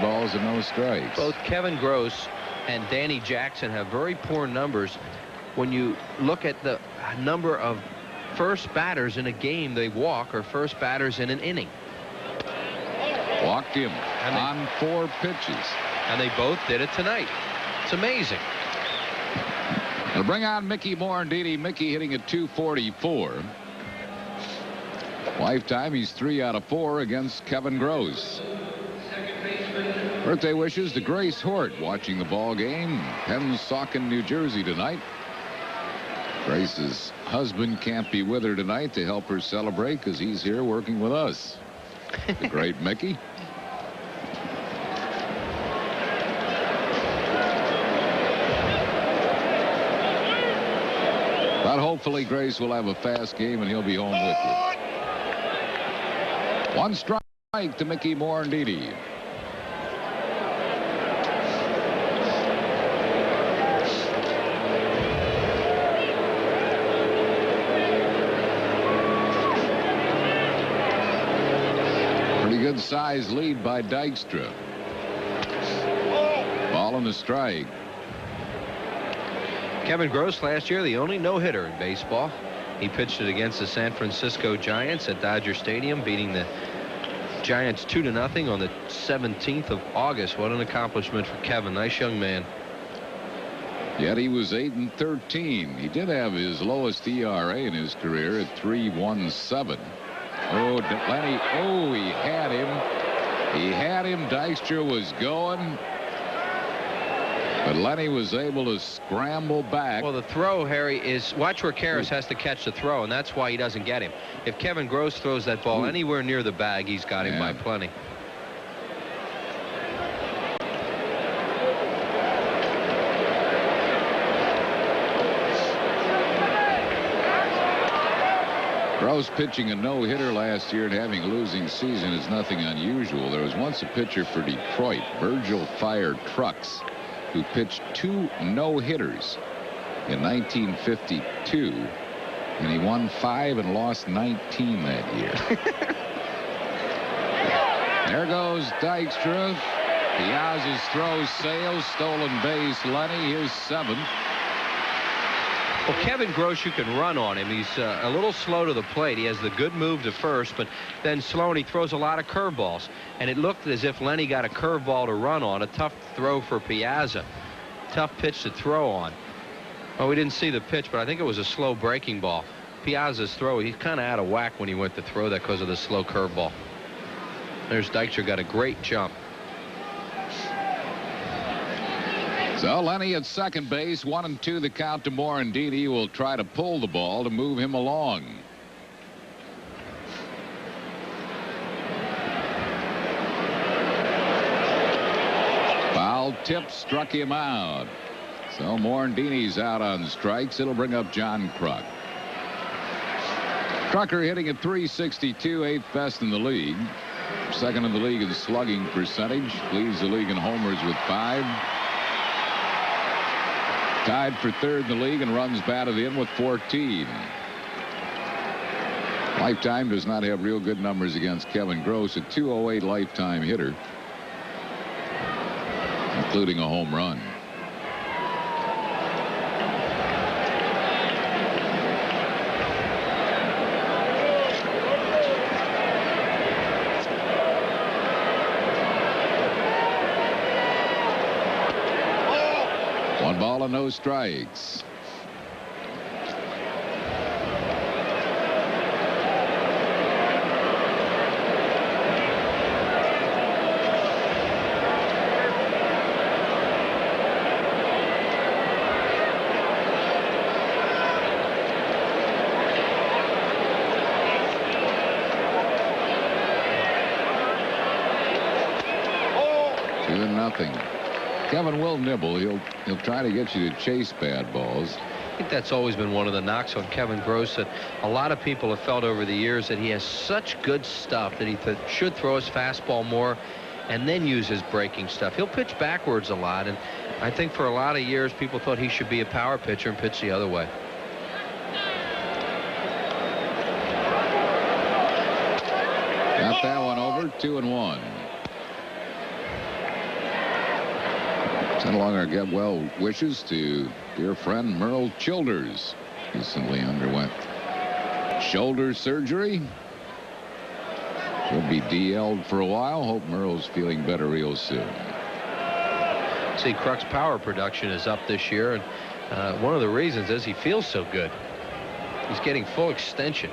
balls and no strikes. Both Kevin Gross and Danny Jackson have very poor numbers. When you look at the number of first batters in a game they walk, or first batters in an inning. Walked him on 4 pitches. And they both did it tonight. It's amazing. They'll bring on Mickey Morandini. Mickey hitting at .244. Lifetime, he's 3 out of 4 against Kevin Gross. Birthday wishes to Grace Hort, watching the ball game, Pennsauken, New Jersey tonight. Grace's husband can't be with her tonight to help her celebrate because he's here working with us. The great Mickey. But hopefully Grace will have a fast game and he'll be home with you. 1 strike to Mickey Morandini. Good size lead by Dykstra. Ball and a strike. Kevin Gross last year the only no-hitter in baseball. He pitched it against the San Francisco Giants at Dodger Stadium, beating the Giants 2-0 on the 17th of August. What an accomplishment for Kevin. Nice young man. Yet he was 8-13. He did have his lowest ERA in his career at 3.17. Oh, Lenny. Oh, he had him. He had him. Dykstra was going. But Lenny was able to scramble back. Well, the throw, Harry, is watch where Karras has to catch the throw, and that's why he doesn't get him. If Kevin Gross throws that ball anywhere near the bag, he's got him by plenty. Gross pitching a no-hitter last year and having a losing season is nothing unusual. There was once a pitcher for Detroit, Virgil Fire Trucks, who pitched 2 no-hitters in 1952, and he won 5 and lost 19 that year. There goes Dykstra. Piazza's throw sails, stolen base. Lenny, here's 7th. Well, Kevin Gross, you can run on him. He's a little slow to the plate. He has the good move to first, but then slow, and he throws a lot of curveballs. And it looked as if Lenny got a curveball to run on. A tough throw for Piazza. Tough pitch to throw on. Well, we didn't see the pitch, but I think it was a slow breaking ball. Piazza's throw, he's kind of out of whack when he went to throw that because of the slow curveball. There's Dykstra, got a great jump. So Lenny at second base, 1-2 the count to Morandini. Will try to pull the ball to move him along. Foul tip struck him out. So Morandini's out on strikes. It'll bring up John Kruk. Krucker hitting at .362, 8th best in the league. Second in the league in slugging percentage. Leads the league in homers with 5. Tied for 3rd in the league and runs batted in with 14. Lifetime does not have real good numbers against Kevin Gross, a .208 lifetime hitter, including a home run. One ball and no strikes. Kevin will nibble. He'll try to get you to chase bad balls. I think that's always been one of the knocks on Kevin Gross, that a lot of people have felt over the years that he has such good stuff that he should throw his fastball more and then use his breaking stuff. He'll pitch backwards a lot, and I think for a lot of years people thought he should be a power pitcher and pitch the other way. Got that one over. 2-1. Send along our get well wishes to dear friend Merle Childers. Recently underwent shoulder surgery. She'll be DL'd for a while. Hope Merle's feeling better real soon. See, Kruk's power production is up this year, and one of the reasons is he feels so good. He's getting full extension.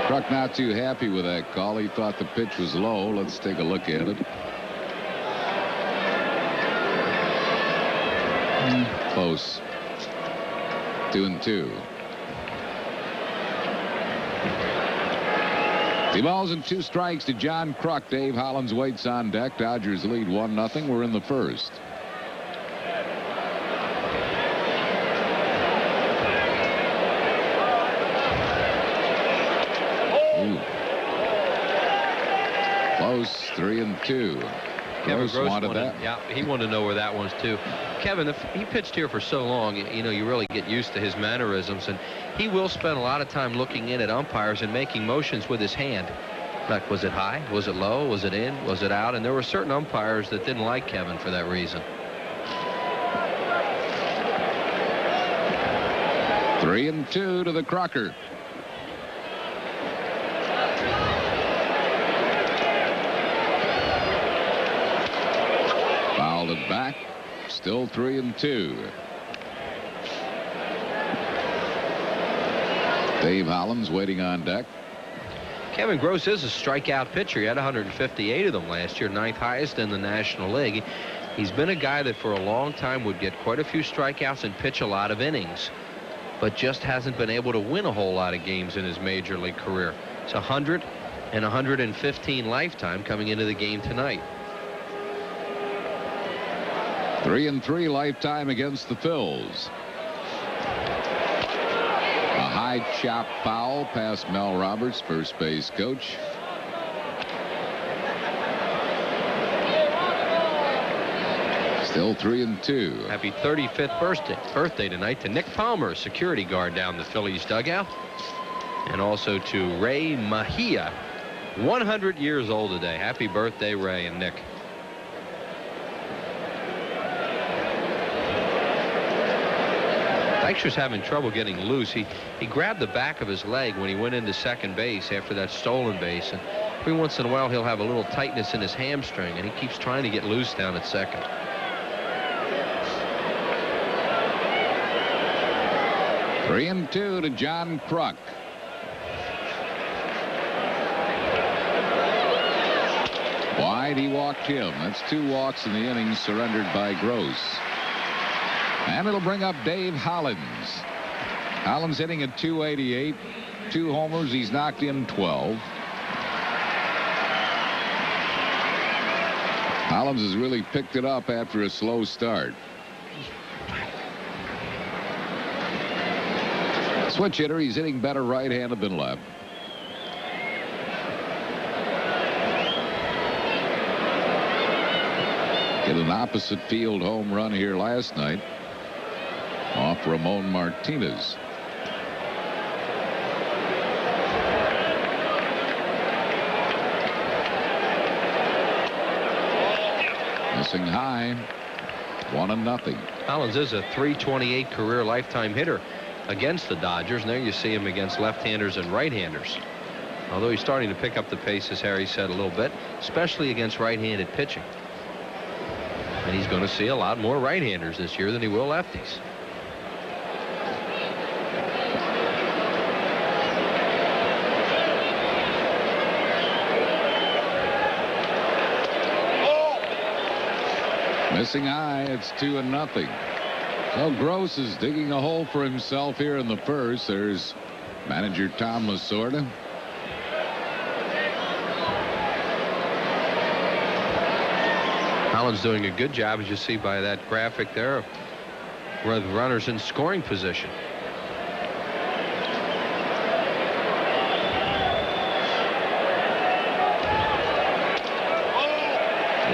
Kruk not too happy with that call. He thought the pitch was low. Let's take a look at it. Close. 2-2. 2 balls and 2 strikes to John Kruk. Dave Hollins waits on deck. Dodgers lead 1-0. We're in the first. Ooh. Close. 3-2. Kevin Gross wanted that. Yeah, he wanted to know where that was too. Kevin, if he pitched here for so long, you know, you really get used to his mannerisms, and he will spend a lot of time looking in at umpires and making motions with his hand. Like, was it high? Was it low? Was it in? Was it out? And there were certain umpires that didn't like Kevin for that reason. 3-2 to the Crocker. Fouled it back. Still 3-2. Dave Hollins waiting on deck. Kevin Gross is a strikeout pitcher. He had 158 of them last year, 9th highest in the National League. He's been a guy that for a long time would get quite a few strikeouts and pitch a lot of innings, but just hasn't been able to win a whole lot of games in his major league career. It's 100 and 115 lifetime coming into the game tonight. 3-3 lifetime against the Phillies. A high chop foul past Mel Roberts, first base coach. Still 3-2. Happy 35th birthday tonight to Nick Palmer, security guard down the Phillies dugout, and also to Ray Mejia, 100 years old today. Happy birthday, Ray and Nick. Dykstra's having trouble getting loose. He grabbed the back of his leg when he went into second base after that stolen base, and every once in a while he'll have a little tightness in his hamstring, and he keeps trying to get loose down at second. 3-2 to John Kruk. Wide, he walked him. That's 2 walks in the inning surrendered by Gross. And it'll bring up Dave Hollins. Hollins hitting at .288, 2 homers. He's knocked in 12. Hollins has really picked it up after a slow start. Switch hitter. He's hitting better right-handed than left. Hit an opposite field home run here last night off Ramon Martinez. Missing high. 1-0. Hollins is a .328 career lifetime hitter against the Dodgers, and there you see him against left-handers and right-handers. Although he's starting to pick up the pace, as Harry said, a little bit, especially against right-handed pitching. And he's going to see a lot more right-handers this year than he will lefties. Missing high. It's 2-0. So Gross is digging a hole for himself here in the first. There's manager Tom Lasorda. Hollins doing a good job, as you see by that graphic there, with runners in scoring position.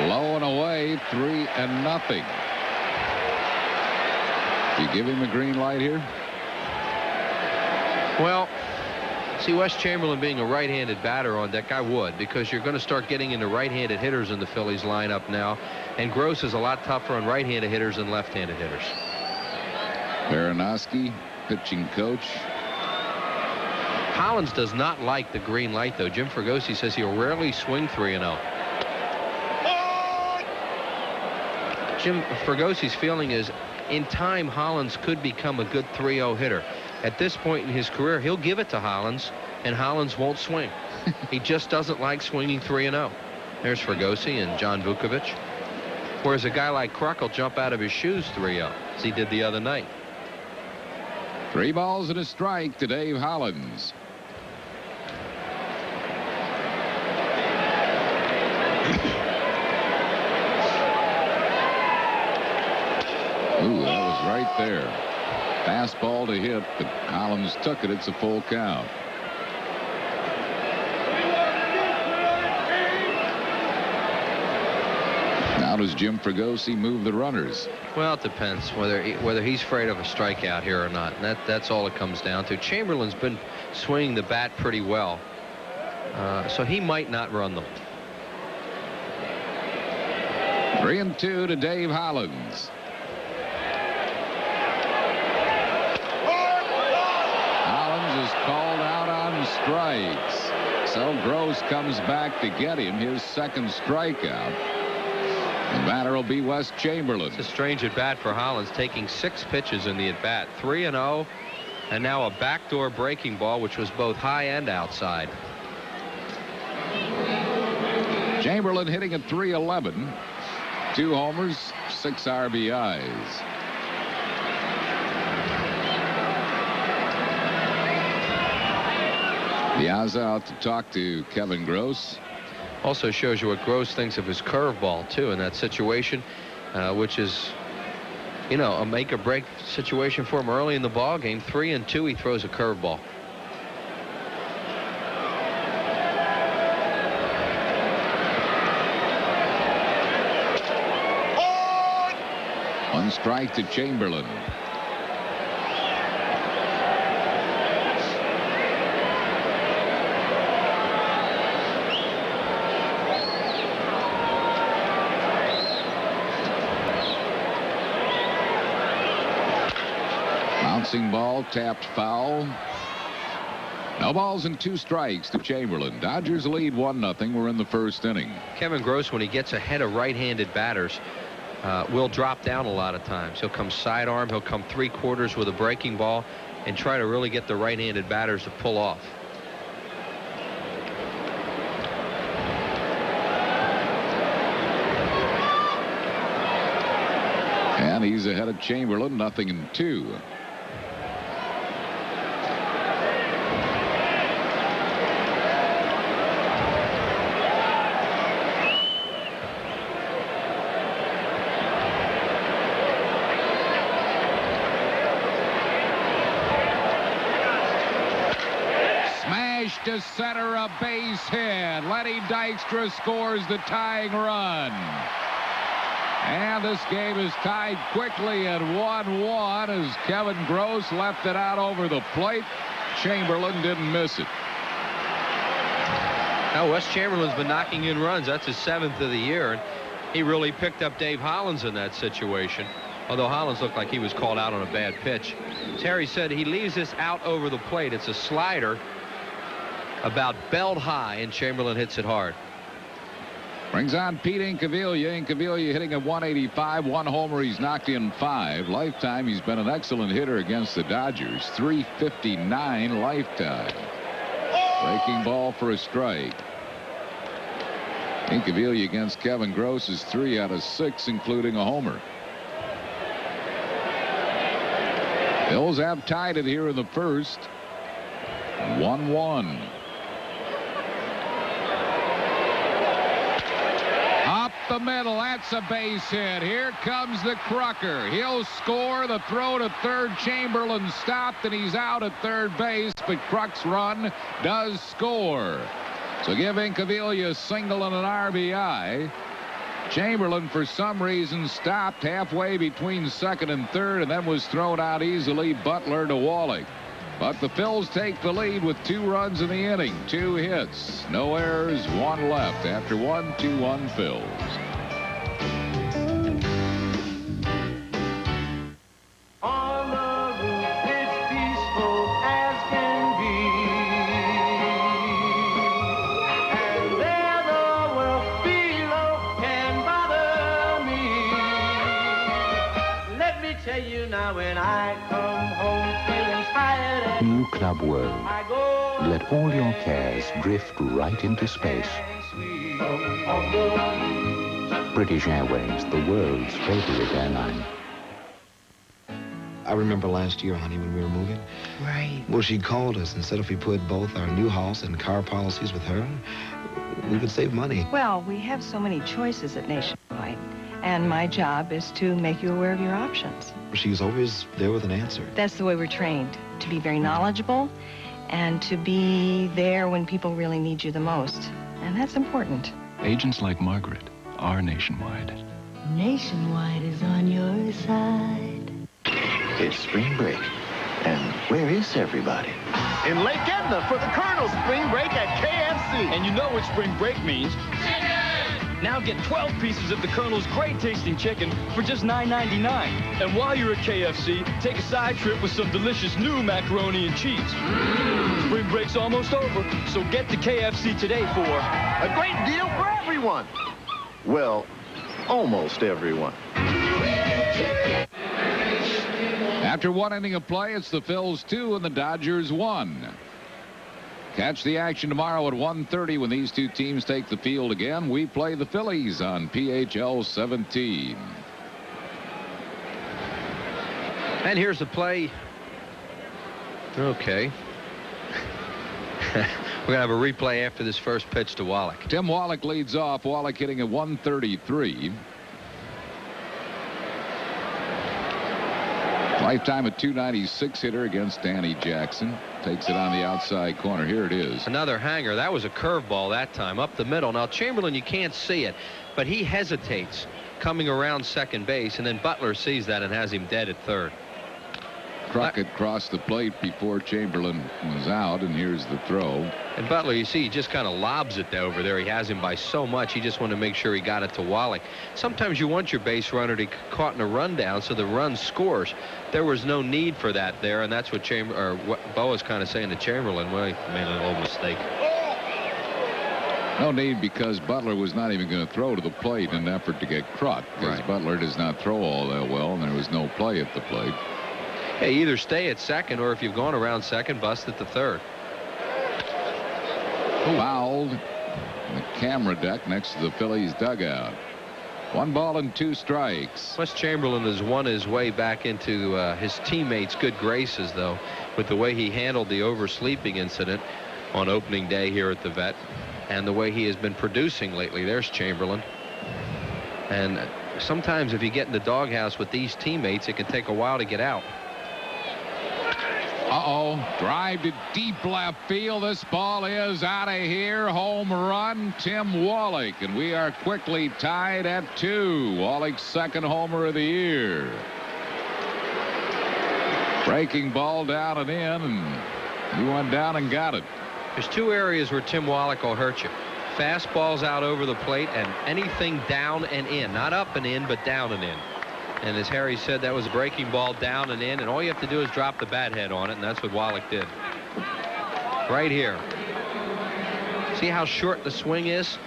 Low and away, 3-0. Do you give him a green light here? Well, See, Wes Chamberlain being a right-handed batter on deck, I would, because you're going to start getting into right-handed hitters in the Phillies lineup now, and Gross is a lot tougher on right-handed hitters than left-handed hitters. Baranowski, pitching coach. Hollins does not like the green light, though. Jim Fregosi says he'll rarely swing 3-0. Jim Fergosi's feeling is, in time, Hollins could become a good 3-0 hitter. At this point in his career, he'll give it to Hollins, and Hollins won't swing. He just doesn't like swinging 3-0. There's Fregosi and John Vukovich. Whereas a guy like Kruk will jump out of his shoes 3-0, as he did the other night. 3 balls and a strike to Dave Hollins. Ooh, that was right there. Fastball to hit, but Hollins took it. It's a full count. Now does Jim Fregosi move the runners? Well, it depends whether he's afraid of a strikeout here or not. And that's all it comes down to. Chamberlain's been swinging the bat pretty well, so he might not run them. 3-2 to Dave Hollins. Hollins is called out on strikes. So Gross comes back to get him, his second strikeout. The batter will be Wes Chamberlain. It's a strange at bat for Hollins, taking 6 pitches in the at bat. 3-0, and now a backdoor breaking ball, which was both high and outside. Chamberlain hitting at .311. 2 homers, 6 RBIs. Piazza out to talk to Kevin Gross. Also shows you what Gross thinks of his curveball, too, in that situation, which is, you know, a make or break situation for him early in the ball game. 3-2, he throws a curveball. One strike to Chamberlain. Bouncing ball, tapped foul. No balls and 2 strikes to Chamberlain. Dodgers lead 1-0. We're in the first inning. Kevin Gross, when he gets ahead of right-handed batters, will drop down a lot of times. He'll come sidearm, he'll come 3/4 with a breaking ball and try to really get the right-handed batters to pull off. And he's ahead of Chamberlain, 0-2. To center, a base hit. Lenny Dykstra scores the tying run. And this game is tied quickly at 1-1 as Kevin Gross left it out over the plate. Chamberlain didn't miss it. Now, Wes Chamberlain's been knocking in runs. That's his 7th of the year. And he really picked up Dave Hollins in that situation. Although Hollins looked like he was called out on a bad pitch. As Harry said, he leaves this out over the plate. It's a slider about belt high, and Chamberlain hits it hard. Brings on Pete Incaviglia. Incaviglia hitting at 185. 1 homer. He's knocked in 5. Lifetime, he's been an excellent hitter against the Dodgers. .359 lifetime. Breaking ball for a strike. Incaviglia against Kevin Gross is 3 out of 6, including a homer. Bills have tied it here in the first. 1-1. Up the middle, that's a base hit. Here comes the Crucker. He'll score. The throw to third. Chamberlain stopped, and he's out at third base, but Kruk's run does score. So give Incaviglia a single and an RBI. Chamberlain, for some reason, stopped halfway between second and third, and then was thrown out easily. Butler to Wallach. But the Phils take the lead with 2 runs in the inning, 2 hits, no errors, 1 left. After 1, 2-1 Phils. On the roof, it's peaceful as can be. And there the world below can bother me. Let me tell you now, when I come home feeling tired and New Club World. I go Let all your cares drift right into space. British Airways, the world's favorite airline. I remember last year, honey, when we were moving. Right. Well, she called us and said if we put both our new house and car policies with her, we could save money. Well, we have so many choices at Nationwide, and my job is to make you aware of your options. She's always there with an answer. That's the way we're trained, to be very knowledgeable and to be there when people really need you the most. And that's important. Agents like Margaret are Nationwide. Nationwide is on your side. It's spring break. And where is everybody? In Lake Edna for the Colonel's spring break at KFC. And you know what spring break means. Now get 12 pieces of the Colonel's great-tasting chicken for just $9.99. And while you're at KFC, take a side trip with some delicious new macaroni and cheese. Spring break's almost over, so get to KFC today for a great deal for everyone. Well, almost everyone. After 1 inning of play, it's the Phils 2 and the Dodgers 1. Catch the action tomorrow at 1:30 when these 2 teams take the field again. We play the Phillies on PHL 17. And here's the play. Okay. We're going to have a replay after this first pitch to Wallach. Tim Wallach leads off. Wallach hitting at 133. Lifetime at 296 hitter against Danny Jackson. Takes it on the outside corner. Here it is. Another hanger. That was a curveball that time up the middle. Now Chamberlain, you can't see it, but he hesitates coming around second base, and then Butler sees that and has him dead at third. Crockett crossed the plate before Chamberlain was out, and here's the throw. And Butler, you see, he just kind of lobs it over there. He has him by so much. He just wanted to make sure he got it to Wallach. Sometimes you want your base runner to get caught in a rundown so the run scores. There was no need for that there, and that's what what Boa's kind of saying to Chamberlain. Well, he made a little mistake. No need, because Butler was not even going to throw to the plate in an effort to get Crott, because Right. Butler does not throw all that well, and there was no play at the plate. Hey, either stay at second, or if you've gone around second, bust at the third. Fouled in the camera deck next to the Phillies dugout. 1 ball and 2 strikes. Wes Chamberlain has won his way back into his teammates' good graces, though, with the way he handled the oversleeping incident on opening day here at the Vet, and the way he has been producing lately. There's Chamberlain. And sometimes if you get in the doghouse with these teammates, it can take a while to get out. Drive to deep left field. This ball is out of here. Home run, Tim Wallach. And we are quickly tied at 2. Wallach's second homer of the year. Breaking ball down and in, and he went down and got it. There's 2 areas where Tim Wallach will hurt you. Fastballs out over the plate and anything down and in. Not up and in, but down and in. And as Harry said, that was a breaking ball down and in, and all you have to do is drop the bat head on it, and that's what Wallach did. Right here. See how short the swing is?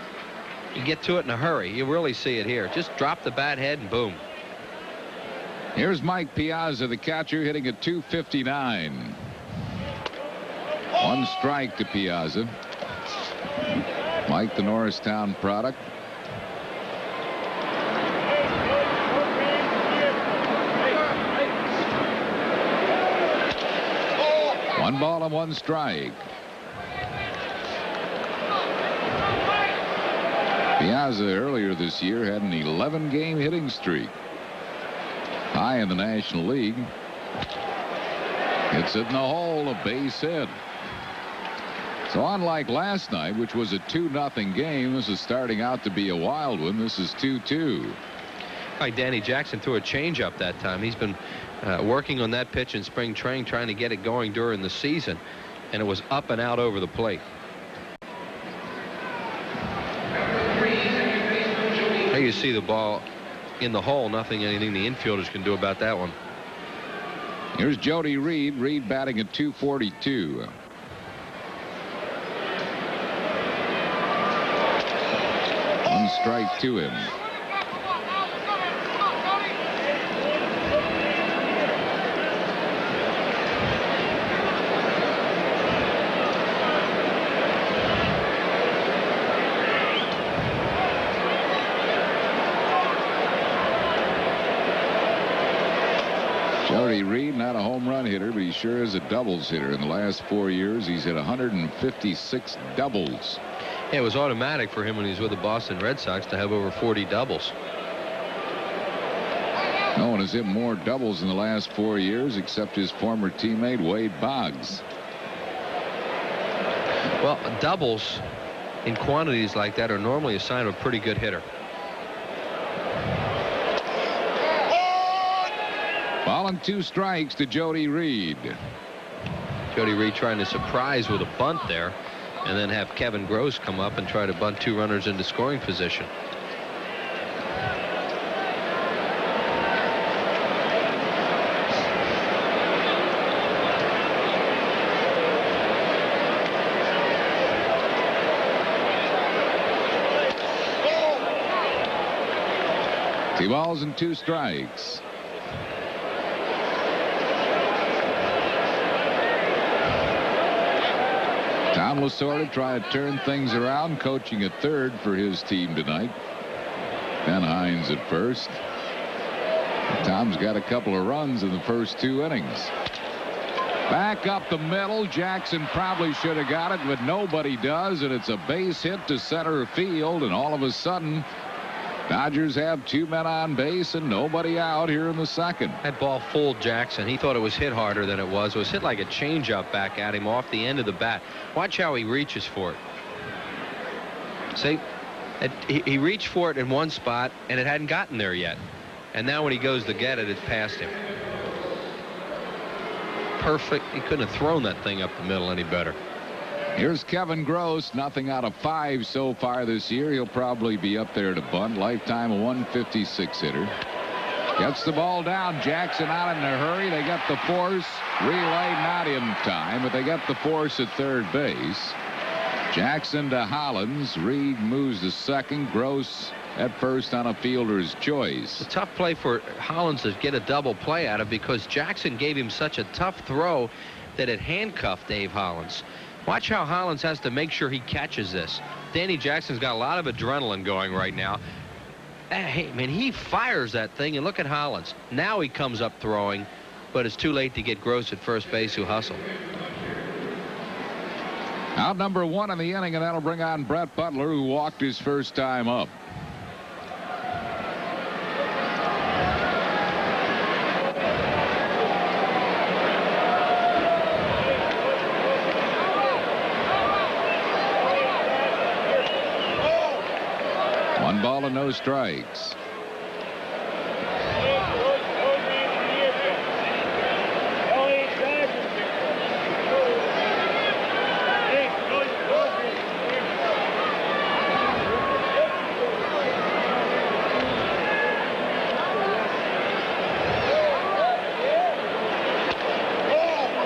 You get to it in a hurry. You really see it here. Just drop the bat head and boom. Here's Mike Piazza, the catcher, hitting at 259. 1 strike to Piazza. Mike, the Norristown product. One ball and 1 strike. Piazza earlier this year had an 11-game hitting streak. High in the National League. Hits it in the hole, a base hit. So unlike last night, which was a 2-0 game, this is starting out to be a wild one. This is 2-2. Like Danny Jackson threw a changeup that time. He's been working on that pitch in spring training, trying to get it going during the season, and it was up and out over the plate. There you see the ball in the hole. Anything the infielders can do about that one. Here's Jody Reed. Reed batting at .242. One strike to him. Jody Reed, not a home run hitter, but he sure is a doubles hitter. In the last 4 years, he's hit 156 doubles. Yeah, it was automatic for him when he was with the Boston Red Sox to have over 40 doubles. No one has hit more doubles in the last 4 years except his former teammate Wade Boggs. Well, doubles in quantities like that are normally a sign of a pretty good hitter. Ball and 2 strikes to Jody Reed. Jody Reed trying to surprise with a bunt there, and then have Kevin Gross come up and try to bunt 2 runners into scoring position. Two balls and 2 strikes. Tom Lasorda trying to turn things around, coaching at third for his team tonight. Ben Hines at first. Tom's got a couple of runs in the first 2 innings. Back up the middle. Jackson probably should have got it, but nobody does, and it's a base hit to center field, and all of a sudden Dodgers have 2 men on base and nobody out here in the second. That ball fooled Jackson. He thought it was hit harder than it was. It was hit like a changeup back at him off the end of the bat. Watch how he reaches for it. See, he reached for it in one spot and it hadn't gotten there yet. And now when he goes to get it, it's past him. Perfect. He couldn't have thrown that thing up the middle any better. Here's Kevin Gross. Nothing out of 5 so far this year. He'll probably be up there to bunt. Lifetime 156 hitter. Gets the ball down. Jackson out in a hurry. They got the force. Relay not in time, but they got the force at third base. Jackson to Hollins. Reed moves to second. Gross at first on a fielder's choice. It's a tough play for Hollins to get a double play out of because Jackson gave him such a tough throw that it handcuffed Dave Hollins. Watch how Hollins has to make sure he catches this. Danny Jackson's got a lot of adrenaline going right now. Hey, man, he fires that thing, and look at Hollins. Now he comes up throwing, but it's too late to get Gross at first base, who hustled. Out number 1 in the inning, and that'll bring on Brett Butler, who walked his first time up. One ball and no strikes.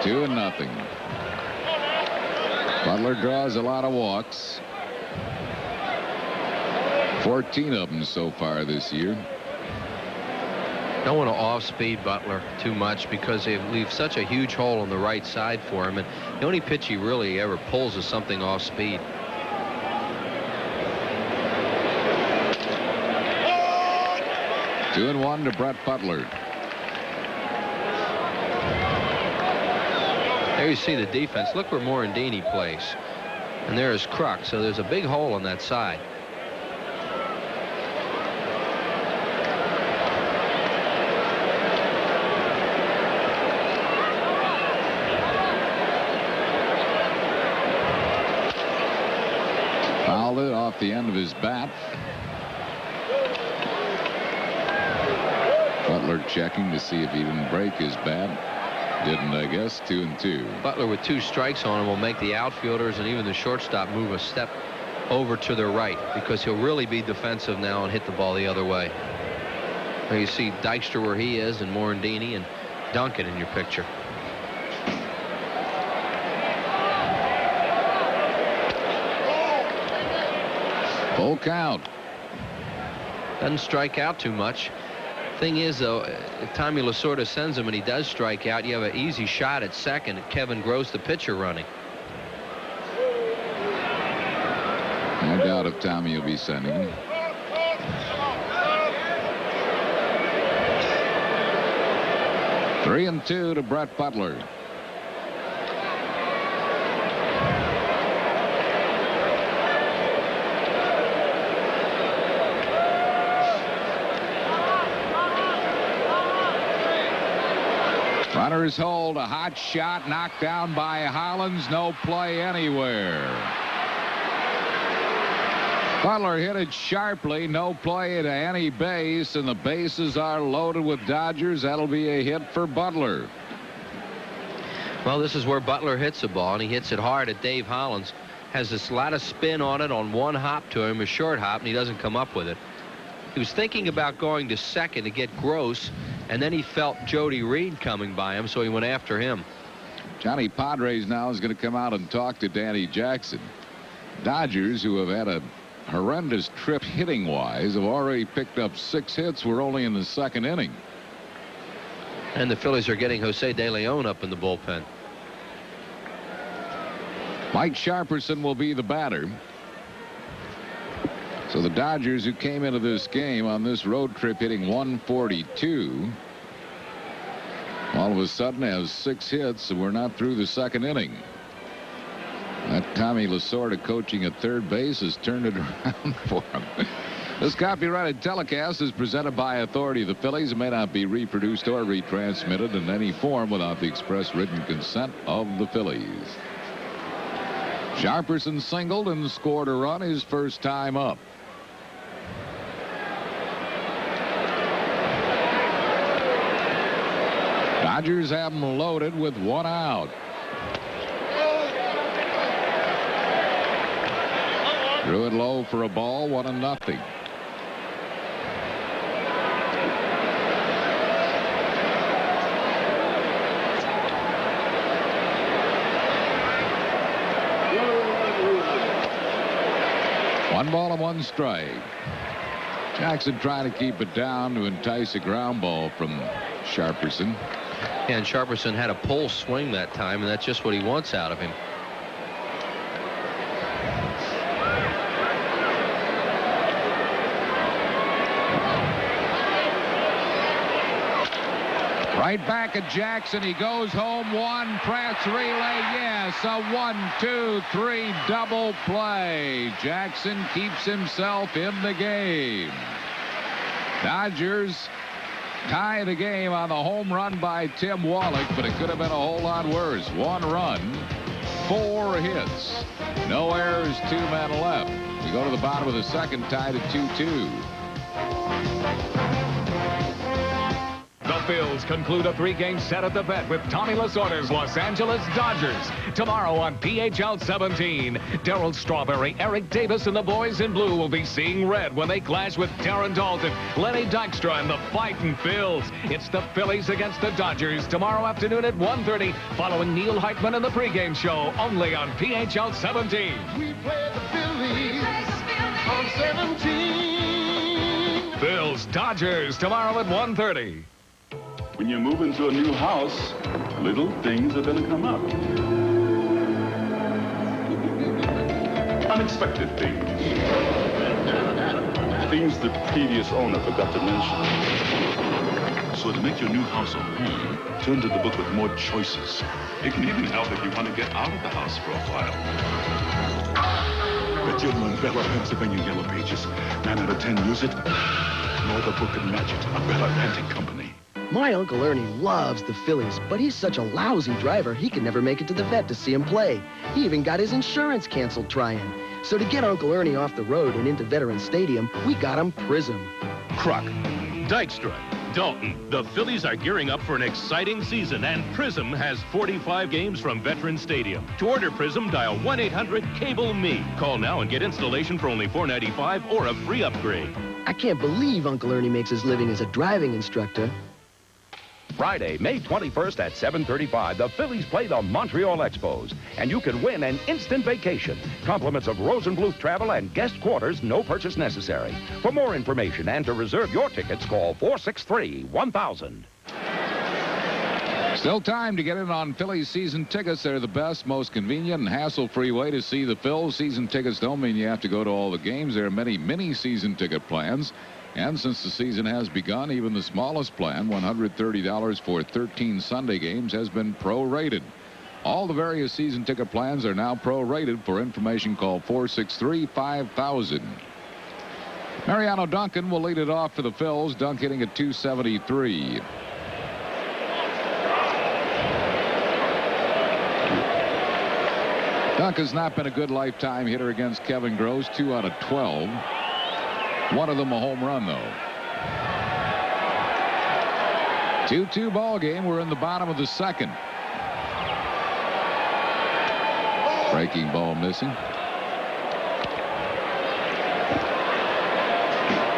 Two and nothing. Butler draws a lot of walks. 14 of them so far this year. Don't want to off-speed Butler too much because they leave such a huge hole on the right side for him, and the only pitch he really ever pulls is something off-speed. Two and one to Brett Butler. There you see the defense. Look where Morandini plays, and there is Kruk, so there's a big hole on that side. Fouled it off the end of his bat. Butler checking to see if he didn't break his bat. Didn't, I guess. 2-2. Butler with 2 strikes on him will make the outfielders and even the shortstop move a step over to their right, because he'll really be defensive now and hit the ball the other way. Now you see Dykstra where he is, and Morandini and Duncan in your picture. Full count. Doesn't strike out too much. Thing is, though, if Tommy Lasorda sends him and he does strike out, you have an easy shot at second. Kevin Gross, the pitcher, running. No doubt if Tommy will be sending him. Three and 2 to Brett Butler. Runners hold. A hot shot knocked down by Hollins. No play anywhere. Butler hit it sharply. No play to any base, and the bases are loaded with Dodgers. That'll be a hit for Butler. Well, this is where Butler hits the ball, and he hits it hard at Dave Hollins. Has this lot of spin on it on one hop to him, a short hop, and he doesn't come up with it. He was thinking about going to second to get Gross, and then he felt Jody Reed coming by him, so he went after him. Johnny Padres now is going to come out and talk to Danny Jackson. Dodgers, who have had a horrendous trip hitting-wise, have already picked up 6 hits. We're only in the 2nd inning. And the Phillies are getting Jose De Leon up in the bullpen. Mike Sharperson will be the batter. So the Dodgers, who came into this game on this road trip hitting 142, all of a sudden has 6 hits, and we're not through the 2nd inning. That Tommy Lasorda coaching at third base has turned it around for him. This copyrighted telecast is presented by authority of the Phillies. It may not be reproduced or retransmitted in any form without the express written consent of the Phillies. Sharperson singled and scored a run his first time up. Dodgers have them loaded with 1 out. Drew it low for a ball, 1-0. One ball and 1 strike. Jackson trying to keep it down to entice a ground ball from Sharperson. And Sharperson had a pull swing that time, and that's just what he wants out of him. Right back at Jackson. He goes home. 1 press relay. Yes, a 1-2-3 double play. Jackson keeps himself in the game. Dodgers tie the game on the home run by Tim Wallach, but it could have been a whole lot worse. 1 run, 4 hits, no errors, 2 men left. We go to the bottom of the 2nd, tied at 2-2. The Phils conclude a 3-game set at the vet with Tommy Lasorda's Los Angeles Dodgers. Tomorrow on PHL 17, Darryl Strawberry, Eric Davis, and the boys in blue will be seeing red when they clash with Darren Dalton, Lenny Dykstra, and the Fightin' Phils. It's the Phillies against the Dodgers tomorrow afternoon at 1:30, following Neil Heitman and the pregame show, only on PHL 17. We play the Phillies on 17. Phils Dodgers tomorrow at 1:30. When you move into a new house, little things are going to come up. Unexpected things. Things the previous owner forgot to mention. So to make your new house a home, turn to the book with more choices. It can even help if you want to get out of the house for a while. Bet you'll learn Bella Pennsylvania Yellow Pages. 9 out of 10 use it. No other book can match it. A Bella Renting Company. My Uncle Ernie loves the Phillies, but he's such a lousy driver, he can never make it to the vet to see him play. He even got his insurance canceled trying. So to get Uncle Ernie off the road and into Veterans Stadium, we got him Prism. Kruk, Dykstra, Dalton. The Phillies are gearing up for an exciting season, and Prism has 45 games from Veterans Stadium. To order Prism, dial 1-800-CABLE-ME. Call now and get installation for only $4.95 or a free upgrade. I can't believe Uncle Ernie makes his living as a driving instructor. Friday, May 21st at 7:35, the Phillies play the Montreal Expos, and you can win an instant vacation. Compliments of Rosenbluth Travel and guest quarters, no purchase necessary. For more information and to reserve your tickets, call 463-1000. Still time to get in on Phillies season tickets. They're the best, most convenient, and hassle-free way to see the Phils. Season tickets don't mean you have to go to all the games. There are many mini-season ticket plans. And since the season has begun, even the smallest plan, $130 for 13 Sunday games, has been prorated. All the various season ticket plans are now prorated. For information, call 463-5000. Mariano Duncan will lead it off for the Phils. Dunk hitting at .273. Dunk has not been a good lifetime hitter against Kevin Gross, 2 out of 12. One of them a home run, though. 2-2 ball game. We're in the bottom of the second. Breaking ball missing.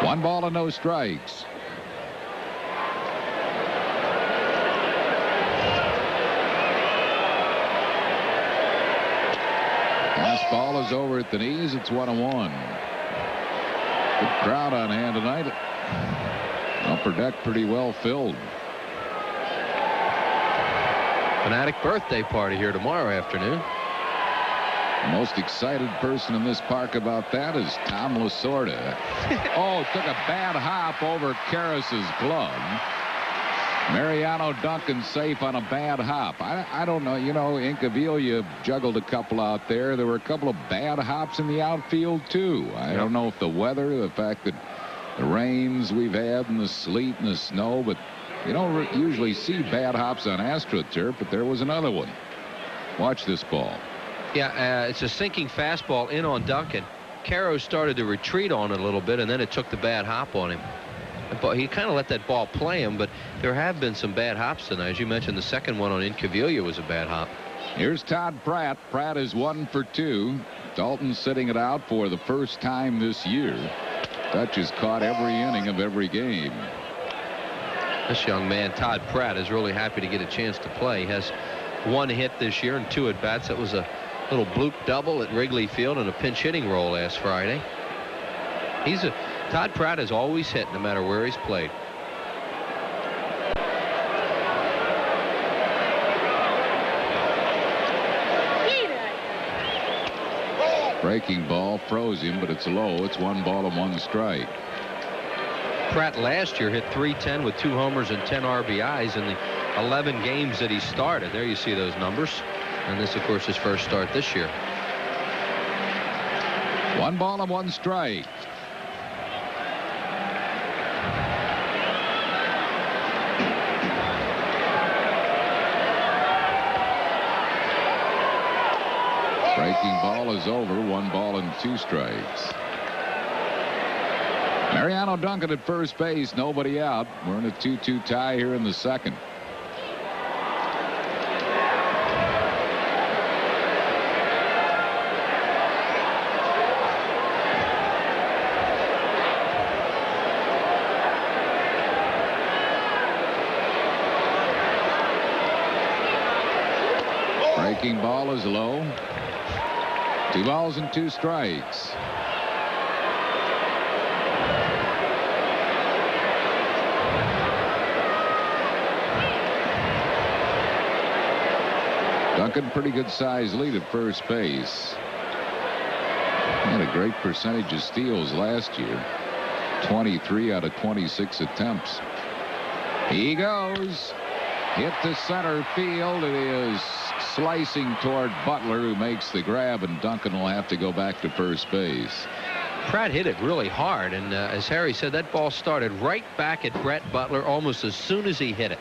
1 ball and no strikes. Fastball is over at the knees. It's 1-1. Good crowd on hand tonight. Upper deck pretty well filled. Fanatic birthday party here tomorrow afternoon. The most excited person in this park about that is Tom Lasorda. Oh, took a bad hop over Karras's glove. Mariano Duncan safe on a bad hop. I don't know. You know, Incaviglia juggled a couple out there. There were a couple of bad hops in the outfield, too. I don't know if the weather, the fact that the rains we've had and the sleet and the snow, but you don't usually see bad hops on AstroTurf, but there was another one. Watch this ball. Yeah, it's a sinking fastball in on Duncan. Karras started to retreat on it a little bit, and then it took the bad hop on him. But he kind of let that ball play him, but there have been some bad hops tonight. As you mentioned, the second one on Incaviglia was a bad hop. Here's Todd Pratt. Pratt is 1 for 2. Dalton sitting it out for the first time this year. Dutch has caught every inning of every game. This young man, Todd Pratt, is really happy to get a chance to play. He has 1 hit this year and 2 at-bats. That was a little bloop double at Wrigley Field and a pinch hitting role last Friday. Todd Pratt has always hit no matter where he's played. Breaking ball froze him, but it's low. It's 1 ball and 1 strike. Pratt last year hit .310 with 2 homers and 10 RBIs in the 11 games that he started. There you see those numbers. And this, of course, his first start this year. 1 ball and 1 strike. Breaking ball is over. 1 ball and 2 strikes. Mariano Duncan at first base. Nobody out. We're in a 2-2 tie here in the second. Breaking ball is low. 2 balls and 2 strikes. Duncan, pretty good size lead at first base. He had a great percentage of steals last year. 23 out of 26 attempts. He goes. Hit to center field. It is slicing toward Butler, who makes the grab, and Duncan will have to go back to first base. Pratt hit it really hard, and as Harry said, that ball started right back at Brett Butler almost as soon as he hit it.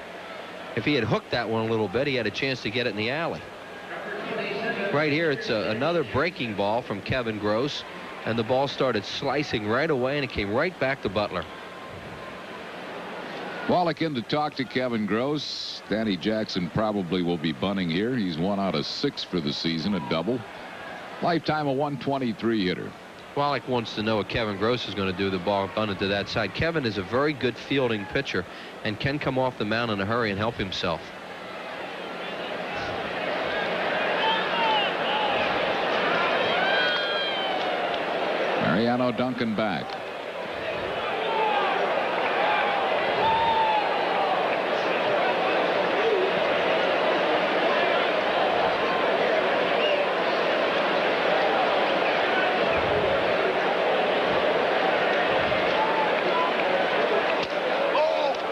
If he had hooked that one a little bit, he had a chance to get it in the alley. Right here, it's another breaking ball from Kevin Gross, and the ball started slicing right away, and it came right back to Butler. Wallach in to talk to Kevin Gross. Danny Jackson probably will be bunting here. He's 1 out of 6 for the season, a double. Lifetime a 123 hitter. Wallach wants to know what Kevin Gross is going to do. The ball bunted to that side. Kevin is a very good fielding pitcher and can come off the mound in a hurry and help himself. Mariano Duncan back.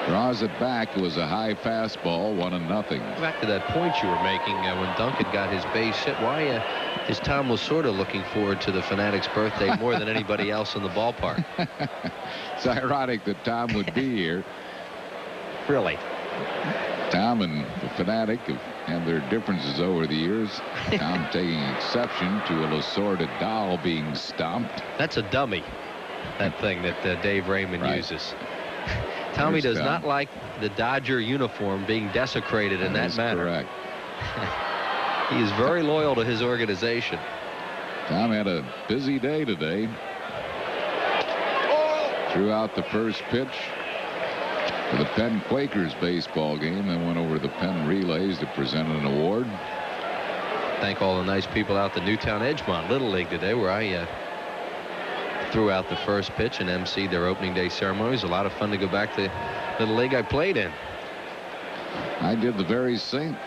Draws it back. It was a high fastball, 1-0. Back to that point you were making when Duncan got his base hit. Why is Tom Lasorda looking forward to the Fanatic's birthday more than anybody else in the ballpark? It's ironic that Tom would be here. Really? Tom and the Fanatic have had their differences over the years. Tom taking exception to a Lasorda doll being stomped. That's a dummy, that thing that Dave Raymond uses. Tommy does not like the Dodger uniform being desecrated in that manner. Correct. He is very loyal to his organization. Tom had a busy day today. Threw out the first pitch for the Penn Quakers baseball game. Then went over to the Penn Relays to present an award. Thank all the nice people out the Newtown Edgemont Little League today, where I threw out the first pitch and emceed their opening day ceremonies. A lot of fun to go back to Little League I played in. I did the very same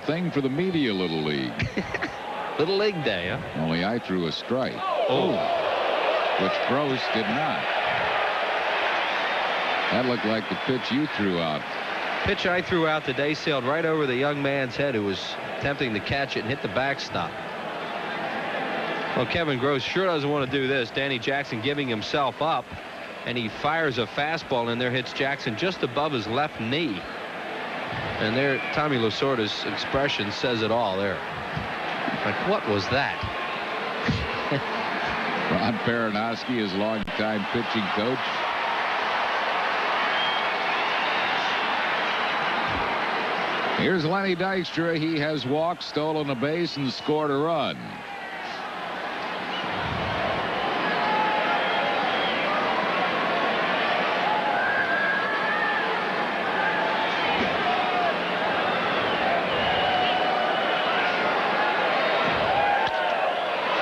thing for the Media Little League. Little League Day, huh? Only I threw a strike. Oh. Which Gross did not. That looked like the pitch you threw out. Pitch I threw out today sailed right over the young man's head, who was attempting to catch it and hit the backstop. Well, Kevin Gross sure doesn't want to do this. Danny Jackson giving himself up, and he fires a fastball in there, hits Jackson just above his left knee. And there, Tommy Lasorda's expression says it all there. Like, what was that? Ron Peronowski, his longtime pitching coach. Here's Lenny Dykstra. He has walked, stolen a base, and scored a run.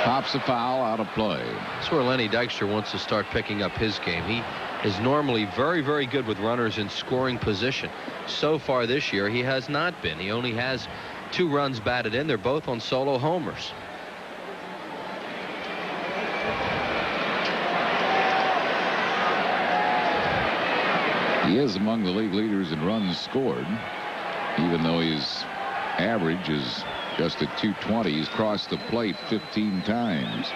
Pops a foul, out of play. That's where Lenny Dykstra wants to start picking up his game. He is normally very, very good with runners in scoring position. So far this year, he has not been. He only has 2 runs batted in. They're both on solo homers. He is among the league leaders in runs scored, even though his average is just at 220. He's crossed the plate 15 times.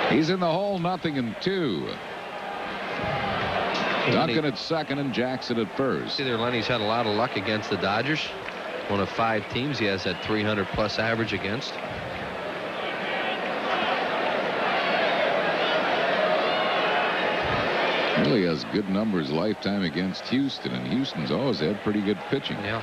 He's in the hole, 0-2. Duncan at second and Jackson at first. Either Lenny's had a lot of luck against the Dodgers. One of 5 teams he has that 300+ average against. Really has good numbers lifetime against Houston, and Houston's always had pretty good pitching. Yeah.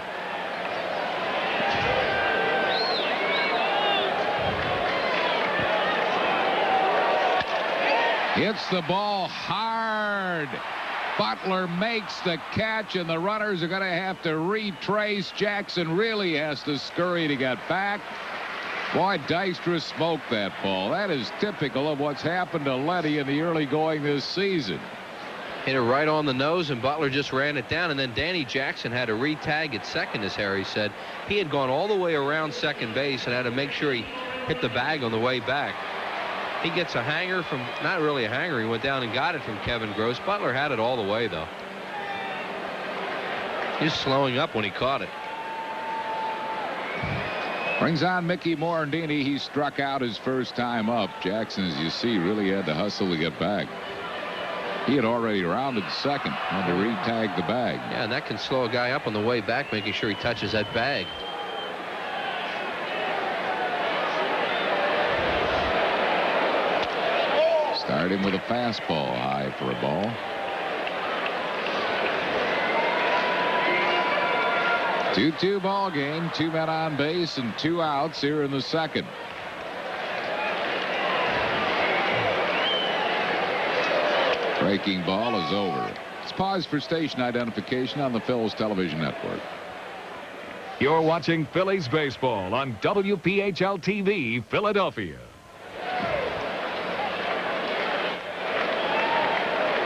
Hits the ball hard. Butler makes the catch, and the runners are going to have to retrace. Jackson really has to scurry to get back. Boy, Dykstra smoked that ball. That is typical of what's happened to Letty in the early going this season. Hit it right on the nose, and Butler just ran it down. And then Danny Jackson had to re-tag at second, as Harry said. He had gone all the way around second base and had to make sure he hit the bag on the way back. He gets a hanger from, not really a hanger, he went down and got it from Kevin Gross. Butler had it all the way, though. He's slowing up when he caught it. Brings on Mickey Morandini. He struck out his first time up. Jackson, as you see, really had to hustle to get back. He had already rounded second, had to re-tag the bag. Yeah, and that can slow a guy up on the way back, making sure he touches that bag. Fired him with a fastball high for a ball. 2-2 ball game. 2 men on base and 2 outs here in the second. Breaking ball is over. Let's pause for station identification on the Phillies television network. You're watching Phillies baseball on WPHL TV, Philadelphia.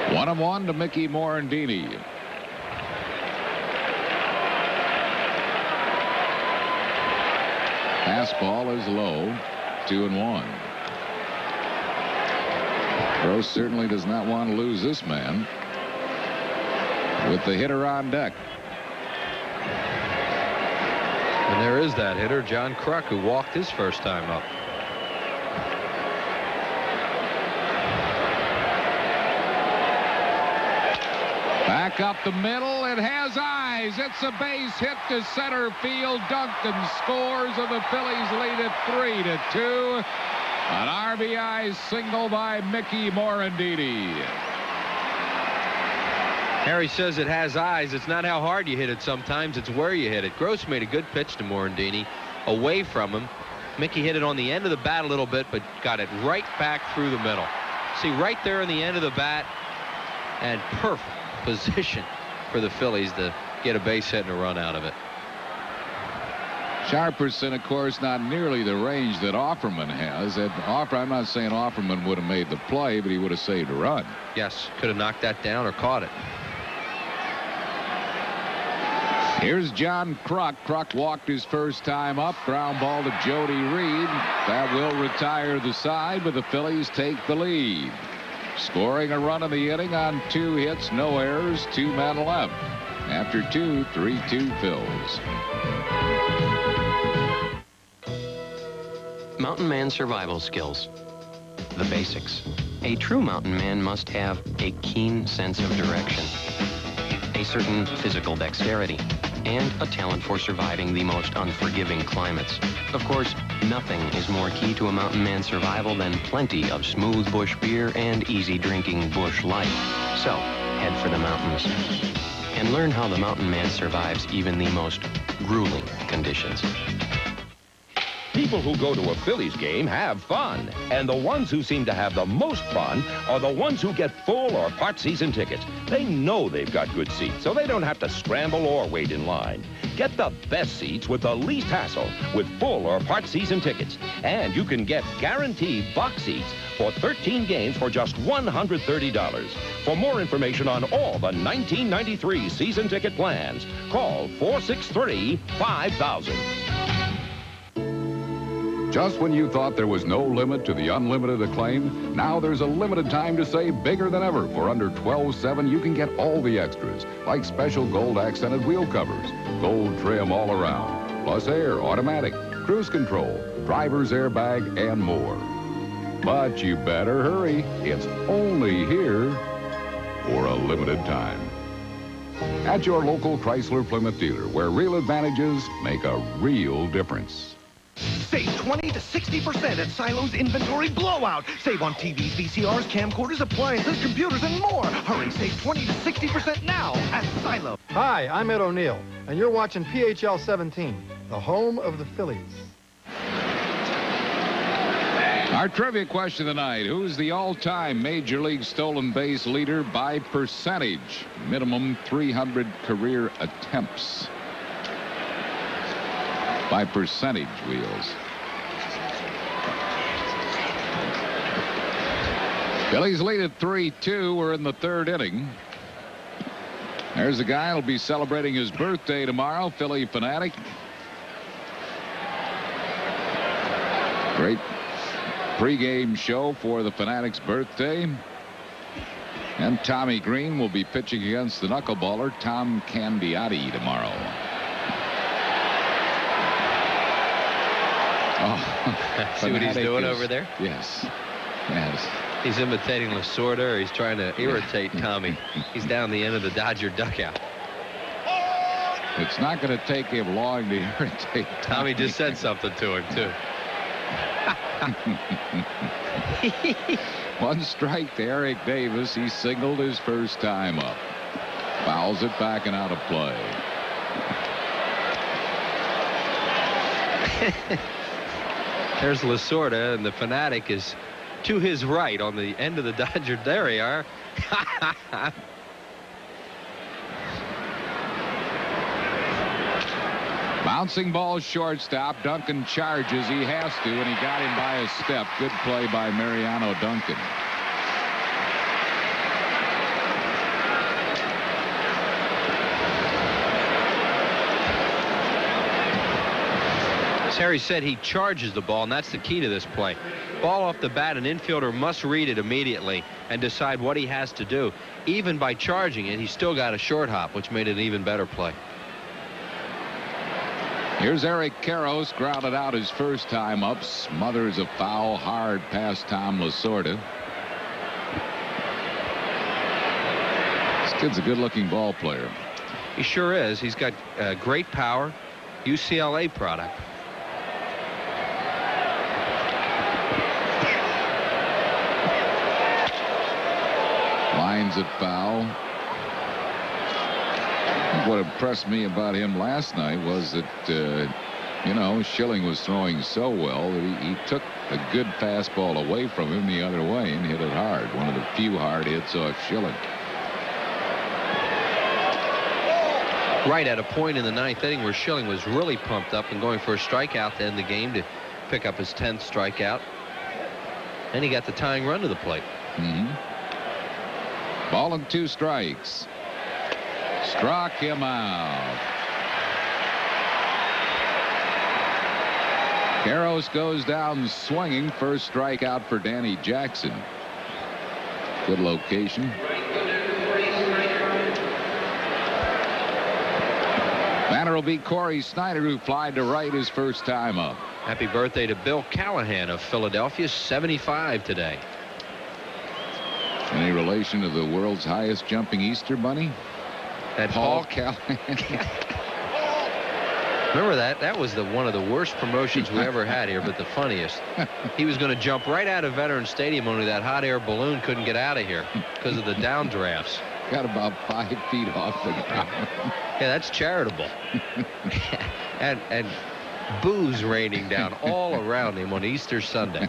1-1 to Mickey Morandini. Fastball is low. 2-1. Gross certainly does not want to lose this man with the hitter on deck. And there is that hitter, John Kruk, who walked his first time up. Back up the middle. It has eyes. It's a base hit to center field. Duncan scores, and the Phillies lead it 3-2. An RBI single by Mickey Morandini. Harry says it has eyes. It's not how hard you hit it sometimes. It's where you hit it. Gross made a good pitch to Morandini away from him. Mickey hit it on the end of the bat a little bit, but got it right back through the middle. See, right there in the end of the bat, and perfect position for the Phillies to get a base hit and a run out of it. Sharperson, of course, not nearly the range that Offerman has. I'm not saying Offerman would have made the play, but he would have saved a run. Yes, could have knocked that down or caught it. Here's John Kruk. Kruk walked his first time up. Ground ball to Jody Reed. That will retire the side, but the Phillies take the lead. Scoring a run in the inning on 2 hits, no errors, 2 men left. After 2, 3-2 Phils. Mountain man survival skills. The basics. A true mountain man must have a keen sense of direction, a certain physical dexterity, and a talent for surviving the most unforgiving climates. Of course, nothing is more key to a mountain man's survival than plenty of smooth bush beer and easy drinking bush light. So, head for the mountains and learn how the mountain man survives even the most grueling conditions. People who go to a Phillies game have fun, and the ones who seem to have the most fun are the ones who get full or part season tickets. They know they've got good seats, so they don't have to scramble or wait in line. Get the best seats with the least hassle with full or part season tickets. And you can get guaranteed box seats for 13 games for just $130. For more information on all the 1993 season ticket plans, call 463-5000. Just when you thought there was no limit to the unlimited acclaim, now there's a limited time to save bigger than ever. For under $12.7, you can get all the extras, like special gold accented wheel covers, gold trim all around, plus air, automatic, cruise control, driver's airbag, and more. But you better hurry. It's only here for a limited time. At your local Chrysler Plymouth dealer, where real advantages make a real difference. Save 20 to 60% at Silo's Inventory Blowout. Save on TVs, VCRs, camcorders, appliances, computers, and more. Hurry, save 20 to 60% now at Silo. Hi, I'm Ed O'Neill, and you're watching PHL 17, the home of the Phillies. Our trivia question tonight: who's the all-time Major League stolen base leader by percentage? Minimum 300 career attempts. By percentage, Wheels. Phillies lead at 3-2. We're in the 3rd inning. There's a guy who'll be celebrating his birthday tomorrow, Philly fanatic. Great pregame show for the Fanatic's birthday. And Tommy Green will be pitching against the knuckleballer Tom Candiotti tomorrow. Oh, see what he's doing over there? Yes. Yes. He's imitating Lasorda, or he's trying to irritate Tommy. He's down the end of the Dodger dugout. It's not going to take him long to irritate Tommy just said something to him, too. 1 strike to Eric Davis. He singled his first time up. Fouls it back and out of play. There's Lasorda, and the Fanatic is to his right on the end of the Dodger. There they are. Bouncing ball shortstop. Duncan charges. He has to, and he got him by a step. Good play by Mariano Duncan. As Harry said, he charges the ball, and that's the key to this play. Ball off the bat, an infielder must read it immediately and decide what he has to do. Even by charging it, he still got a short hop, which made it an even better play. Here's Eric Karros, grounded out his first time up, smothers a foul hard past Tom Lasorda. This kid's a good-looking ball player. He sure is. He's got great power, UCLA product. Lines it foul. What impressed me about him last night was that, you know, Schilling was throwing so well that he took a good fastball away from him the other way and hit it hard. One of the few hard hits off Schilling. Right at a point in the 9th inning where Schilling was really pumped up and going for a strikeout to end the game to pick up his 10th strikeout. And he got the tying run to the plate. Ball and 2 strikes. Struck him out. Karros goes down swinging. First strikeout for Danny Jackson. Good location. Batter will be Corey Snyder, who flied to right his first time up. Happy birthday to Bill Callahan of Philadelphia, 75 today. Any relation to the world's highest jumping Easter bunny? That Paul Callahan. Remember that? That was one of the worst promotions we ever had here, but the funniest. He was going to jump right out of Veterans Stadium, only that hot air balloon couldn't get out of here because of the downdrafts. Got about 5 feet off the ground. Yeah, that's charitable. and booze raining down all around him on Easter Sunday.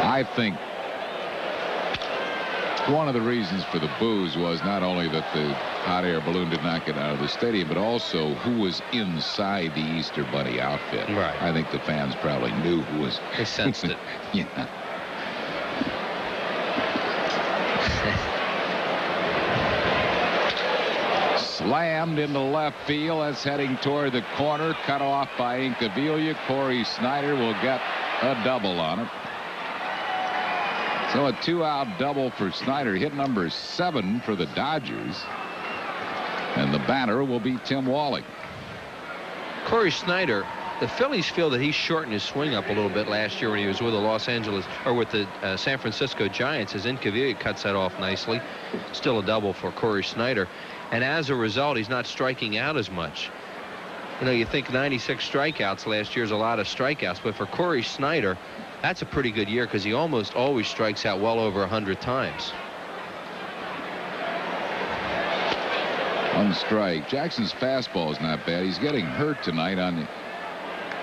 I think one of the reasons for the booze was not only that the hot air balloon did not get out of the stadium, but also who was inside the Easter Bunny outfit. Right. I think the fans probably knew who was. They sensed it. Yeah. Slammed into left field. That's heading toward the corner. Cut off by Incaviglia. Corey Snyder will get a double on it. So a 2-out double for Snyder. Hit number 7 for the Dodgers. And the batter will be Tim Wallach. Corey Snyder, the Phillies feel that he shortened his swing up a little bit last year when he was with the San Francisco Giants, as Incaviglia cuts that off nicely. Still a double for Corey Snyder. And as a result, he's not striking out as much. You know, you think 96 strikeouts last year is a lot of strikeouts, but for Corey Snyder, that's a pretty good year because he almost always strikes out well over 100 times. 1 strike. Jackson's fastball is not bad. He's getting hurt tonight on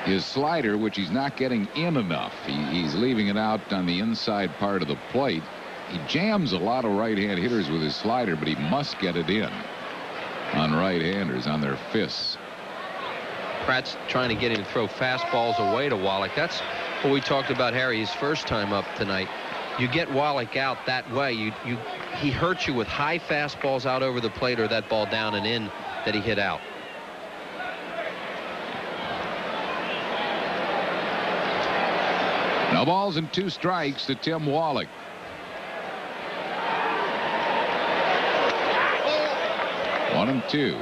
his slider, which he's not getting in enough. He's leaving it out on the inside part of the plate. He jams a lot of right-hand hitters with his slider, but he must get it in on right-handers on their fists. Pratt's trying to get him to throw fastballs away to Wallach. That's what we talked about, Harry, his first time up tonight. You get Wallach out that way. He hurts you with high fastballs out over the plate or that ball down and in that he hit out. No balls and 2 strikes to Tim Wallach. One and 2.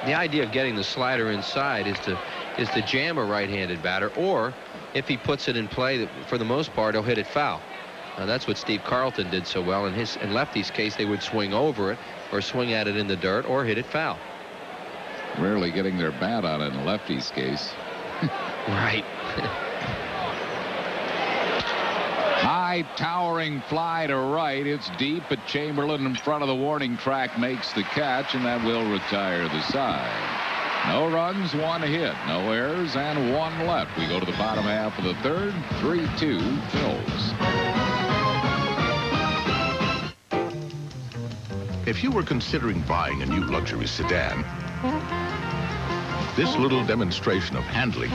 The idea of getting the slider inside is to jam a right-handed batter, or if he puts it in play, for the most part, he'll hit it foul. Now, that's what Steve Carlton did so well. In lefty's case, they would swing over it or swing at it in the dirt or hit it foul. Rarely getting their bat on it in lefty's case. Right. high, towering fly to right. It's deep, but Chamberlain in front of the warning track makes the catch, and that will retire the side. No runs, 1 hit, no errors, and 1 left. We go to the bottom half of the third. 3-2 Phils. If you were considering buying a new luxury sedan, this little demonstration of handling,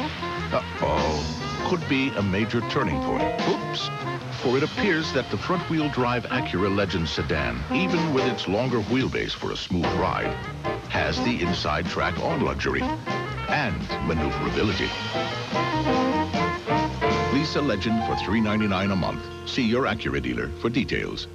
could be a major turning point. Oops. For it appears that the front-wheel drive Acura Legend sedan, even with its longer wheelbase for a smooth ride, has the inside track on luxury and maneuverability. Lease a Legend for $399 a month. See your Acura dealer for details.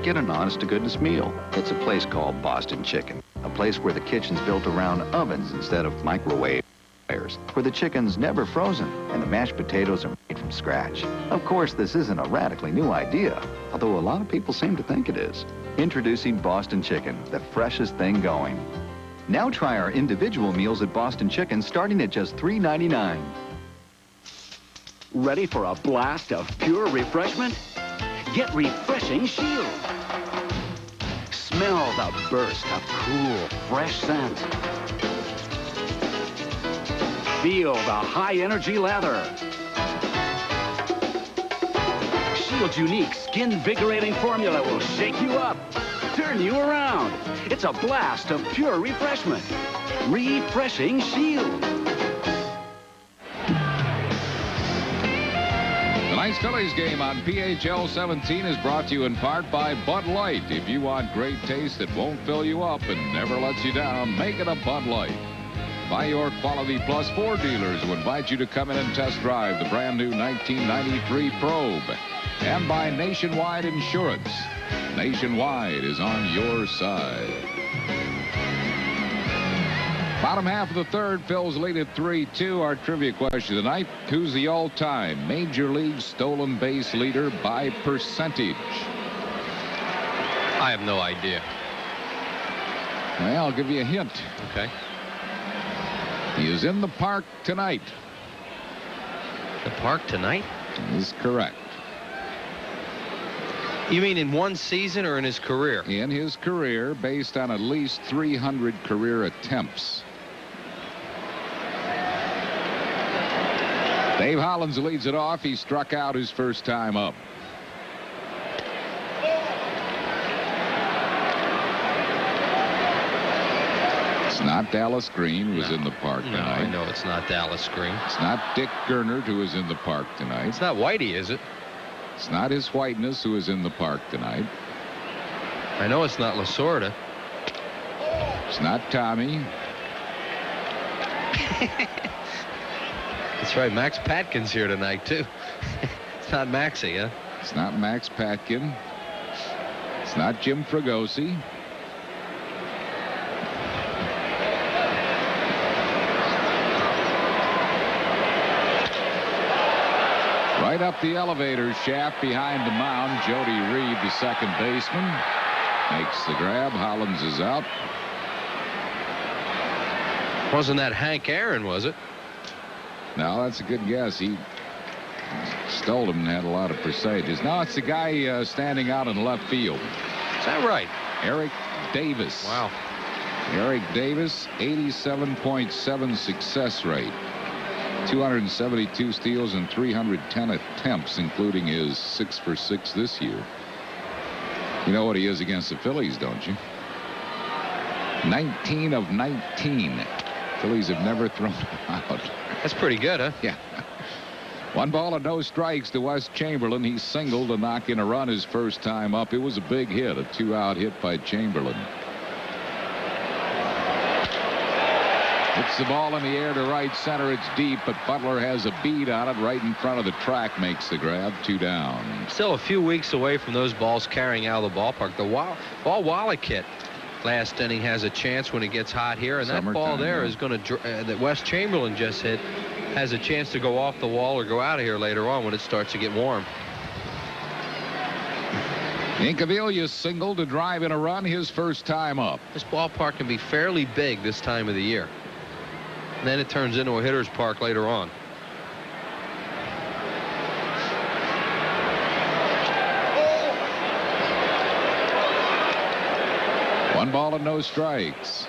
Get an honest-to-goodness meal. It's a place called Boston Chicken. A place where the kitchen's built around ovens instead of microwave fryers, where the chicken's never frozen and the mashed potatoes are made from scratch. Of course, this isn't a radically new idea, although a lot of people seem to think it is. Introducing Boston Chicken, the freshest thing going. Now try our individual meals at Boston Chicken starting at just $3.99. Ready for a blast of pure refreshment? Get Refreshing Shield. Smell the burst of cool, fresh scent. Feel the high-energy lather. Shield's unique skin-invigorating formula will shake you up, turn you around. It's a blast of pure refreshment. Refreshing Shield. Tonight's Phillies game on PHL 17 is brought to you in part by Bud Light. If you want great taste that won't fill you up and never lets you down, make it a Bud Light. By your Quality Plus Ford dealers who invite you to come in and test drive the brand new 1993 Probe. And by Nationwide Insurance. Nationwide is on your side. Bottom half of the third, Phils lead at 3-2. Our trivia question tonight, who's the all-time Major League stolen base leader by percentage? I have no idea. Well, I'll give you a hint. Okay. He is in the park tonight. The park tonight? That is correct. You mean in one season or in his career? In his career, based on at least 300 career attempts. Dave Hollins leads it off. He struck out his first time up. It's not Dallas Green, who was in the park tonight. I know it's not Dallas Green. It's not Dick Gernert, who was in the park tonight. It's not Whitey, is it? It's not his whiteness, who is in the park tonight. I know it's not Lasorda. It's not Tommy. That's right. Max Patkin's here tonight, too. It's not Maxie, huh? It's not Max Patkin. It's not Jim Fregosi. Right up the elevator shaft behind the mound, Jody Reed, the second baseman, makes the grab. Hollins is out. Wasn't that Hank Aaron, was it? No, that's a good guess. He stole him and had a lot of percentages. Now it's the guy standing out in left field. Is that right? Eric Davis. Wow. Eric Davis, 87.7 success rate. 272 steals and 310 attempts, including his 6 for 6 this year. You know what he is against the Phillies, don't you? 19 of 19. Phillies have never thrown him out. That's pretty good, huh? Yeah. 1 ball and no strikes to Wes Chamberlain. He singled to knock in a run his first time up. It was a big hit, a 2-out hit by Chamberlain. Hits the ball in the air to right center. It's deep, but Butler has a bead on it right in front of the track. Makes the grab. 2 down. Still a few weeks away from those balls carrying out of the ballpark. The ball Wallach hit last inning has a chance when it gets hot here, and that ball there is going to that Wes Chamberlain just hit has a chance to go off the wall or go out of here later on when it starts to get warm. Incaviglia singled to drive in a run his first time up. This ballpark can be fairly big this time of the year. And then it turns into a hitter's park later on. One ball and no strikes.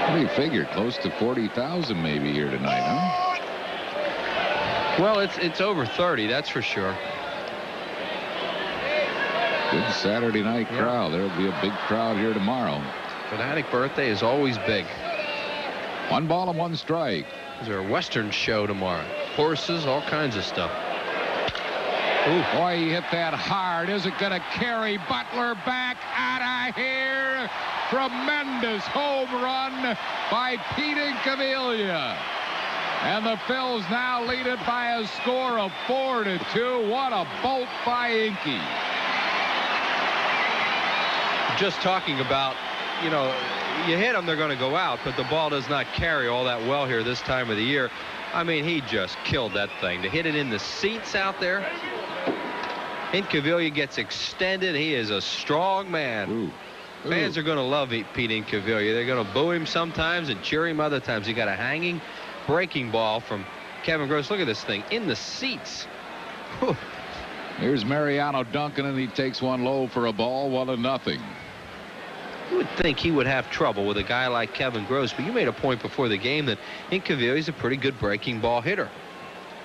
What do you figure? Close to 40,000 maybe here tonight, huh? Well, it's over 30, that's for sure. Good Saturday night crowd. There'll be a big crowd here tomorrow. Fanatic birthday is always big. One ball and one strike. There's a Western show tomorrow. Horses, all kinds of stuff. Ooh. Boy, he hit that hard. Is it going to carry Butler back out of here? Tremendous home run by Pete Incaviglia. And the Phils now lead it by a score of 4-2. What a bolt by Inky. Just talking about, you know, you hit them, they're going to go out, but the ball does not carry all that well here this time of the year. I mean, he just killed that thing. To hit it in the seats out there. Incaviglia gets extended. He is a strong man. Ooh. Fans are going to love Pete Incaviglia. They're going to boo him sometimes and cheer him other times. He got a hanging breaking ball from Kevin Gross. Look at this thing in the seats. Whew. Here's Mariano Duncan, and he takes one low for a ball, 1-0. You would think he would have trouble with a guy like Kevin Gross, but you made a point before the game that Incaviglia is a pretty good breaking ball hitter.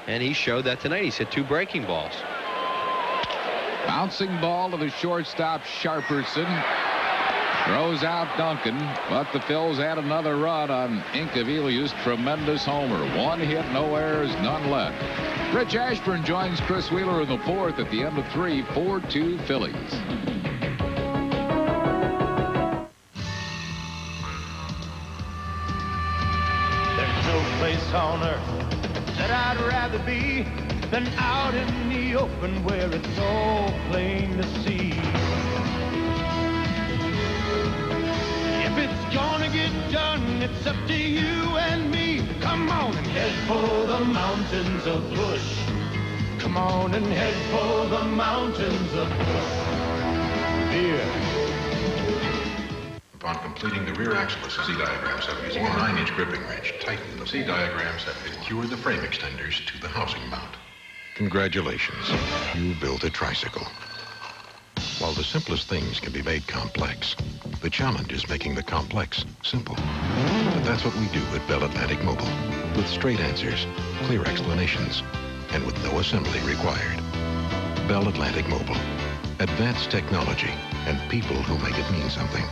And he showed that tonight. He's hit 2 breaking balls. Bouncing ball to the shortstop, Sharperson. Throws out Duncan, but the Phils add another run on Incaviglia's tremendous homer. 1 hit, no errors, none left. Rich Ashburn joins Chris Wheeler in the 4th at the end of 3, 4-2 Phillies. There's no place on earth that I'd rather be than out in the open where it's all plain to see. If it's gonna get done, it's up to you and me. Come on and head for the mountains of Bush. Come on and head for the mountains of Bush. Upon completing the rear axle C diagram set using a 9-inch gripping wrench, tighten the C diagram set and secure the frame extenders to the housing mount. Congratulations, you built a tricycle. While the simplest things can be made complex, the challenge is making the complex simple. But that's what we do at Bell Atlantic Mobile, with straight answers, clear explanations, and with no assembly required. Bell Atlantic Mobile, advanced technology and people who make it mean something.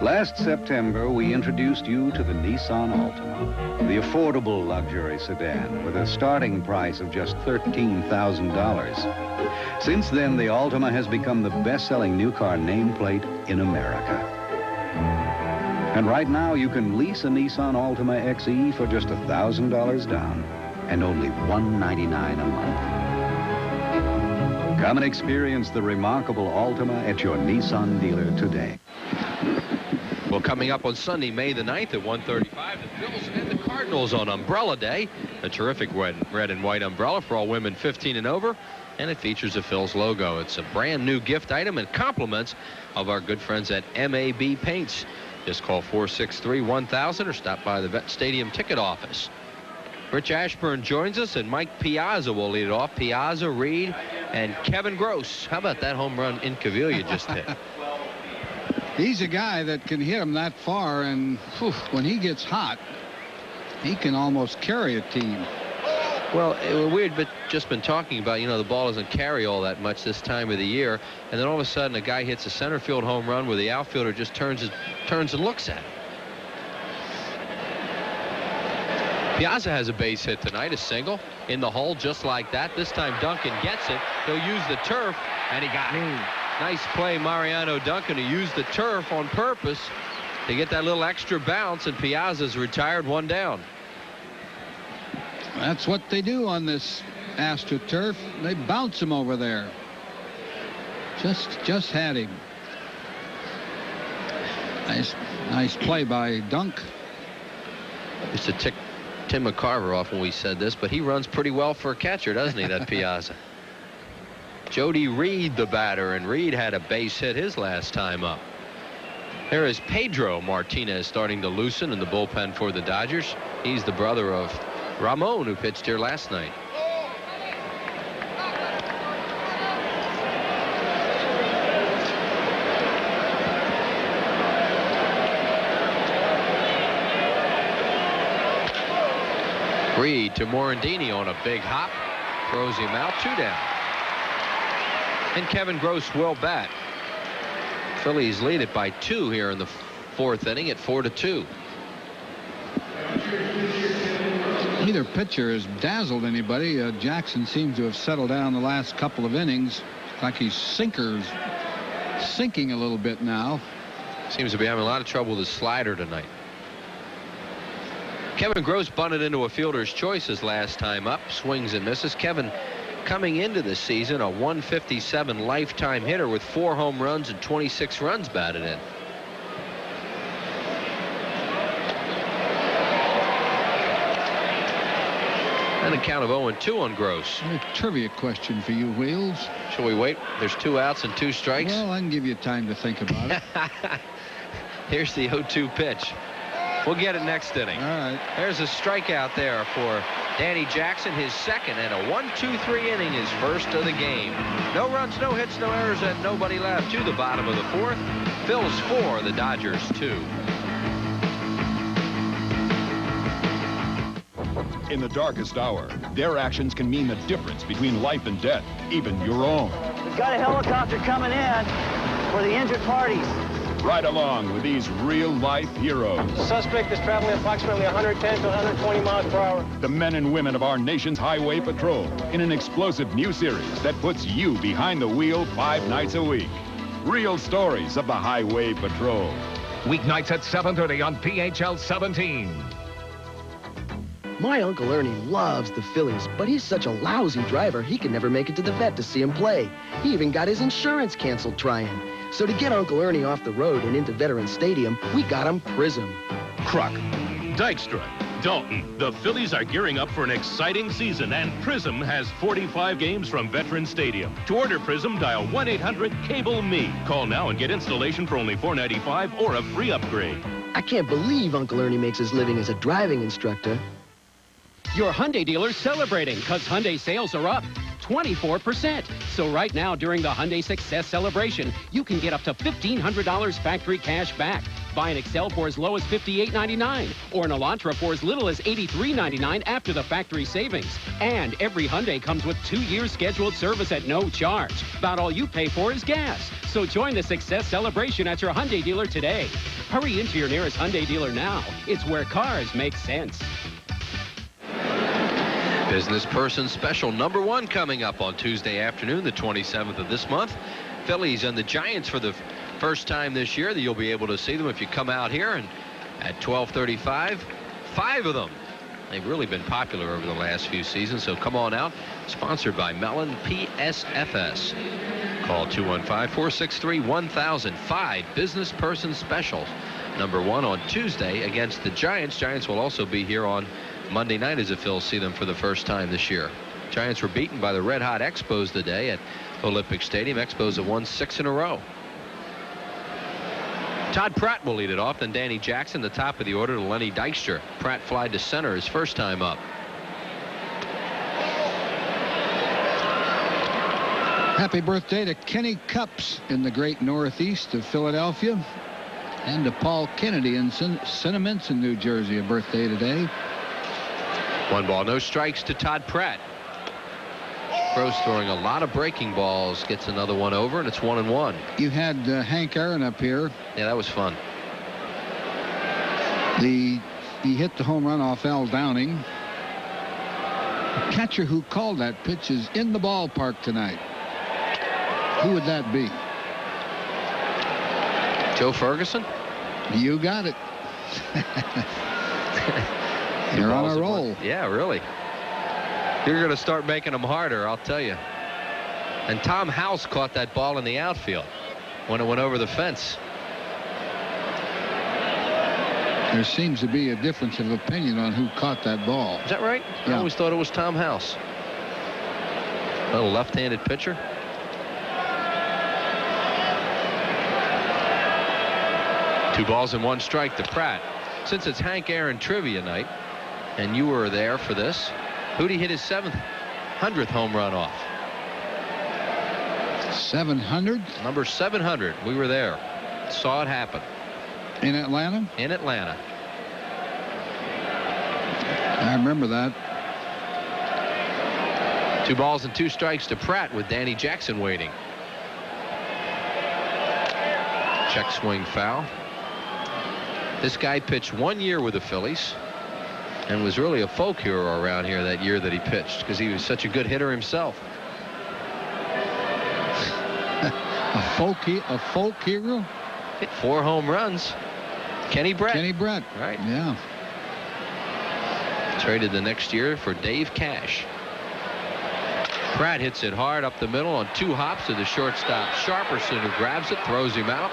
Last September, we introduced you to the Nissan Altima, the affordable luxury sedan with a starting price of just $13,000. Since then, the Altima has become the best-selling new car nameplate in America. And right now, you can lease a Nissan Altima XE for just $1,000 down and only $199 a month. Come and experience the remarkable Altima at your Nissan dealer today. Well, coming up on Sunday, May the 9th at 1:35, the Phils and the Cardinals on Umbrella Day. A terrific red and white umbrella for all women 15 and over. And it features a Phils logo. It's a brand new gift item and compliments of our good friends at MAB Paints. Just call 463-1000 or stop by the Vet Stadium ticket office. Rich Ashburn joins us, and Mike Piazza will lead it off. Piazza, Reed, and Kevin Gross. How about that home run Incaviglia just hit? He's a guy that can hit him that far, and when he gets hot, he can almost carry a team. Well, we'd just been talking about, you know, the ball doesn't carry all that much this time of the year, and then all of a sudden a guy hits a center field home run where the outfielder just turns and looks at him. Piazza has a base hit tonight, a single in the hole just like that. This time Duncan gets it. He'll use the turf, and he got it. Nice play, Mariano Duncan, who used the turf on purpose to get that little extra bounce, and Piazza's retired, 1 down. That's what they do on this AstroTurf. They bounce him over there. Just had him. Nice play by Dunk. Used to tick Tim McCarver off when we said this, but he runs pretty well for a catcher, doesn't he, that Piazza? Jody Reed, the batter, and Reed had a base hit his last time up. There is Pedro Martinez starting to loosen in the bullpen for the Dodgers. He's the brother of Ramon, who pitched here last night. Reed to Morandini on a big hop. Throws him out, 2 down. And Kevin Gross will bat. Phillies lead it by 2 here in the 4th inning at 4-2. Neither pitcher has dazzled anybody. Jackson seems to have settled down the last couple of innings. Like he's sinking a little bit now. Seems to be having a lot of trouble with his slider tonight. Kevin Gross bunted into a fielder's choice his last time up. Swings and misses. Kevin, coming into this season, a 157 lifetime hitter with 4 home runs and 26 runs batted in. And a count of 0-2 on Gross. A trivia question for you, Wheels. Shall we wait? There's 2 outs and 2 strikes. Well, I can give you time to think about it. Here's the 0-2 pitch. We'll get it next inning. All right. There's a strikeout there for Danny Jackson, his second, and a 1-2-3 inning, his first of the game. No runs, no hits, no errors, and nobody left to the bottom of the 4th. Phil's 4, the Dodgers 2. In the darkest hour, their actions can mean the difference between life and death, even your own. We've got a helicopter coming in for the injured parties. Ride along with these real-life heroes. The suspect is traveling approximately 110 to 120 miles per hour. The men and women of our nation's highway patrol in an explosive new series that puts you behind the wheel 5 nights a week. Real stories of the highway patrol. Weeknights at 7:30 on PHL 17. My Uncle Ernie loves the Phillies, but he's such a lousy driver, he can never make it to the vet to see him play. He even got his insurance canceled trying. So to get Uncle Ernie off the road and into Veterans Stadium, we got him Prism. Crook, Dykstra, Dalton. The Phillies are gearing up for an exciting season, and Prism has 45 games from Veterans Stadium. To order Prism, dial 1-800-CABLE-ME. Call now and get installation for only $4.95 or a free upgrade. I can't believe Uncle Ernie makes his living as a driving instructor. Your Hyundai dealer's celebrating because Hyundai sales are up 24%. So right now during the Hyundai Success Celebration, you can get up to $1,500 factory cash back. Buy an Excel for as low as $58.99 or an Elantra for as little as $83.99 after the factory savings. And every Hyundai comes with 2 years scheduled service at no charge. About all you pay for is gas. So join the Success Celebration at your Hyundai dealer today. Hurry into your nearest Hyundai dealer now. It's where cars make sense. Business Person Special number 1 coming up on Tuesday afternoon, the 27th of this month. Phillies and the Giants for the first time this year. That you'll be able to see them if you come out here. And at 12:35, 5 of them. They've really been popular over the last few seasons, so come on out. Sponsored by Mellon PSFS. Call 215-463-1000. 5 Business Person Specials. Number 1 on Tuesday against the Giants. Giants will also be here on Monday night as the Phils see them for the first time this year. Giants were beaten by the Red Hot Expos today at Olympic Stadium. Expos have won 6 in a row. Todd Pratt will lead it off, then Danny Jackson, the top of the order, to Lenny Dykstra. Pratt flied to center his first time up. Happy birthday to Kenny Cups in the great Northeast of Philadelphia, and to Paul Kennedy in Cinnaminson, New Jersey, a birthday today. 1 ball, no strikes to Todd Pratt. Gross throwing a lot of breaking balls, gets another one over, and it's 1-1. You had Hank Aaron up here. Yeah, that was fun. He hit the home run off Al Downing. The catcher who called that pitch is in the ballpark tonight. Who would that be? Joe Ferguson? You got it. You're on a roll. Yeah, really. You're going to start making them harder, I'll tell you. And Tom House caught that ball in the outfield when it went over the fence. There seems to be a difference of opinion on who caught that ball. Is that right? Yeah. I always thought it was Tom House. A little left-handed pitcher. 2 balls and 1 strike to Pratt. Since it's Hank Aaron trivia night, and you were there for this, who'd he hit his 700th home run off? 700? Number 700. We were there. Saw it happen. In Atlanta? In Atlanta. I remember that. 2 balls and 2 strikes to Pratt with Danny Jackson waiting. Check swing foul. This guy pitched 1 year with the Phillies and was really a folk hero around here that year that he pitched because he was such a good hitter himself. A folk hero? Hit 4 home runs. Kenny Brett. Kenny Brett. Right. Yeah. Traded the next year for Dave Cash. Pratt hits it hard up the middle on 2 hops to the shortstop Sharperson, who grabs it, throws him out.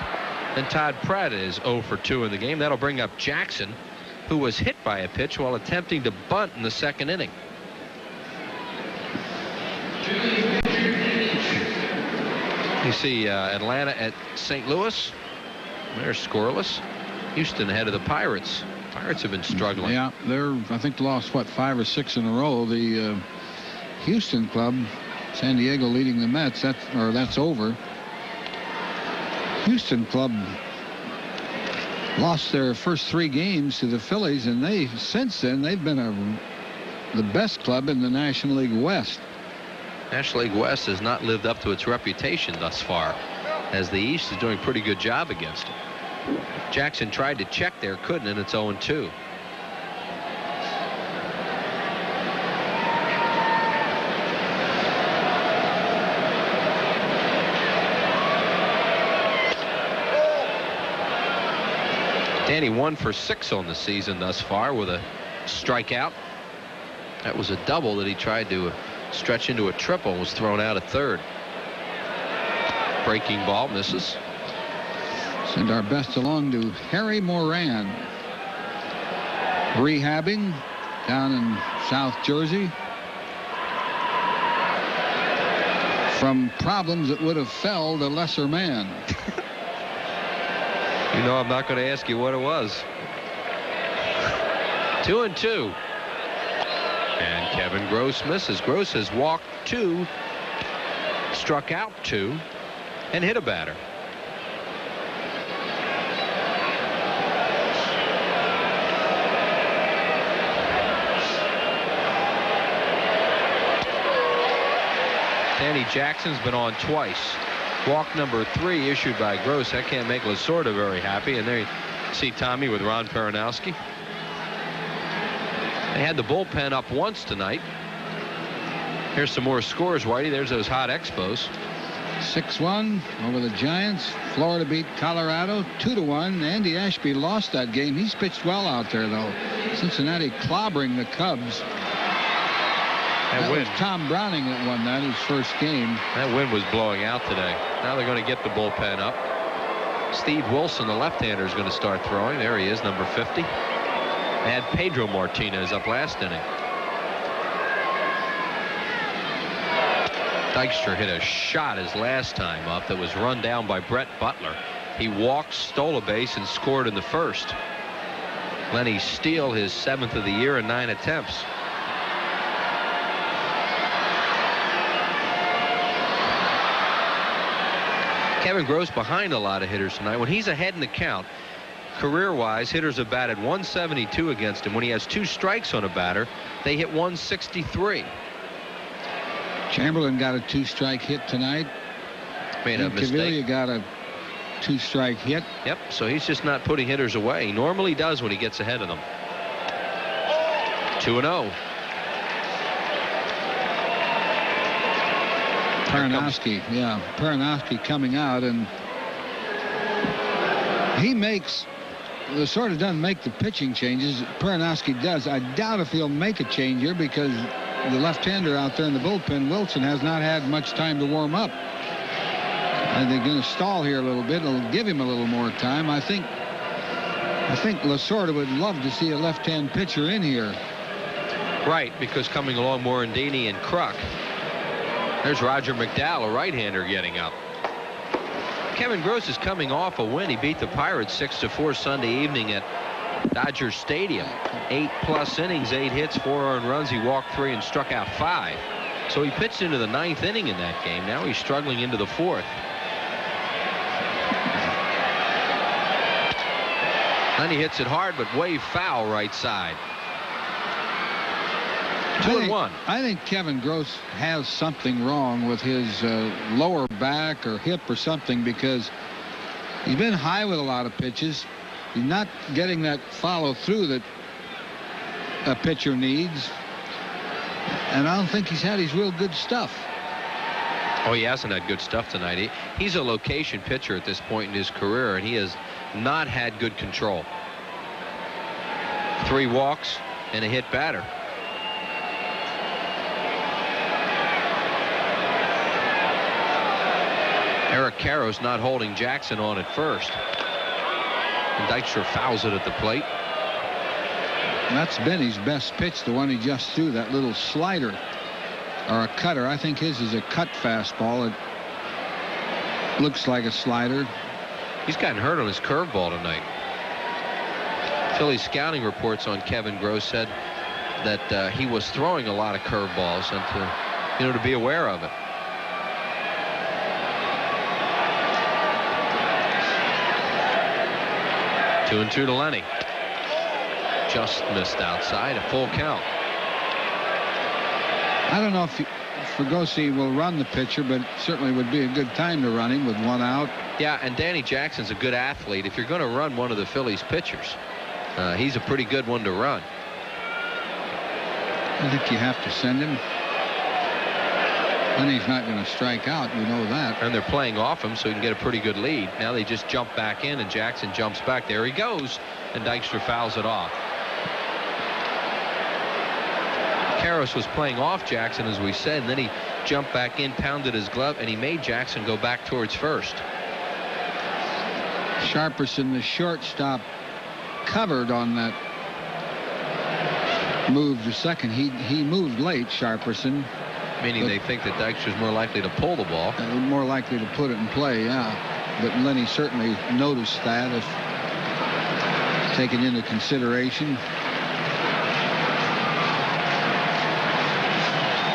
And Todd Pratt is 0 for 2 in the game. That'll bring up Jackson, who was hit by a pitch while attempting to bunt in the 2nd inning. You see Atlanta at St. Louis. They're scoreless. Houston ahead of the Pirates. Pirates have been struggling. Yeah, I think lost, what, 5 or 6 in a row. The Houston club, San Diego leading the Mets. That's over. Houston club lost their first 3 games to the Phillies, and since then they've been the best club in the National League West. National League West has not lived up to its reputation thus far, as the East is doing a pretty good job against it. Jackson tried to check there, couldn't, and it's 0-2. Danny 1 for 6 on the season thus far with a strikeout. That was a double that he tried to stretch into a triple, was thrown out at 3rd. Breaking ball misses. Send our best along to Harry Moran, rehabbing down in South Jersey from problems that would have felled a lesser man. You know, I'm not going to ask you what it was. 2-2. And Kevin Gross misses. Gross has walked 2, struck out 2, and hit a batter. Danny Jackson's been on twice. Walk number 3 issued by Gross. That can't make Lasorda very happy. And there you see Tommy with Ron Peronowski. They had the bullpen up once tonight. Here's some more scores, Whitey. There's those hot Expos. 6-1 over the Giants. Florida beat Colorado 2-1. Andy Ashby lost that game. He's pitched well out there, though. Cincinnati clobbering the Cubs. That was Tom Browning that won that, his first game. That wind was blowing out today. Now they're going to get the bullpen up. Steve Wilson, the left-hander, is going to start throwing. There he is, number 50. They had Pedro Martinez up last inning. Dykstra hit a shot his last time up that was run down by Brett Butler. He walked, stole a base, and scored in the 1st. Lenny Steele, his 7th of the year in 9 attempts. Kevin Gross behind a lot of hitters tonight. When he's ahead in the count, career-wise, hitters have batted 172 against him. When he has 2 strikes on a batter, they hit 163. Chamberlain got a 2-strike hit tonight. Made a mistake. Cavilla got a 2-strike hit. Yep, so he's just not putting hitters away. He normally does when he gets ahead of them. 2-0. Peronowski coming out, and he makes the sort of doesn't make the pitching changes. Peronowski does. I doubt if he'll make a change here because the left-hander out there in the bullpen, Wilson, has not had much time to warm up. And they're going to stall here a little bit. It'll give him a little more time. I think Lasorda would love to see a left-hand pitcher in here. Right, because coming along Morandini and Kruk. There's Roger McDowell, a right-hander, getting up. Kevin Gross is coming off a win. He beat the Pirates 6-4 Sunday evening at Dodger Stadium. 8+ innings, 8 hits, 4 earned runs. He walked 3 and struck out 5. So he pitched into the 9th inning in that game. Now he's struggling into the 4th. Then he hits it hard, but way foul right side. 2-1. I think Kevin Gross has something wrong with his lower back or hip or something, because he's been high with a lot of pitches. He's not getting that follow through that a pitcher needs. And I don't think he's had his real good stuff. Oh, he hasn't had good stuff tonight. He's a location pitcher at this point in his career, and he has not had good control. 3 walks and a hit batter. Eric Karros not holding Jackson on at first. And Dykstra fouls it at the plate. That's been his best pitch, the one he just threw, that little slider or a cutter. I think his is a cut fastball. It looks like a slider. He's gotten hurt on his curveball tonight. Phillies scouting reports on Kevin Gross said that he was throwing a lot of curveballs, and to be aware of it. Two and 2 to Lenny. Just missed outside, a full count. I don't know if Fregosi will run the pitcher, but it certainly would be a good time to run him with 1 out. Yeah, and Danny Jackson's a good athlete. If you're going to run one of the Phillies pitchers, he's a pretty good one to run. I think you have to send him. Then he's not going to strike out. You know that. And they're playing off him so he can get a pretty good lead. Now they just jump back in, and Jackson jumps back. There he goes, and Dykstra fouls it off. Karros was playing off Jackson, as we said, and then he jumped back in, pounded his glove, and he made Jackson go back towards first. Sharperson, the shortstop, covered on that move to second. He moved late, Sharperson. Meaning they think that Dykstra's more likely to pull the ball. More likely to put it in play, yeah. But Lenny certainly noticed that, if taken into consideration.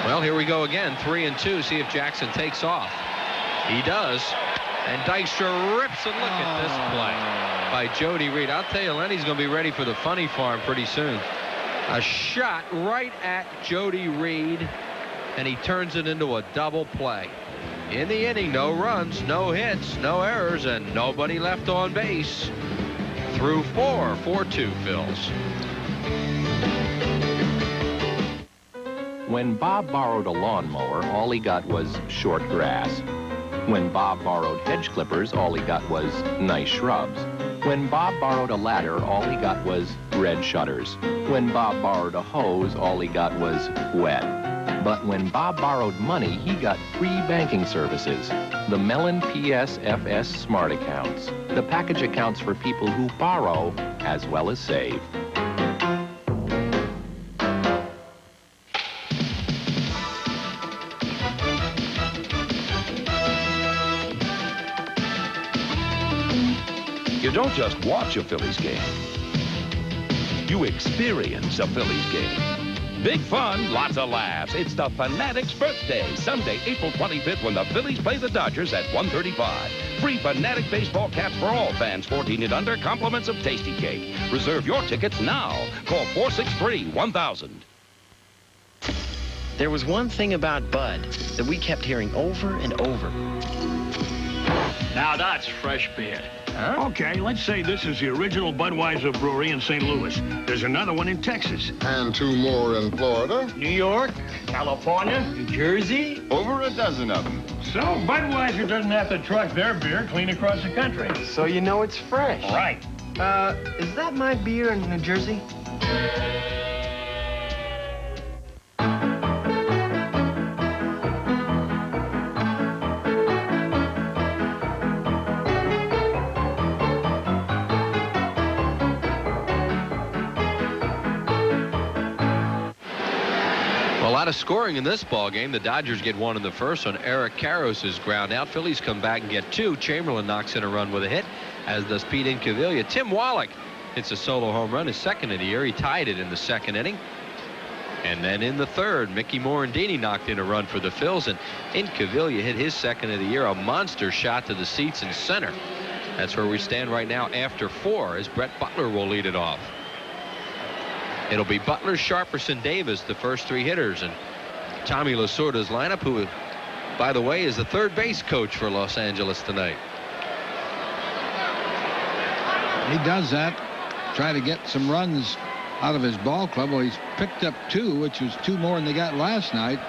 Well, here we go again, 3 and 2. See if Jackson takes off. He does. And Dykstra rips, and look at this play by Jody Reed. I'll tell you, Lenny's going to be ready for the funny farm pretty soon. A shot right at Jody Reed, and he turns it into a double play. In the inning, no runs, no hits, no errors, and nobody left on base. Through 4, 4-2 Phils. When Bob borrowed a lawnmower, all he got was short grass. When Bob borrowed hedge clippers, all he got was nice shrubs. When Bob borrowed a ladder, all he got was red shutters. When Bob borrowed a hose, all he got was wet. But when Bob borrowed money, he got free banking services. The Mellon PSFS Smart Accounts. The package accounts for people who borrow as well as save. You don't just watch a Phillies game. You experience a Phillies game. Big fun, lots of laughs. It's the Fanatic's birthday, Sunday, April 25th, when the Phillies play the Dodgers at 1:35. Free Fanatic baseball caps for all fans 14 and under, compliments of Tasty Cake. Reserve your tickets now. Call 463-1000. There was one thing about Bud that we kept hearing over and over. Now that's fresh beer. Huh? Okay, let's say this is the original Budweiser brewery in St. Louis. There's another one in Texas. And 2 more in Florida. New York, California, New Jersey. Over a dozen of them. So Budweiser doesn't have to truck their beer clean across the country. So you know it's fresh. Right. Is that my beer in New Jersey? lot of scoring in this ball game. The Dodgers get one in the first on Eric Karros' ground out. Phillies come back and get two. Chamberlain knocks in a run with a hit, as does Pete Incaviglia. Tim Wallach hits a solo home run, his second of the year. He tied it in the second inning. And then in the third, Mickey Morandini knocked in a run for the Phils, and Incaviglia hit his second of the year, a monster shot to the seats in center. That's where we stand right now after 4, as Brett Butler will lead it off. It'll be Butler, Sharperson, Davis, the first 3 hitters, and Tommy Lasorda's lineup, who, by the way, is the third base coach for Los Angeles tonight. He does that, try to get some runs out of his ball club. Well, he's picked up 2, which was 2 more than they got last night.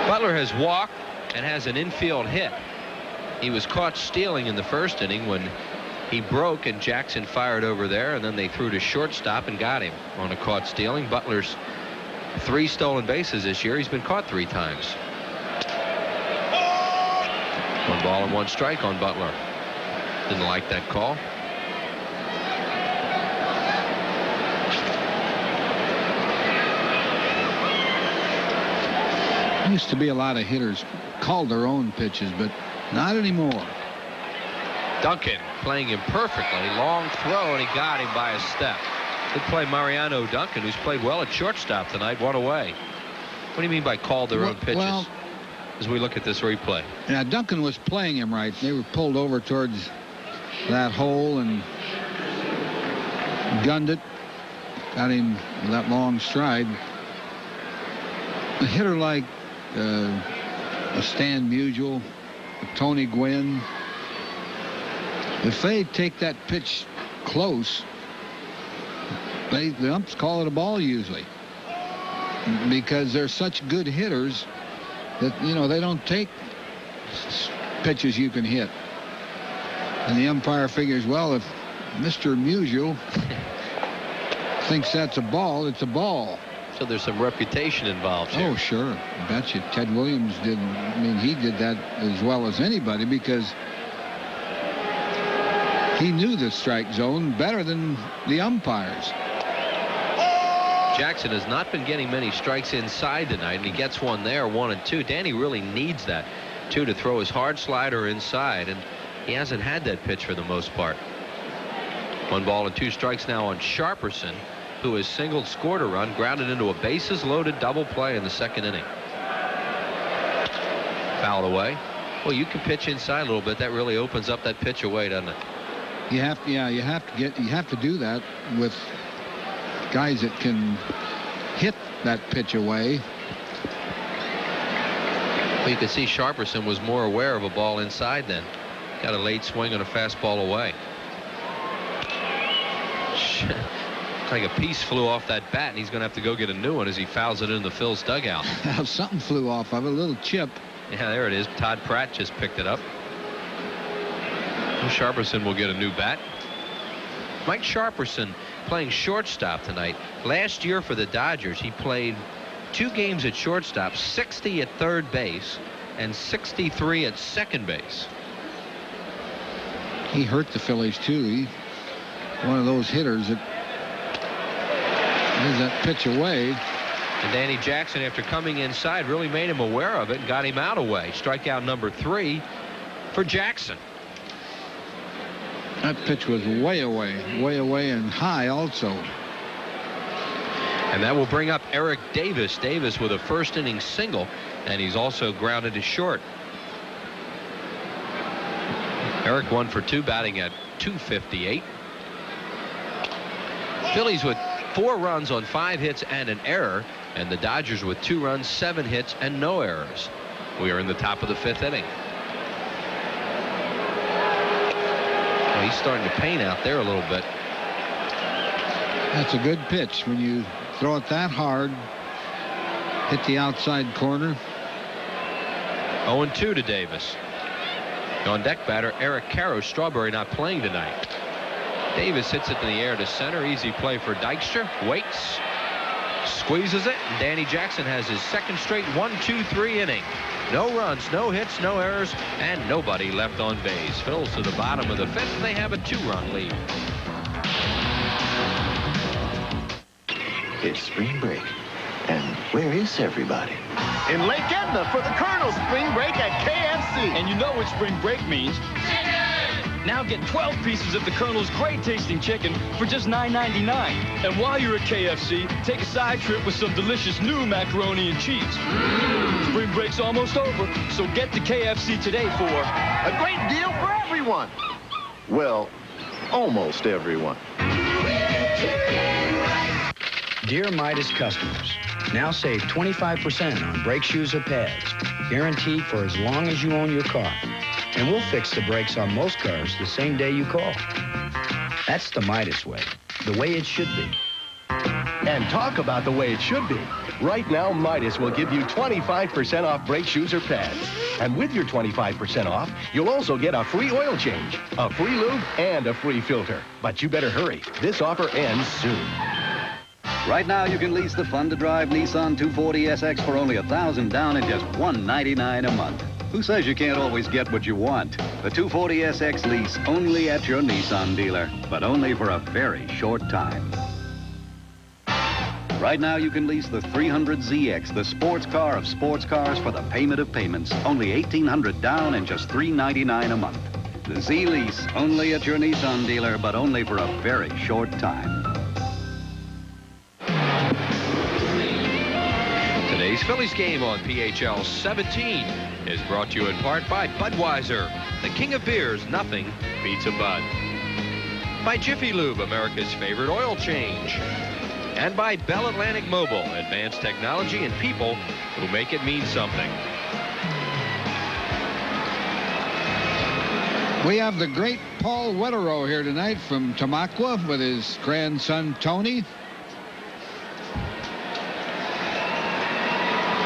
Butler has walked and has an infield hit. He was caught stealing in the first inning when he broke and Jackson fired over there, and then they threw to shortstop and got him on a caught stealing. Butler's 3 stolen bases this year. He's been caught 3 times. 1 ball and 1 strike on Butler. Didn't like that call. Used to be a lot of hitters called their own pitches, but not anymore. Duncan playing him perfectly. Long throw, and he got him by a step. Good play, Mariano Duncan, who's played well at shortstop tonight. 1 away. What do you mean by called their own pitches? Well, as we look at this replay. Yeah, Duncan was playing him right. They were pulled over towards that hole and gunned it. Got him that long stride. A hitter like a Stan Musial, a Tony Gwynn, if they take that pitch close, the umps call it a ball usually, because they're such good hitters that, you know, they don't take pitches you can hit. And the umpire figures, well, if Mr. Musial thinks that's a ball, it's a ball. So there's some reputation involved here. Oh, sure. I bet you Ted Williams did. I mean, he did that as well as anybody, because he knew the strike zone better than the umpires. Jackson has not been getting many strikes inside tonight, and he gets one there, 1 and 2. Danny really needs that, too, to throw his hard slider inside, and he hasn't had that pitch for the most part. 1 ball and 2 strikes now on Sharperson, who has singled, scored a run, grounded into a bases-loaded double play in the second inning. Fouled away. Well, you can pitch inside a little bit. That really opens up that pitch away, doesn't it? You have to do that with guys that can hit that pitch away. Well, you can see Sharperson was more aware of a ball inside then. Got a late swing on a fastball away. Like a piece flew off that bat, and he's going to have to go get a new one as he fouls it in the Phil's dugout. Something flew off of it, a little chip. Yeah, there it is. Todd Pratt just picked it up. Sharperson will get a new bat. Mike Sharperson playing shortstop tonight. Last year for the Dodgers, he played 2 games at shortstop, 60 at third base, and 63 at second base. He hurt the Phillies, too. He's one of those hitters that gives that pitch away. And Danny Jackson, after coming inside, really made him aware of it and got him out away. Strikeout number 3 for Jackson. That pitch was way away and high also. And that will bring up Eric Davis. Davis with a first inning single, and he's also grounded to short. Eric 1 for 2, batting at .258. Phillies with 4 runs on 5 hits and an error, and the Dodgers with 2 runs, 7 hits, and no errors. We are in the top of the 5th inning. Well, he's starting to paint out there a little bit. That's a good pitch when you throw it that hard. Hit the outside corner. 0-2 to Davis. On deck batter Eric Karros. Strawberry not playing tonight. Davis hits it in the air to center. Easy play for Dykstra. Waits. Squeezes it. And Danny Jackson has his second straight 1-2-3 inning. No runs, no hits, no errors, and nobody left on base. Phillies to the bottom of the 5th. They have a 2-run lead. It's spring break. And where is everybody? In Lake Edna for the Colonel's spring break at KFC. And you know what spring break means. Now get 12 pieces of the Colonel's great-tasting chicken for just $9.99. And while you're at KFC, take a side trip with some delicious new macaroni and cheese. Spring break's almost over, so get to KFC today for a great deal for everyone. Well, almost everyone. Dear Midas customers, now save 25% on brake shoes or pads, guaranteed for as long as you own your car. And we'll fix the brakes on most cars the same day you call. That's the Midas way, the way it should be. And talk about the way it should be. Right now, Midas will give you 25% off brake shoes or pads. And with your 25% off, you'll also get a free oil change, a free lube, and a free filter. But you better hurry. This offer ends soon. Right now, you can lease the fun-to-drive Nissan 240SX for only $1,000 down and just $199 a month. Who says you can't always get what you want? The 240SX lease only at your Nissan dealer, but only for a very short time. Right now, you can lease the 300ZX, the sports car of sports cars, for the payment of payments. Only $1,800 down and just $399 a month. The Z lease only at your Nissan dealer, but only for a very short time. Today's Phillies game on PHL 17 is brought to you in part by Budweiser, the king of beers. Nothing beats a Bud. By Jiffy Lube, America's favorite oil change. And by Bell Atlantic Mobile, advanced technology and people who make it mean something. We have the great Paul Wetterow here tonight from Tamaqua with his grandson Tony.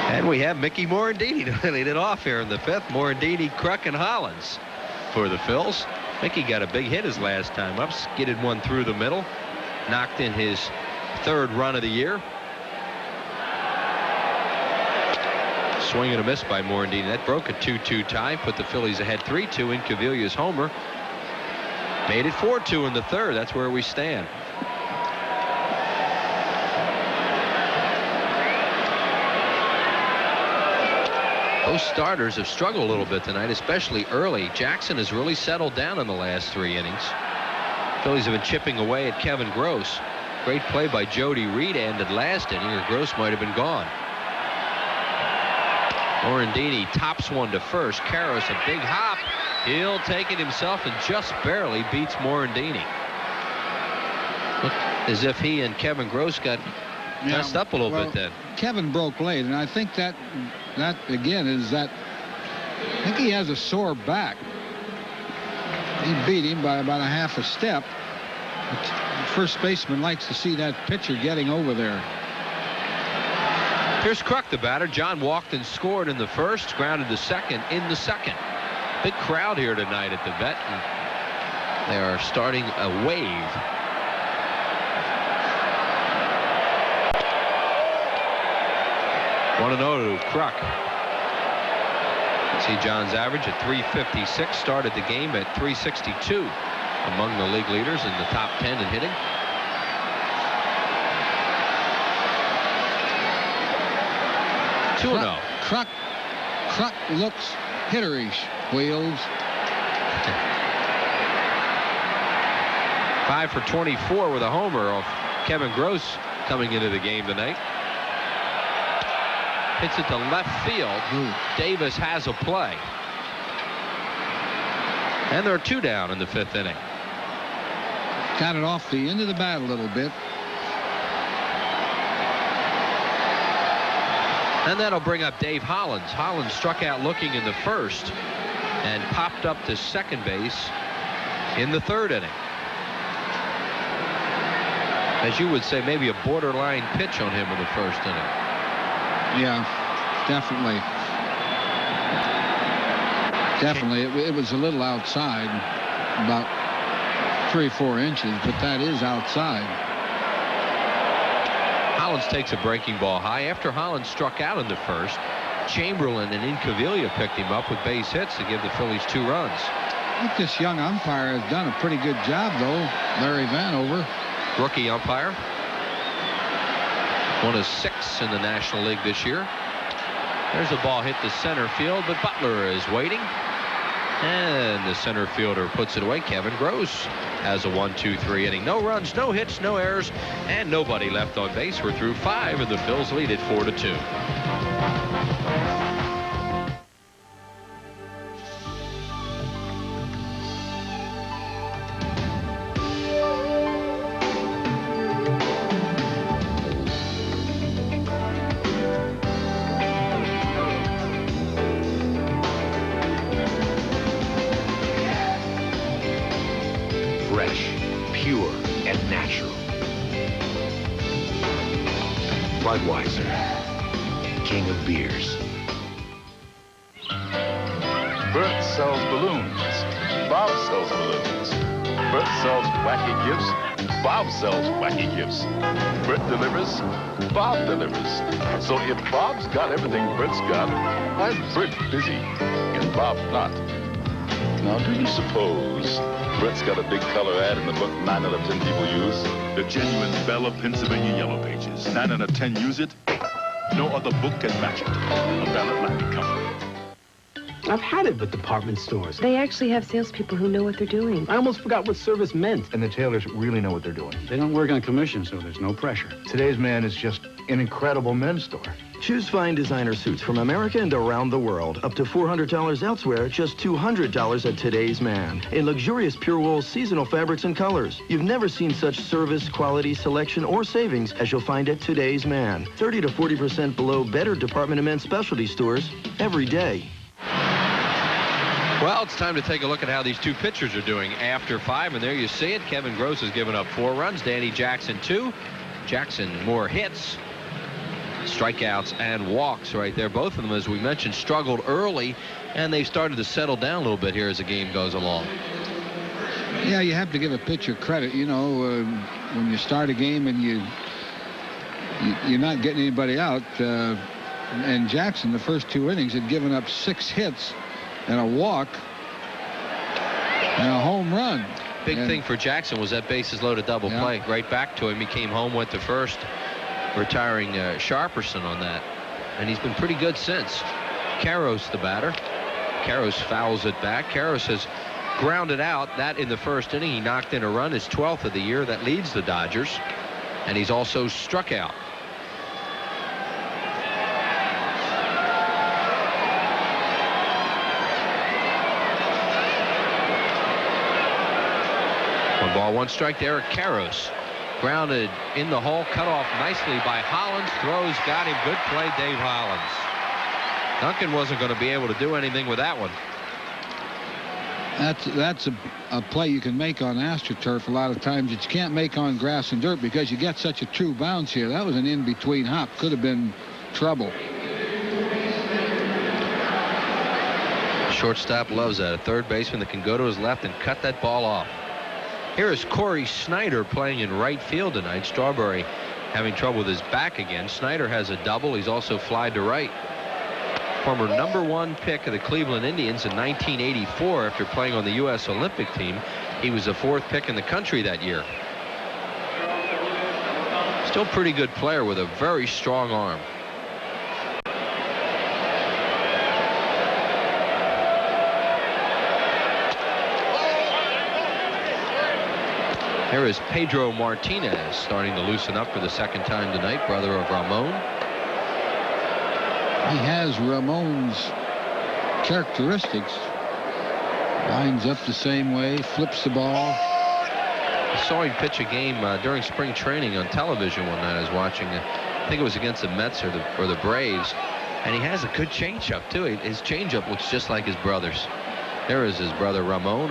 And we have Mickey Morandini to lead it off here in the fifth. Morandini, Kruk, and Hollins for the Phils. Mickey got a big hit his last time up, skidded one through the middle, knocked in his third run of the year. Swing and a miss by Morandini. That broke a 2-2 tie, put the Phillies ahead 3-2 in Cavilla's homer. Made it 4-2 in the third. That's where we stand. Those starters have struggled a little bit tonight, especially early. Jackson has really settled down in the last 3 innings. Phillies have been chipping away at Kevin Gross. Great play by Jody Reed ended last inning, or Gross might have been gone. Morandini tops one to first. Karras, a big hop. He'll take it himself and just barely beats Morandini. Looked as if he and Kevin Gross got messed up a little bit then. Kevin broke late, and I think that again is that I think he has a sore back. He beat him by about a half a step. The first baseman likes to see that pitcher getting over there. Here's Kruk, the batter. John walked and scored in the first, grounded to second in the second. Big crowd here tonight at the Vet, and they are starting a wave. One and 0 to Kruk. See John's average at 356. Started the game at 362. Among the league leaders in the top 10 in hitting. Kruk looks hitterish. Wheels. 5 for 24 with a homer off Kevin Gross coming into the game tonight. Hits it to left field. Davis has a play. And there are 2 down in the 5th inning. Got it off the end of the bat a little bit. And that'll bring up Dave Hollins. Hollins struck out looking in the first and popped up to second base in the 3rd inning. As you would say, maybe a borderline pitch on him in the 1st inning. Yeah, definitely. Definitely. It was a little outside, about 3 or 4 inches, but that is outside. Hollins takes a breaking ball high. After Hollins struck out in the first, Chamberlain and Incaviglia picked him up with base hits to give the Phillies 2 runs. I think this young umpire has done a pretty good job, though. Larry Vanover. Rookie umpire. One of 6 in the National League this year. There's a ball hit to center field, but Butler is waiting. And the center fielder puts it away. Kevin Gross has a 1-2-3 inning. No runs, no hits, no errors, and nobody left on base. We're through 5, and the Phils lead it 4-2. Fresh, pure, and natural. Budweiser, king of beers. Bert sells balloons. Bob sells balloons. Bert sells wacky gifts. Bob sells wacky gifts. Bert delivers. Bob delivers. So if Bob's got everything Bert's got, I'm Bert busy and Bob not. Now, do you suppose Bert's got a big color ad in the book 9 out of 10 people use? The genuine Bella Pennsylvania Yellow Pages. 9 out of 10 use it. No other book can match it. A Bell Atlantic cover. I've had it with department stores. They actually have salespeople who know what they're doing. I almost forgot what service meant. And the tailors really know what they're doing. They don't work on commission, so there's no pressure. Today's Man is just an incredible men's store. Choose fine designer suits from America and around the world. Up to $400 elsewhere, just $200 at Today's Man. In luxurious pure wool seasonal fabrics and colors. You've never seen such service, quality, selection, or savings as you'll find at Today's Man. 30 to 40% below better department and men's specialty stores every day. Well, it's time to take a look at how these two pitchers are doing after 5, and there you see it. Kevin Gross has given up 4 runs. Danny Jackson 2. Jackson more hits, strikeouts, and walks right there. Both of them, as we mentioned, struggled early, and they've started to settle down a little bit here as the game goes along. Yeah, you have to give a pitcher credit. You know, when you start a game and you're not getting anybody out, and Jackson, the first 2 innings, had given up 6 hits and a walk and a home run. Big thing for Jackson was that bases loaded double play right back to him. He came home, went to first, retiring Sharperson on that, and he's been pretty good since. Karros the batter. Karros fouls it back. Karros has grounded out. That in the first inning. He knocked in a run, his 12th of the year. That leads the Dodgers, and he's also struck out. One ball, 1 strike to Eric Karros. Grounded in the hole, cut off nicely by Hollins. Throws, got him. Good play, Dave Hollins. Duncan wasn't going to be able to do anything with that one. That's a play you can make on AstroTurf a lot of times that you can't make on grass and dirt because you get such a true bounce here. That was an in-between hop. Could have been trouble. Shortstop loves that. A third baseman that can go to his left and cut that ball off. Here is Corey Snyder playing in right field tonight. Strawberry having trouble with his back again. Snyder has a double. He's also flied to right. Former #1 pick of the Cleveland Indians in 1984 after playing on the U.S. Olympic team. He was the 4th pick in the country that year. Still a pretty good player with a very strong arm. Here is Pedro Martinez starting to loosen up for the 2nd time tonight, brother of Ramon. He has Ramon's characteristics. Lines up the same way, flips the ball. I saw him pitch a game during spring training on television one night. I was watching, I think it was against the Mets or the Braves, and he has a good changeup too. His changeup looks just like his brother's. There is his brother Ramon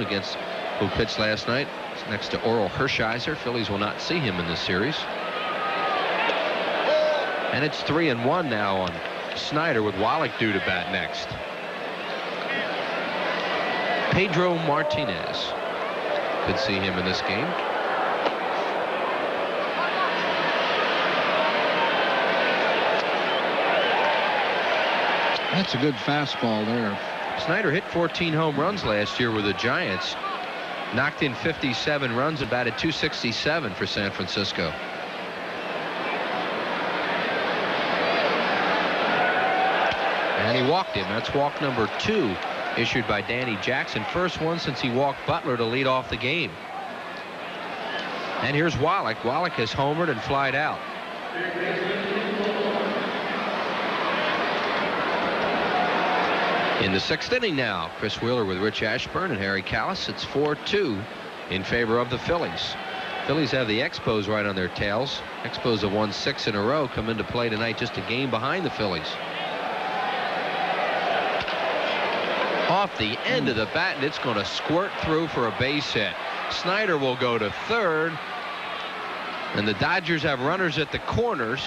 who pitched last night next to Oral Hershiser. Phillies will not see him in this series. And it's 3-1 now on Snyder with Wallach due to bat next. Pedro Martinez. Could see him in this game. That's a good fastball there. Snyder hit 14 home runs last year with the Giants. Knocked in 57 runs and batted .267 for San Francisco. And he walked him. That's walk number 2 issued by Danny Jackson. First one since he walked Butler to lead off the game. And here's Wallach. Wallach has homered and flied out. In the 6th inning now, Chris Wheeler with Rich Ashburn and Harry Callis. It's 4-2 in favor of the Phillies. Phillies have the Expos right on their tails. Expos have won 6 in a row, come into play tonight just a game behind the Phillies. Off the end of the bat, and it's going to squirt through for a base hit. Snyder will go to third, and the Dodgers have runners at the corners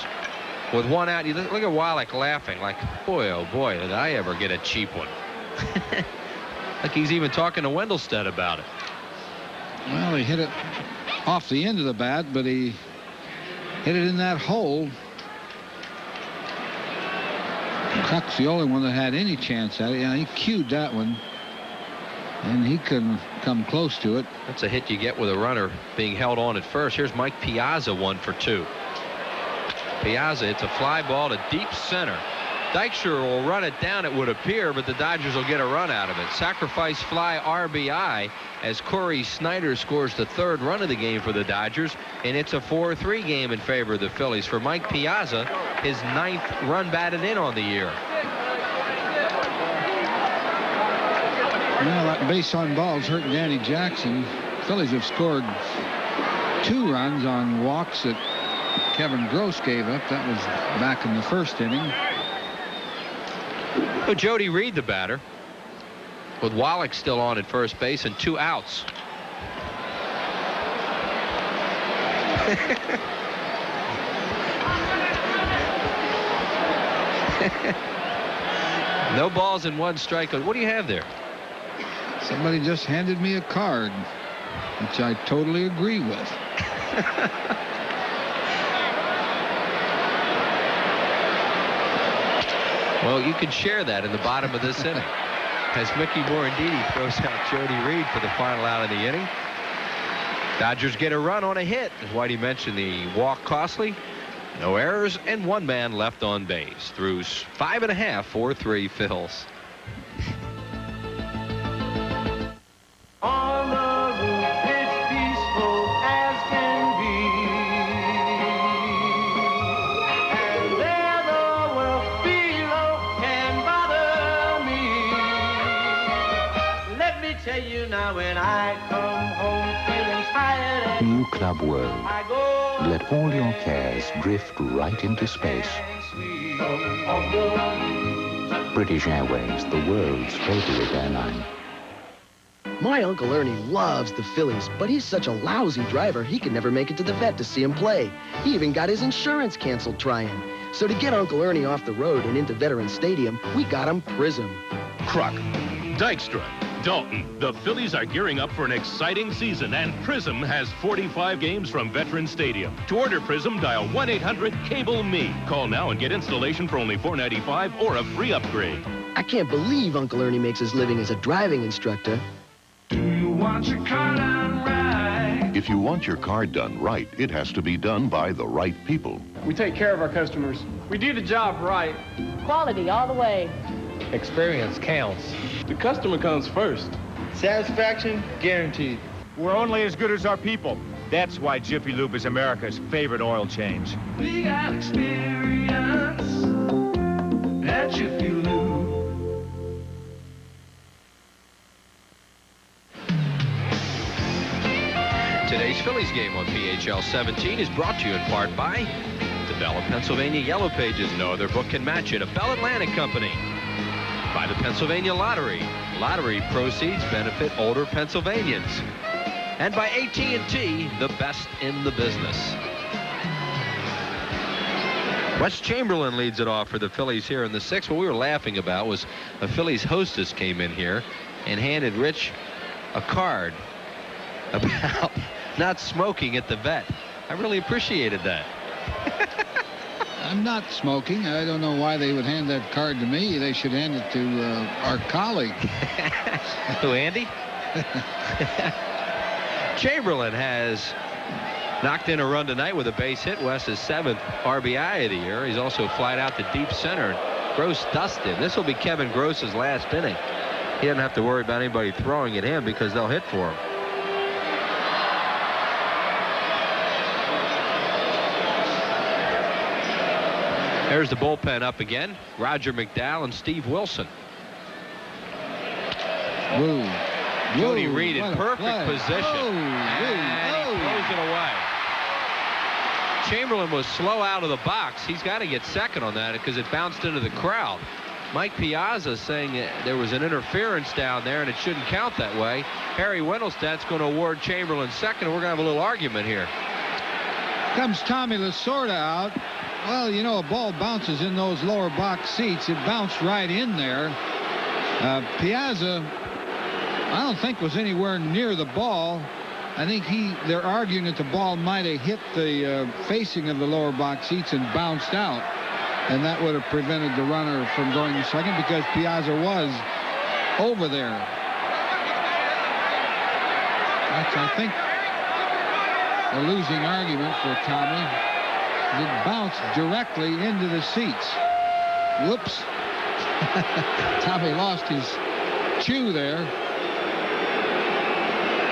with one out. You look at Wallach laughing like, boy, oh boy, did I ever get a cheap one. Like he's even talking to Wendelstedt about it. Well, he hit it off the end of the bat, but he hit it in that hole. Cuck's the only one that had any chance at it. Yeah, he cued that one, and he couldn't come close to it. That's a hit you get with a runner being held on at first. Here's Mike Piazza, 1 for 2. Piazza, it's a fly ball to deep center. Dykstra will run it down, it would appear, but the Dodgers will get a run out of it. Sacrifice fly RBI as Corey Snyder scores the 3rd run of the game for the Dodgers, and it's a 4-3 game in favor of the Phillies. For Mike Piazza, his 9th run batted in on the year. Well, that base on balls hurt Danny Jackson. Phillies have scored 2 runs on walks that Kevin Gross gave up. That was back in the 1st inning. So Jody Reed, the batter, with Wallach still on at first base and 2 outs. No balls and 1 strikeout. What do you have there? Somebody just handed me a card, which I totally agree with. Well, you can share that in the bottom of this inning as Mickey Morandini throws out Jody Reed for the final out of the inning. Dodgers get a run on a hit. As Whitey mentioned, the walk costly. No errors and 1 man left on base. Through 5.5, 4-3 Phils. On the roof, it's peaceful as can be. And there the world below can bother me. Let me tell you now, when I come home feeling tired, New Club World. I go. Let all your cares drift right into space. British Airways, the world's favorite airline. My Uncle Ernie loves the Phillies, but he's such a lousy driver, he could never make it to the vet to see him play. He even got his insurance canceled trying. So to get Uncle Ernie off the road and into Veterans Stadium, we got him Prism. Kruk, Dykstra, Dalton. The Phillies are gearing up for an exciting season, and Prism has 45 games from Veterans Stadium. To order Prism, dial 1-800-CABLE-ME. Call now and get installation for only $4.95 or a free upgrade. I can't believe Uncle Ernie makes his living as a driving instructor. Want your car done right. If you want your car done right, it has to be done by the right people. We take care of our customers. We do the job right. Quality all the way. Experience counts. The customer comes first. Satisfaction guaranteed. We're only as good as our people. That's why Jiffy Lube is America's favorite oil change. We got experience at Jiffy Lube. Today's Phillies game on PHL 17 is brought to you in part by the Bell of Pennsylvania Yellow Pages. No other book can match it. A Bell Atlantic Company. By the Pennsylvania Lottery. Lottery proceeds benefit older Pennsylvanians. And by AT&T, the best in the business. Wes Chamberlain leads it off for the Phillies here in the 6th. What we were laughing about was a Phillies hostess came in here and handed Rich a card about not smoking at the vet. I really appreciated that. I'm not smoking. I don't know why they would hand that card to me. They should hand it to our colleague. Who, Andy? Chamberlain has knocked in a run tonight with a base hit. West's 7th RBI of the year. He's also flied out to deep center. Gross dusted. This will be Kevin Gross's last inning. He doesn't have to worry about anybody throwing at him because they'll hit for him. There's the bullpen up again. Roger McDowell and Steve Wilson. Woo. Jody Woo, Reed in what a perfect play. position. Oh, And he throws it away. Chamberlain was slow out of the box. He's got to get second on that because it bounced into the crowd. Mike Piazza saying there was an interference down there and it shouldn't count that way. Harry Wendelstedt's going to award Chamberlain second, and we're going to have a little argument here. Comes Tommy Lasorda out. Well, you know, a ball bounces in those lower box seats. It bounced right in there. Piazza, I don't think was anywhere near the ball. I think they're arguing that the ball might have hit the facing of the lower box seats and bounced out. And that would have prevented the runner from going to second because Piazza was over there. That's, I think, a losing argument for Tommy. It bounced directly into the seats. Whoops. Tommy lost his chew there.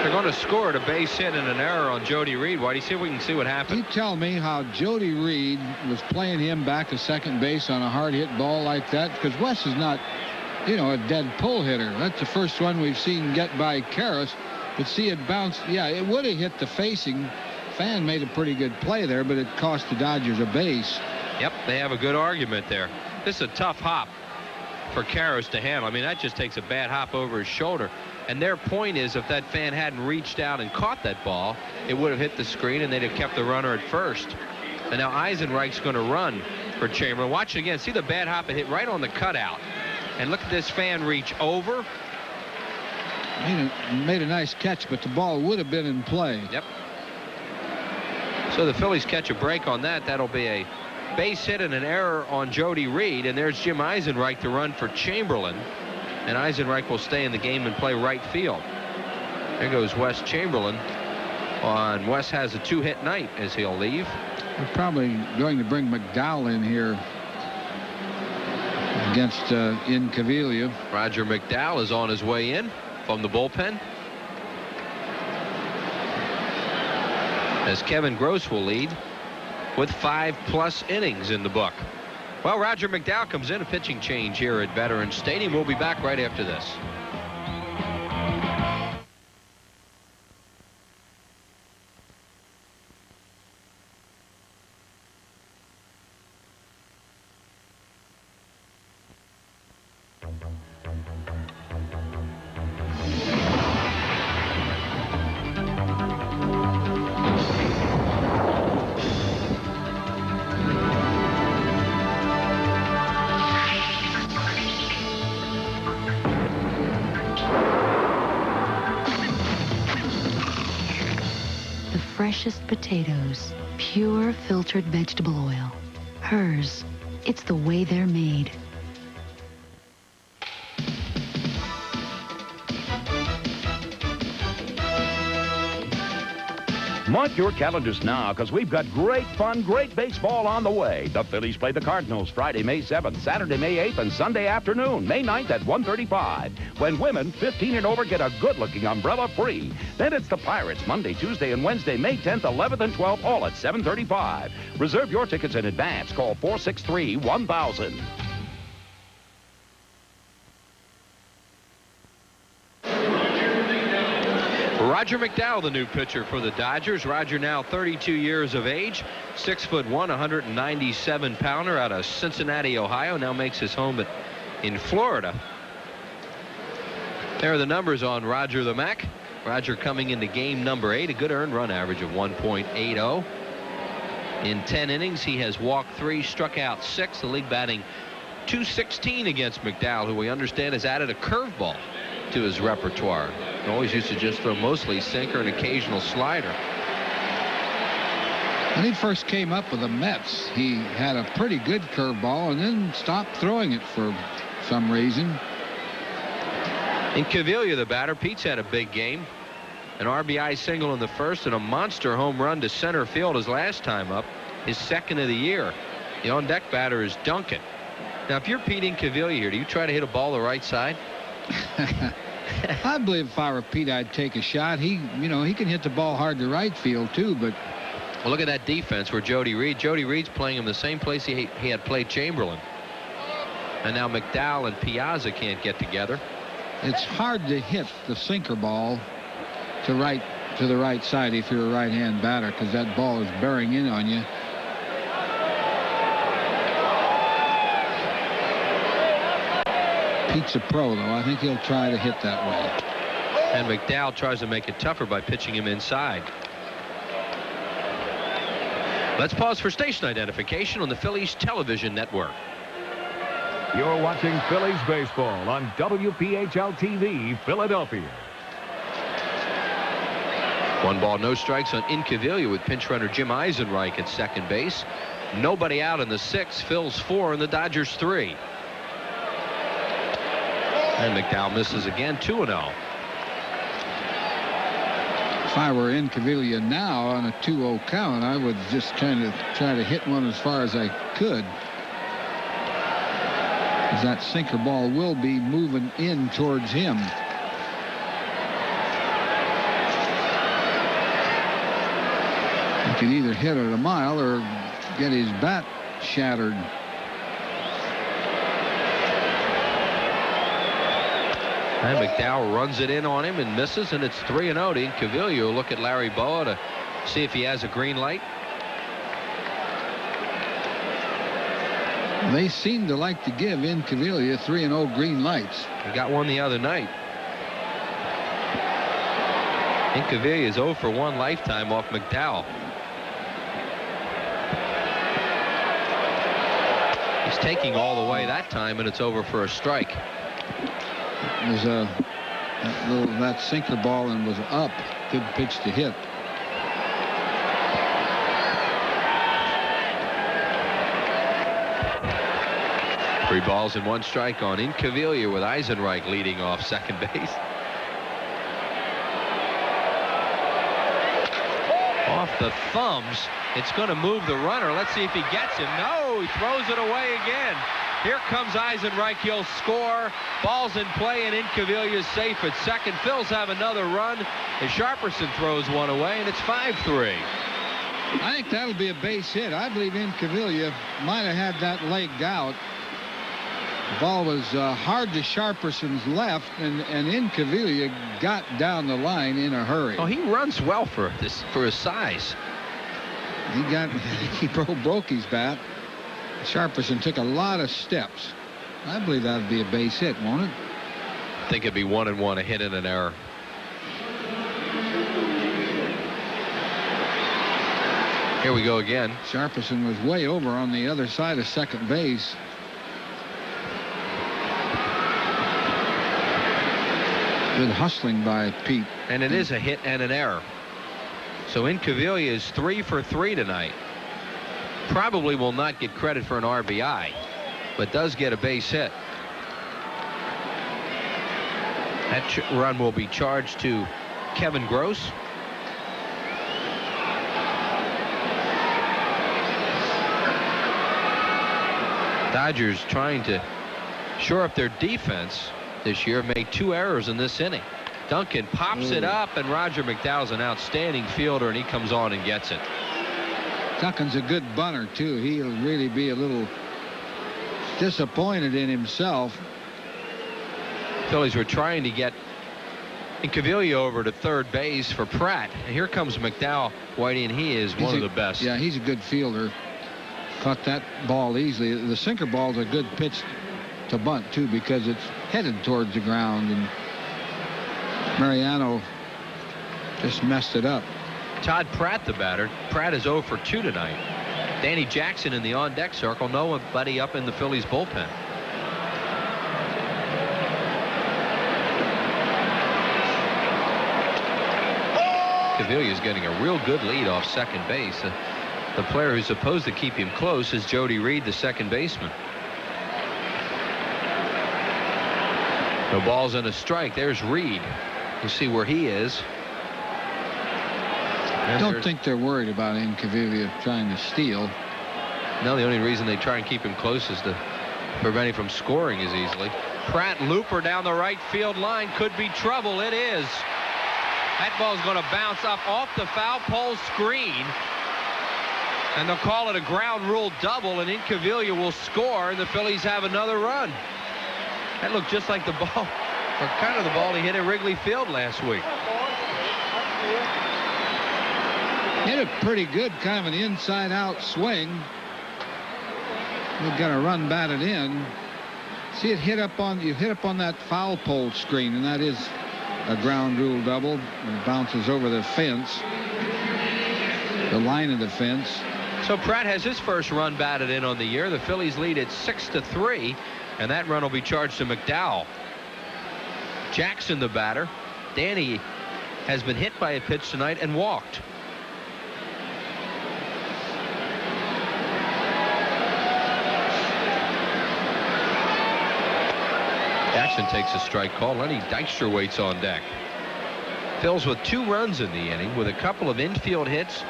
They're going to score at a base hit and an error on Jody Reed. Why do you see if we can see what happened? You tell me how Jody Reed was playing him back to second base on a hard hit ball like that, because Wes is not, you know, a dead pull hitter. That's the first one we've seen get by Karras. But see it bounce. Yeah, it would have hit the facing. Fan made a pretty good play there, but it cost the Dodgers a base. Yep, they have a good argument there. This is a tough hop for Karras to handle. I mean, that just takes a bad hop over his shoulder. And their point is if that fan hadn't reached out and caught that ball, it would have hit the screen and they'd have kept the runner at first. And now Eisenreich's going to run for Chamberlain. Watch it again. See the bad hop? It hit right on the cutout. And look at this fan reach over. Made a nice catch, but the ball would have been in play. Yep. So the Phillies catch a break on that. That'll be a base hit and an error on Jody Reed. And there's Jim Eisenreich to run for Chamberlain. And Eisenreich will stay in the game and play right field. There goes Wes Chamberlain. And Wes has a two-hit night as he'll leave. We're probably going to bring McDowell in here against Incaviglia. Roger McDowell is on his way in from the bullpen. As Kevin Gross will lead with 5+ innings in the book. Well, Roger McDowell comes in, a pitching change here at Veterans Stadium. We'll be back right after this. Freshest potatoes, pure filtered vegetable oil. Hers, it's the way they're made. Mark your calendars now, because we've got great fun, great baseball on the way. The Phillies play the Cardinals Friday, May 7th, Saturday, May 8th, and Sunday afternoon, May 9th at 1:35. When women 15 and over get a good-looking umbrella free. Then it's the Pirates Monday, Tuesday, and Wednesday, May 10th, 11th, and 12th, all at 7:35. Reserve your tickets in advance. Call 463-1000. Roger McDowell, the new pitcher for the Dodgers. Roger now 32 years of age, 6'1", 197-pounder out of Cincinnati, Ohio. Now makes his home in Florida. There are the numbers on Roger the Mac. Roger coming into game number 8, a good earned run average of 1.80. In 10 innings, he has walked 3, struck out 6. The league batting .216 against McDowell, who we understand has added a curveball to his repertoire. He always used to just throw mostly sinker and occasional slider. When he first came up with the Mets, he had a pretty good curveball and then stopped throwing it for some reason. In Cavilla, the batter, Pete's had a big game. An RBI single in the first and a monster home run to center field his last time up, his second of the year. The on-deck batter is Duncan. Now, if you're Pete Incaviglia here, do you try to hit a ball the right side? I believe if I were Pete, I'd take a shot. He can hit the ball hard to right field, too, but... Well, look at that defense where Jody Reed's playing him the same place he had played Chamberlain. And now McDowell and Piazza can't get together. It's hard to hit the sinker ball to the right side if you're a right-hand batter, because that ball is bearing in on you. Pete's a pro, though. I think he'll try to hit that way. And McDowell tries to make it tougher by pitching him inside. Let's pause for station identification on the Phillies television network. You're watching Phillies baseball on WPHL TV, Philadelphia. 1 ball, no strikes on Incaviglia with pinch runner Jim Eisenreich at second base. Nobody out in the 6th. Phil's 4 and the Dodgers 3. And McDowell misses again, 2-0. If I were Incaviglia now on a 2-0 count, I would just kind of try to hit one as far as I could. Because that sinker ball will be moving in towards him. He could either hit it a mile or get his bat shattered. And McDowell runs it in on him and misses, and it's 3-0 to Incaviglia. Will look at Larry Boa to see if he has a green light. They seem to like to give Incaviglia 3-0 green lights. He got one the other night. Incaviglia is 0 for 1 lifetime off McDowell. He's taking all the way that time, and it's over for a strike. It was that sinker ball and was up. Good pitch to hit. Three balls and 1 strike on Incaviglia with Eisenreich leading off second base. Off the thumbs. It's going to move the runner. Let's see if he gets him. No, he throws it away again. Here comes Eisenreich. He'll score. Ball's in play, and Incaviglia's safe at second. Phil's have another run as Sharperson throws one away, and it's 5-3. I think that'll be a base hit. I believe Incaviglia might have had that legged out. The ball was hard to Sharperson's left, and Incaviglia got down the line in a hurry. Oh, he runs well for his size. He broke his bat. Sharperson took a lot of steps. I believe that would be a base hit, won't it? I think it'd be 1-1, a hit and an error. Here we go again. Sharperson was way over on the other side of second base. Good hustling by Pete. And it is a hit and an error. So Incaviglia is 3 for 3 tonight. Probably will not get credit for an RBI, but does get a base hit. That run will be charged to Kevin Gross. Dodgers trying to shore up their defense this year. Made 2 errors in this inning. Duncan pops it up, and Roger McDowell's an outstanding fielder, and he comes on and gets it. Duncan's a good bunter, too. He'll really be a little disappointed in himself. Phillies were trying to get Incaviglia over to third base for Pratt. And here comes McDowell, Whitey, and he is one of the best. Yeah, he's a good fielder. Caught that ball easily. The sinker ball's a good pitch to bunt, too, because it's headed towards the ground, and Mariano just messed it up. Todd Pratt, the batter. Pratt is 0 for 2 tonight. Danny Jackson in the on-deck circle. Nobody up in the Phillies bullpen. Caviglia's getting a real good lead off second base. The player who's supposed to keep him close is Jody Reed, the second baseman. No balls and a strike. There's Reed. You see where he is. I don't think they're worried about Incaviglia trying to steal. No, the only reason they try and keep him close is to preventing from scoring as easily. Pratt looper down the right field line. Could be trouble. It is. That ball's going to bounce up off the foul pole screen. And they'll call it a ground rule double, and Incaviglia will score, and the Phillies have another run. That looked just like the ball, or kind of the ball he hit at Wrigley Field last week. Hit it pretty good, kind of an inside-out swing. We've got a run batted in. See it hit up on that foul pole screen, and that is a ground rule double. It bounces over the fence, the line of the fence. So Pratt has his first run batted in on the year. The Phillies lead at 6-3, and that run will be charged to McDowell. Jackson, the batter. Danny has been hit by a pitch tonight and walked. Jackson takes a strike call. Lenny Dykstra waits on deck. Phil's with 2 runs in the inning with a couple of infield hits,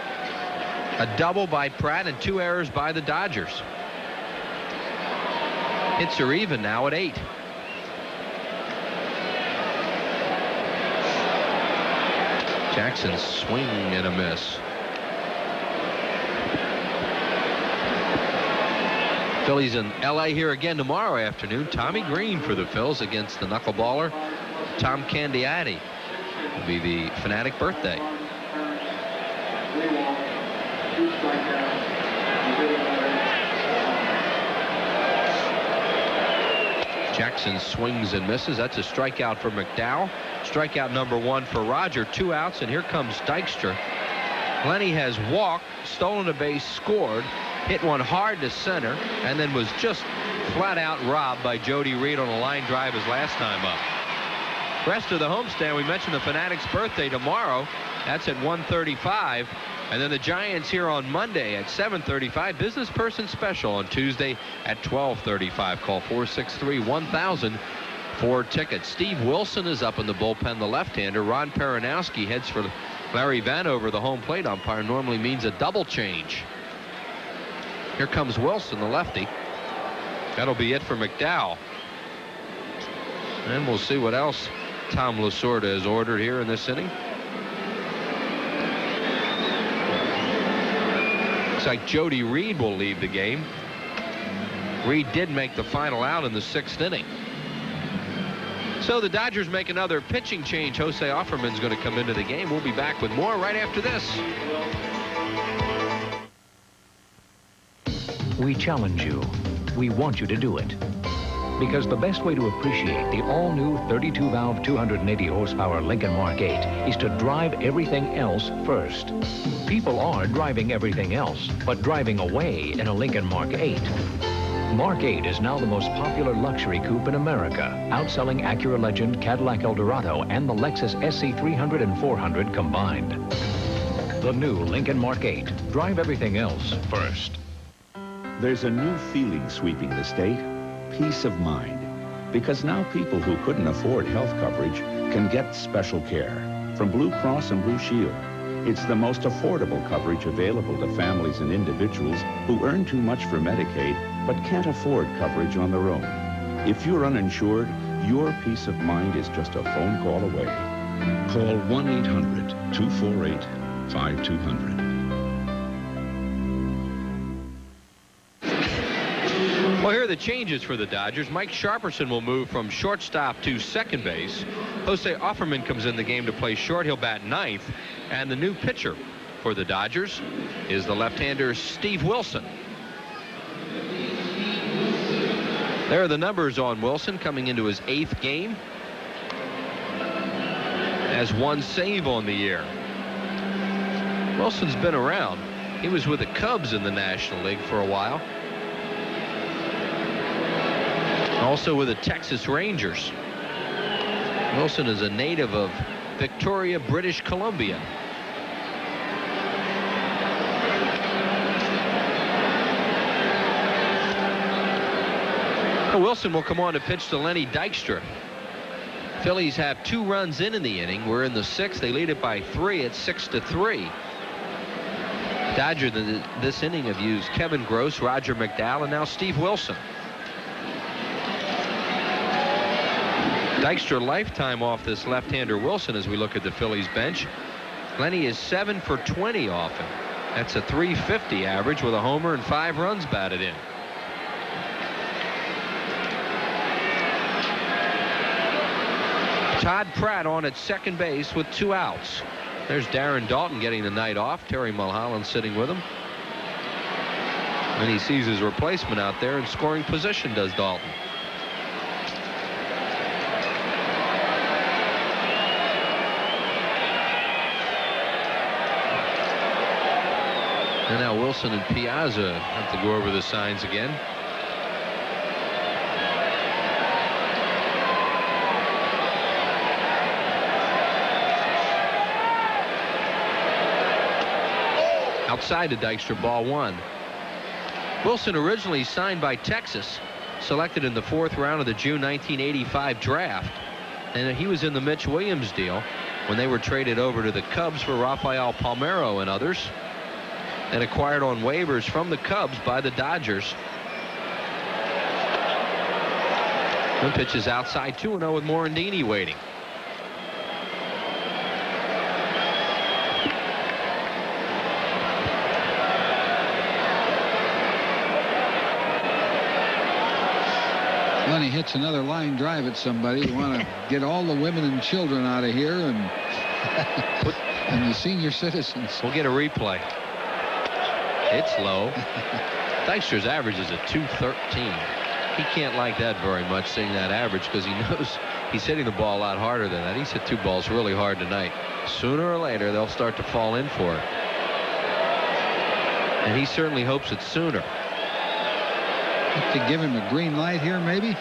a double by Pratt, and 2 errors by the Dodgers. Hits are even now at 8. Jackson's swing and a miss. Phillies in L.A. here again tomorrow afternoon. Tommy Green for the Phils against the knuckleballer Tom Candiati. It'll be the Fanatic birthday. Jackson swings and misses. That's a strikeout for McDowell. Strikeout number 1 for Roger. 2 outs, and here comes Dykstra. Lenny has walked, stolen a base, scored, hit one hard to center, and then was just flat out robbed by Jody Reed on a line drive his last time up. Rest of the homestand, we mentioned the Fanatics' birthday tomorrow. That's at 1:35. And then the Giants here on Monday at 7:35. Business person special on Tuesday at 12:35. Call 463-1000 for tickets. Steve Wilson is up in the bullpen, the left-hander. Ron Peronowski heads for Larry Vanover, the home plate umpire. Normally means a double change. Here comes Wilson, the lefty. That'll be it for McDowell. And we'll see what else Tom Lasorda has ordered here in this inning. Looks like Jody Reed will leave the game. Reed did make the final out in the 6th inning. So the Dodgers make another pitching change. Jose Offerman's going to come into the game. We'll be back with more right after this. We challenge you. We want you to do it. Because the best way to appreciate the all-new 32-valve 280-horsepower Lincoln Mark 8 is to drive everything else first. People are driving everything else, but driving away in a Lincoln Mark 8. Mark 8 is now the most popular luxury coupe in America, outselling Acura Legend, Cadillac Eldorado, and the Lexus SC300 and 400 combined. The new Lincoln Mark 8. Drive everything else first. There's a new feeling sweeping the state, peace of mind. Because now people who couldn't afford health coverage can get special care from Blue Cross and Blue Shield. It's the most affordable coverage available to families and individuals who earn too much for Medicaid but can't afford coverage on their own. If you're uninsured, your peace of mind is just a phone call away. Call 1-800-248-5200. Well, here are the changes for the Dodgers. Mike Sharperson will move from shortstop to second base. Jose Offerman comes in the game to play short. He'll bat 9th. And the new pitcher for the Dodgers is the left-hander Steve Wilson. There are the numbers on Wilson coming into his 8th game. Has 1 save on the year. Wilson's been around. He was with the Cubs in the National League for a while. Also with the Texas Rangers. Wilson is a native of Victoria, British Columbia. Wilson will come on to pitch to Lenny Dykstra. Phillies have 2 runs in the inning. We're in the 6th. They lead it by 3 at 6-3. Dodgers this inning have used Kevin Gross, Roger McDowell, and now Steve Wilson. Dykstra lifetime off this left-hander Wilson as we look at the Phillies bench. Lenny is 7 for 20 off him. That's a .350 average with a homer and 5 runs batted in. Todd Pratt on at second base with 2 outs. There's Darren Dalton getting the night off. Terry Mulholland sitting with him. And he sees his replacement out there in scoring position, does Dalton. And now Wilson and Piazza have to go over the signs again. Outside to Dykstra, ball 1. Wilson originally signed by Texas, selected in the 4th round of the June 1985 draft. And he was in the Mitch Williams deal when they were traded over to the Cubs for Rafael Palmeiro and others, and acquired on waivers from the Cubs by the Dodgers. One pitch is outside, 2-0 with Morandini waiting. Lenny hits another line drive at somebody. You want to get all the women and children out of here and the senior citizens. We'll get a replay. It's low. Dykstra's average is a .213. He can't like that very much, seeing that average, because he knows he's hitting the ball a lot harder than that. He's hit 2 balls really hard tonight. Sooner or later, they'll start to fall in for it. And he certainly hopes it's sooner. Have to give him a green light here, maybe?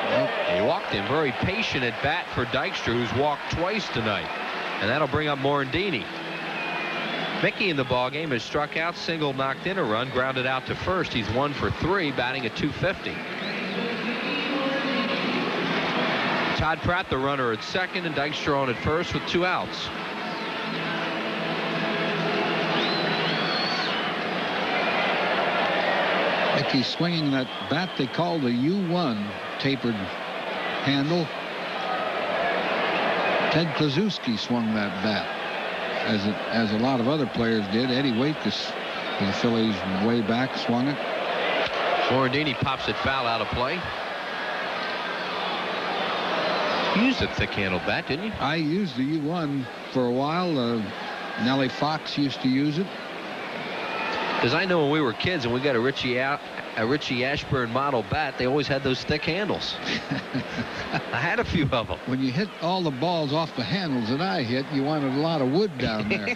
Nope. He walked him. Very patient at bat for Dykstra, who's walked twice tonight. And that'll bring up Morandini. Mickey in the ballgame has struck out, single, knocked in a run, grounded out to first. He's 1 for 3, batting at .250. Todd Pratt, the runner, at second, and Dykstra on at first with 2 outs. Mickey swinging that bat they call the U1, tapered handle. Ted Kluszewski swung that bat, as a lot of other players did. Eddie Waitkus of the Phillies way back swung it. Morandini pops it foul, out of play. You used a thick-handled bat, didn't you? I used the U1 for a while. Nellie Fox used to use it. Because I know when we were kids and we got a Richie Ashburn model bat, they always had those thick handles. I had a few of them. When you hit all the balls off the handles that I hit, you wanted a lot of wood down there.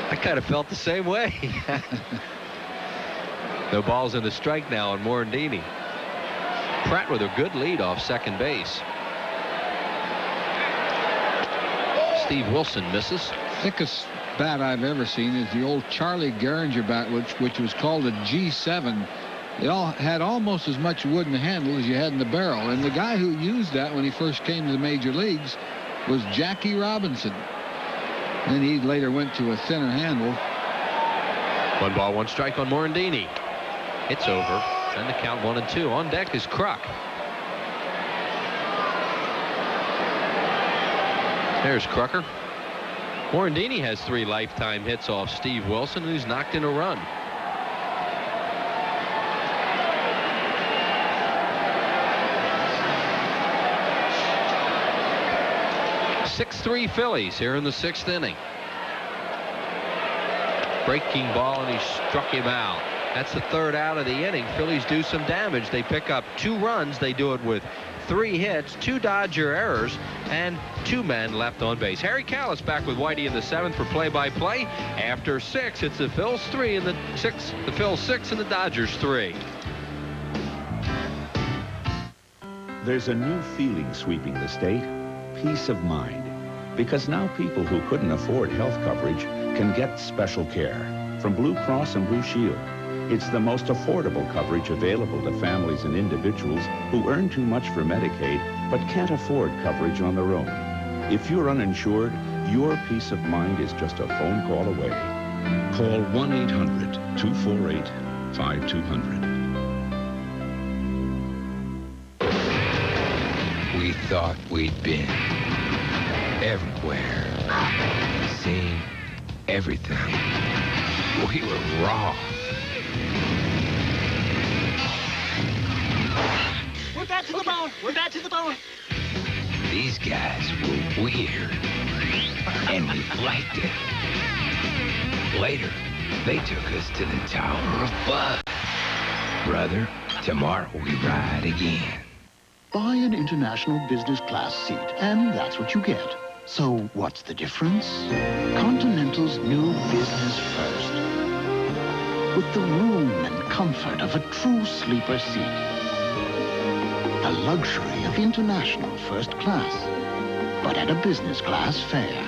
I kind of felt the same way. No balls in the strike now on Morandini. Pratt with a good lead off second base. Steve Wilson misses. Thickest bat I've ever seen is the old Charlie Gehringer bat, which was called a G7. It all had almost as much wood in the handle as you had in the barrel. And the guy who used that when he first came to the major leagues was Jackie Robinson. Then he later went to a thinner handle. 1 ball, 1 strike on Morandini. It's over. And the count 1-2. On deck is Kruk. There's Krucker. Morandini has 3 lifetime hits off Steve Wilson, who's knocked in a run. .6-3 Phillies here in the 6th inning. Breaking ball, and he struck him out. That's the 3rd out of the inning. Phillies do some damage. They pick up 2 runs. They do it with 3 hits, 2 Dodger errors, and 2 men left on base. Harry Callis back with Whitey in the 7th for play-by-play. After 6, it's the Phils 3 and the Phils 6 and the Dodgers 3. There's a new feeling sweeping the state, peace of mind. Because now people who couldn't afford health coverage can get special care from Blue Cross and Blue Shield. It's the most affordable coverage available to families and individuals who earn too much for Medicaid but can't afford coverage on their own. If you're uninsured, your peace of mind is just a phone call away. Call 1-800-248-5200. thought we'd been everywhere, seen everything. We were wrong. We're back to the bone. We're back to the bone. These guys were weird, and we liked it. Later, they took us to the Tower of Bug. Brother, tomorrow we ride again. Buy an international business class seat, and that's what you get. So what's the difference? Continental's new Business First. With the room and comfort of a true sleeper seat. The luxury of international first class, but at a business class fare.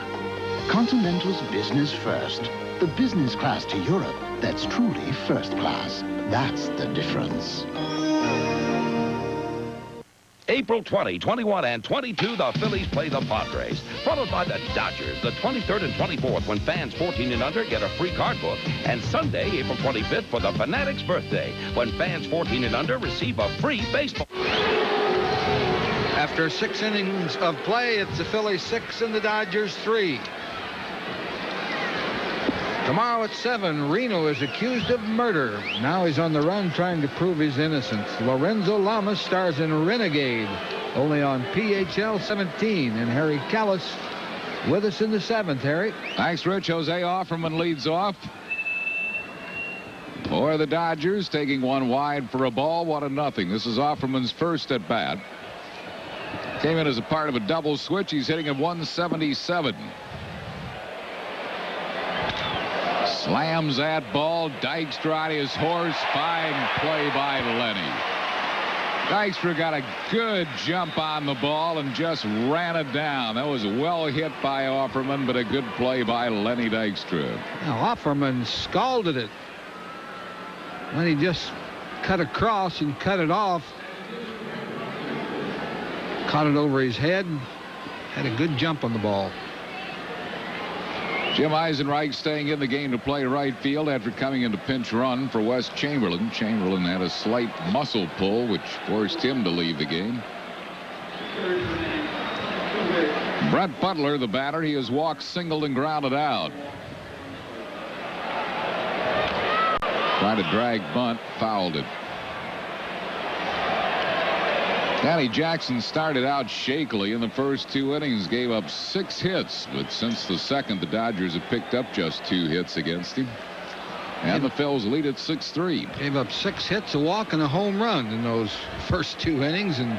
Continental's Business First. The business class to Europe that's truly first class. That's the difference. April 20, 21, and 22, the Phillies play the Padres, followed by the Dodgers, the 23rd and 24th, when fans 14 and under get a free card book, and Sunday, April 25th, for the Fanatic's birthday, when fans 14 and under receive a free baseball. After 6 innings of play, it's the Phillies 6 and the Dodgers 3. Tomorrow at 7, Reno is accused of murder. Now he's on the run trying to prove his innocence. Lorenzo Lamas stars in Renegade, only on PHL 17. And Harry Callis with us in the 7th. Harry. Thanks, Rich. Jose Offerman leads off for the Dodgers, taking one wide for a ball, 1-0. This is Offerman's first at bat. Came in as a part of a double switch. He's hitting at 177. Slams that ball. Dykstra on his horse. Fine play by Lenny. Dykstra got a good jump on the ball and just ran it down. That was well hit by Offerman, but a good play by Lenny Dykstra. Now Offerman scalded it. When he just cut across and cut it off. Caught it over his head. Had a good jump on the ball. Jim Eisenreich staying in the game to play right field after coming into pinch run for Wes Chamberlain. Chamberlain had a slight muscle pull, which forced him to leave the game. Brett Butler, the batter, he has walked, singled, and grounded out. Tried to drag bunt, fouled it. Danny Jackson started out shakily in the first 2 innings, gave up 6 hits, but since the second, the Dodgers have picked up just 2 hits against him. And the Phils lead at 6-3. Gave up 6 hits, a walk, and a home run in those first 2 innings, and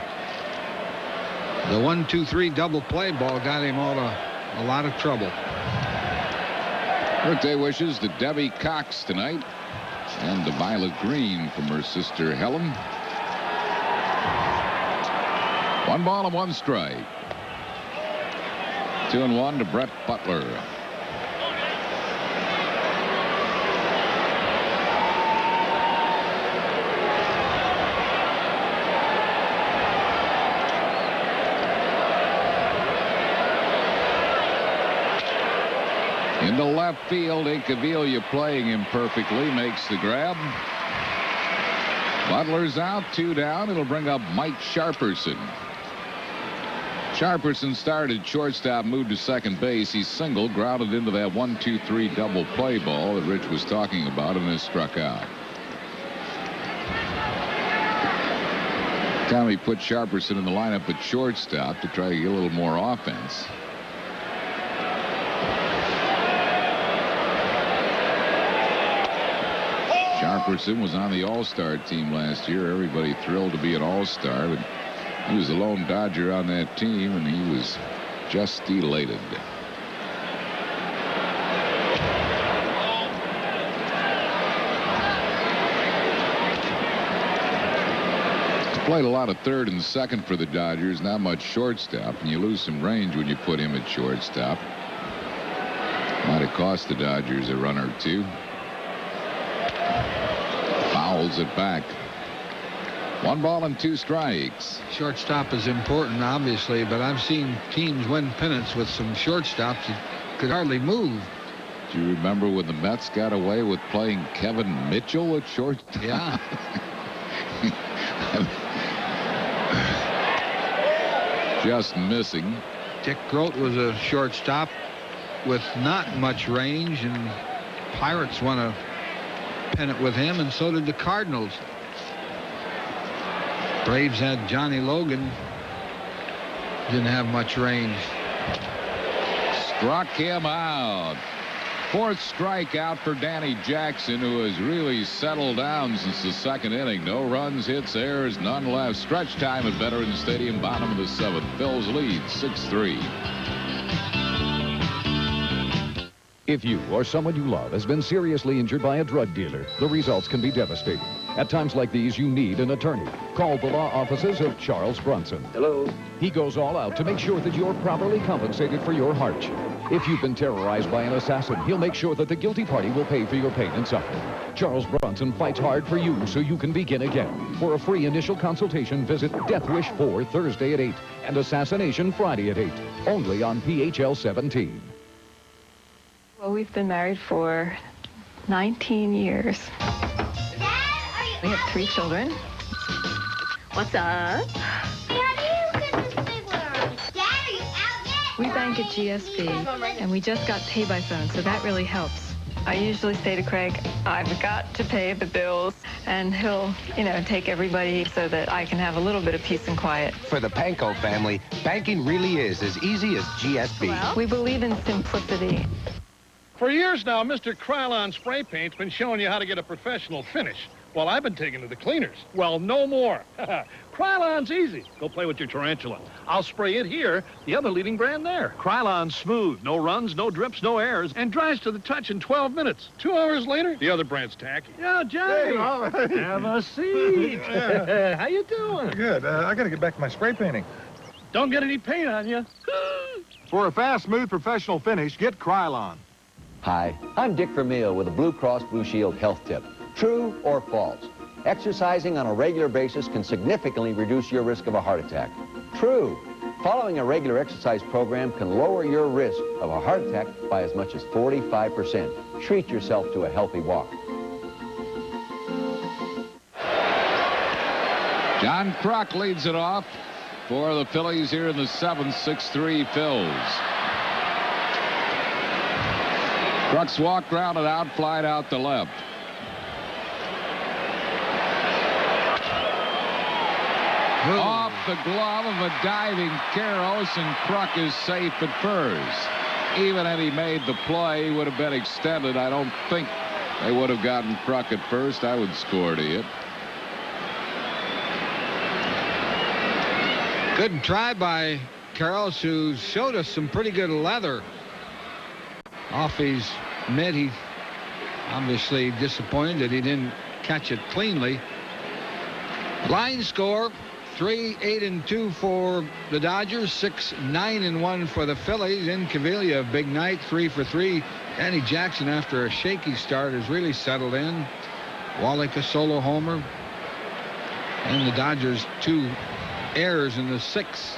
the 1-2-3 double play ball got him out of a lot of trouble. Birthday wishes to Debbie Cox tonight, and to Violet Green from her sister Helen. 1 ball and 1 strike. 2-1 to Brett Butler. Into left field, Incaviglia playing him perfectly, makes the grab. Butler's out, 2 down. It'll bring up Mike Sharperson. Sharperson started shortstop, moved to second base. He singled, grounded into that 1-2-3 double play ball that Rich was talking about, and is struck out. Tommy put Sharperson in the lineup at shortstop to try to get a little more offense. Sharperson was on the All-Star team last year. Everybody thrilled to be an All-Star, but he was the lone Dodger on that team, and he was just elated. Played a lot of third and second for the Dodgers, not much shortstop, and you lose some range when you put him at shortstop. Might have cost the Dodgers a run or 2. Fouls it back. 1 ball and 2 strikes. Shortstop is important, obviously, but I've seen teams win pennants with some shortstops that could hardly move. Do you remember when the Mets got away with playing Kevin Mitchell at shortstop? Yeah. just missing. Dick Grote was a shortstop with not much range, and Pirates won a pennant with him, and so did the Cardinals. Braves had Johnny Logan. Didn't have much range. Struck him out. Fourth strikeout for Danny Jackson, who has really settled down since the second inning. No runs, hits, errors, none left. Stretch time at Veterans Stadium, bottom of the seventh. Phil's lead 6-3. If you or someone you love has been seriously injured by a drug dealer, the results can be devastating. At times like these, you need an attorney. Call the law offices of Charles Bronson. Hello. He goes all out to make sure that you're properly compensated for your hardship. If you've been terrorized by an assassin, he'll make sure that the guilty party will pay for your pain and suffering. Charles Bronson fights hard for you so you can begin again. For a free initial consultation, visit Death Wish 4 Thursday at 8 and Assassination Friday at 8. Only on PHL 17. Well, we've been married for 19 years. We have 3 children. What's up? We bank at GSB, and we just got pay by phone, so that really helps. I usually say to Craig, I've got to pay the bills, and he'll, take everybody so that I can have a little bit of peace and quiet. For the Panko family, banking really is as easy as GSB. Well, we believe in simplicity. For years now, Mr. Krylon Spray Paint's been showing you how to get a professional finish. Well, I've been taking to the cleaners. Well, no more. Krylon's easy. Go play with your tarantula. I'll spray it here, the other leading brand there. Krylon's smooth, no runs, no drips, no airs, and dries to the touch in 12 minutes. 2 hours later, the other brand's tacky. Yeah, Johnny. Hey, have a seat. How you doing? Good. I got to get back to my spray painting. Don't get any paint on you. For a fast, smooth, professional finish, get Krylon. Hi, I'm Dick Vermeil with a Blue Cross Blue Shield health tip. True or false? Exercising on a regular basis can significantly reduce your risk of a heart attack. True. Following a regular exercise program can lower your risk of a heart attack by as much as 45%. Treat yourself to a healthy walk. John Kruk leads it off for the Phillies here in the 7th. 6-3 Phils. Kruk's walk grounded out, flied out to left. Off the glove of a diving Karros, and Kruk is safe at first. Even had he made the play, he would have been extended. I don't think they would have gotten Kruk at first. I would score to hit. Good try by Karros, who showed us some pretty good leather off his mitt. He obviously disappointed that he didn't catch it cleanly. Line score: 3-8-2 for the Dodgers, 6-9-1 for the Phillies. In Cavilla, a big night, 3 for 3. Danny Jackson, after a shaky start, has really settled in. Wallach a solo homer, and the Dodgers 2 errors in the 6th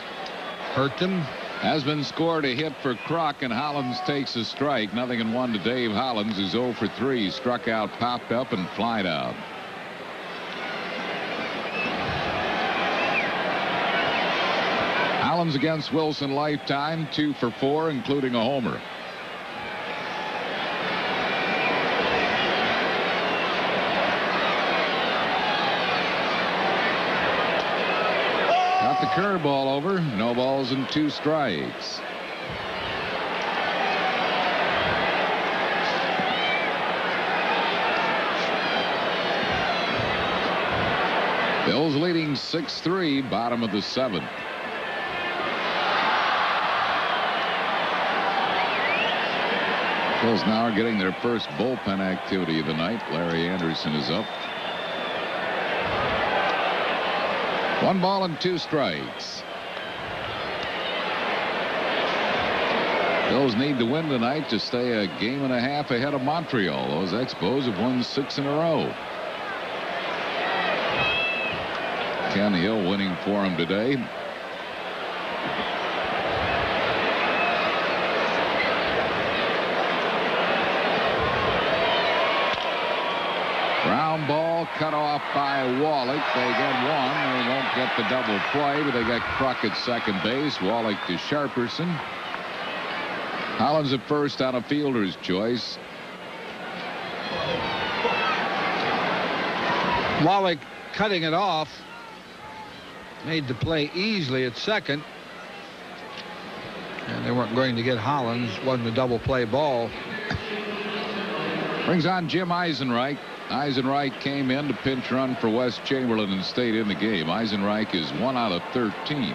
hurt them. Has been scored a hit for Kruk, and Hollins takes a strike. 0-1 to Dave Hollins, who's 0 for 3. Struck out, popped up, and flied out. Hollins against Wilson lifetime, 2 for 4, including a homer. Got the curveball over. No balls and 2 strikes. Bills leading 6-3, bottom of the 7th. Bills now are getting their first bullpen activity of the night. Larry Anderson is up. 1 ball and 2 strikes. Bills need to win tonight to stay a game and a half ahead of Montreal. Those Expos have won 6 in a row. Ken Hill winning for him today. Ground ground ball cut off by Wallach. They get one. They won't get the double play, but they got Kruk at second base. Wallach to Sharperson. Hollins at first on a fielder's choice. Wallach cutting it off. Made the play easily at second. And they weren't going to get Hollins. Wasn't a double play ball. Brings on Jim Eisenreich. Eisenreich came in to pinch run for Wes Chamberlain and stayed in the game. Eisenreich is 1 out of 13.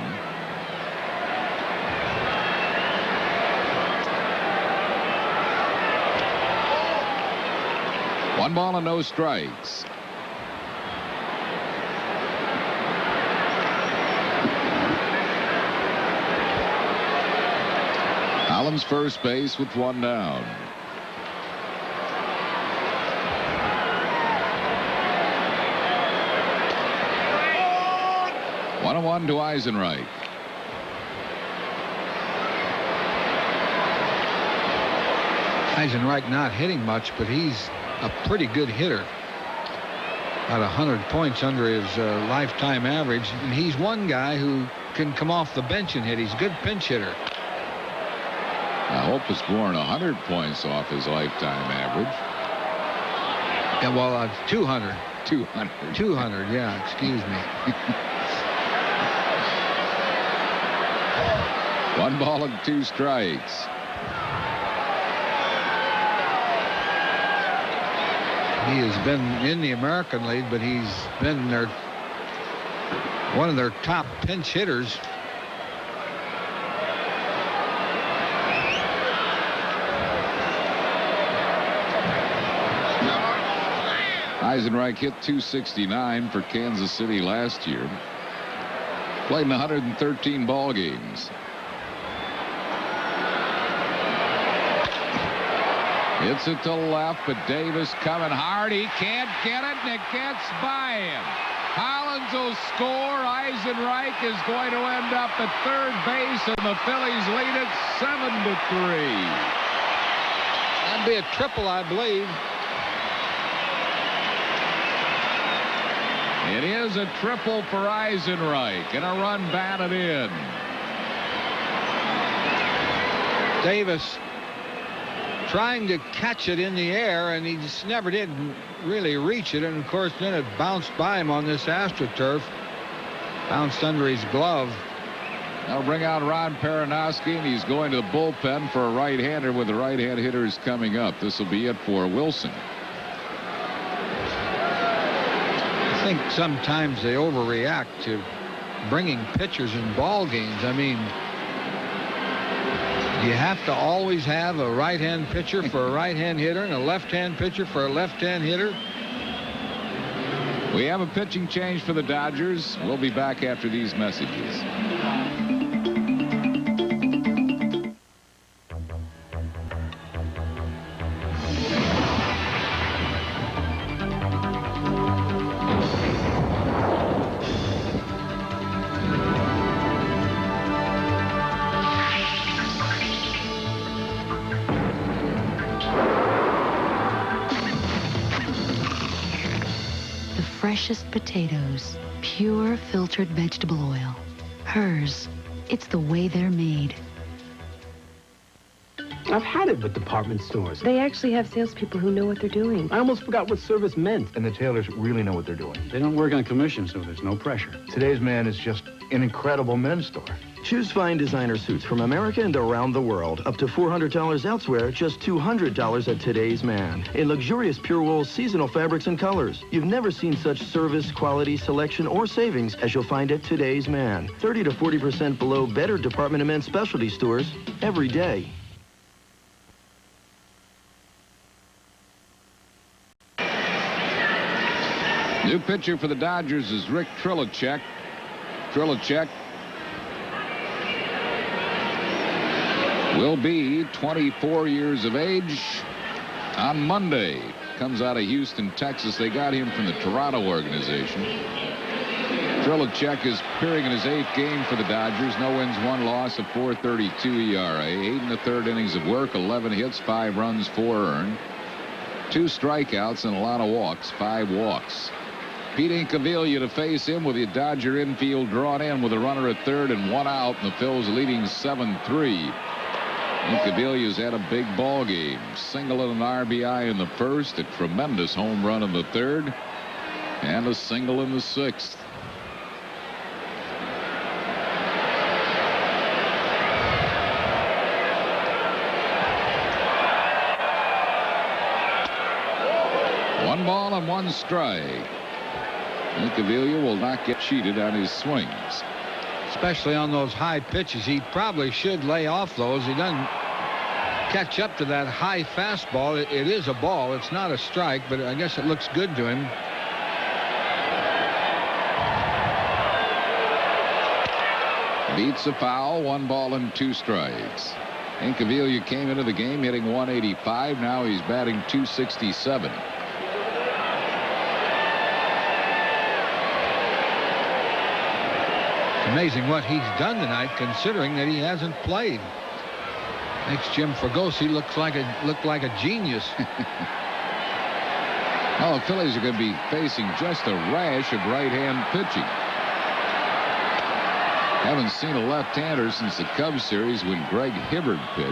One ball and no strikes. Hollins first base with one down. One and one to Eisenreich. Eisenreich not hitting much, but he's a pretty good hitter. About 100 points under his lifetime average. And he's one guy who can come off the bench and hit. He's a good pinch hitter. I hope has scoring 100 points off his lifetime average. Yeah, well, 200. 200. 200, yeah, excuse me. One ball and two strikes. He has been in the American League, but he's been one of their top pinch hitters. Eisenreich hit .269 for Kansas City last year. Played in 113 ball games. Hits it to left, but Davis coming hard. He can't get it, and it gets by him. Hollins will score. Eisenreich is going to end up at third base, and the Phillies lead it 7-3. That'd be a triple, I believe. It is a triple for Eisenreich, and a run batted in. Davis trying to catch it in the air, and he just never did really reach it. And of course, then it bounced by him on this AstroTurf. Bounced under his glove. That'll bring out Ron Peronowski, and he's going to the bullpen for a right-hander with the right-hand hitters coming up. This will be it for Wilson. I think sometimes they overreact to bringing pitchers in ball games. I mean, you have to always have a right-hand pitcher for a right-hand hitter and a left-hand pitcher for a left-hand hitter. We have a pitching change for the Dodgers. We'll be back after these messages. Freshest potatoes, pure filtered vegetable oil. Hers, it's the way they're made. I've had it with department stores. They actually have salespeople who know what they're doing. I almost forgot what service meant. And the tailors really know what they're doing. They don't work on commission, so there's no pressure. Today's Man is just an incredible men's store. Choose fine designer suits from America and around the world. Up to $400 elsewhere, just $200 at Today's Man. In luxurious pure wool seasonal fabrics and colors. You've never seen such service, quality, selection, or savings as you'll find at Today's Man. 30 to 40% below better department of men's specialty stores every day. New pitcher for the Dodgers is Rick Trillicek. Trillicek will be 24 years of age on Monday. Comes out of Houston, Texas. They got him from the Toronto organization. Trillicek is appearing in his 8th game for the Dodgers. No wins, 1 loss, a .432 ERA. 8 1/3 innings of work, 11 hits, 5 runs, 4 earned. 2 strikeouts and a lot of walks, 5 walks. Pete Incaviglia to face him with the Dodger infield drawn in with a runner at third and 1 out, and the Phils leading 7-3. Incaviglia's had a big ball game. Single and an RBI in the first, a tremendous home run in the third, and a single in the sixth. One ball and 1 strike. Incaviglia will not get cheated on his swings. Especially on those high pitches. He probably should lay off those. He doesn't catch up to that high fastball. It is a ball. It's not a strike, but I guess it looks good to him. Beats a foul. 1 ball and 2 strikes. Incaviglia came into the game hitting 185. Now he's batting .267. Amazing what he's done tonight, considering that he hasn't played. Makes Jim Fregosi look like a genius. Well, the Phillies are going to be facing just a rash of right-hand pitching. Haven't seen a left-hander since the Cubs series when Greg Hibbert pitched.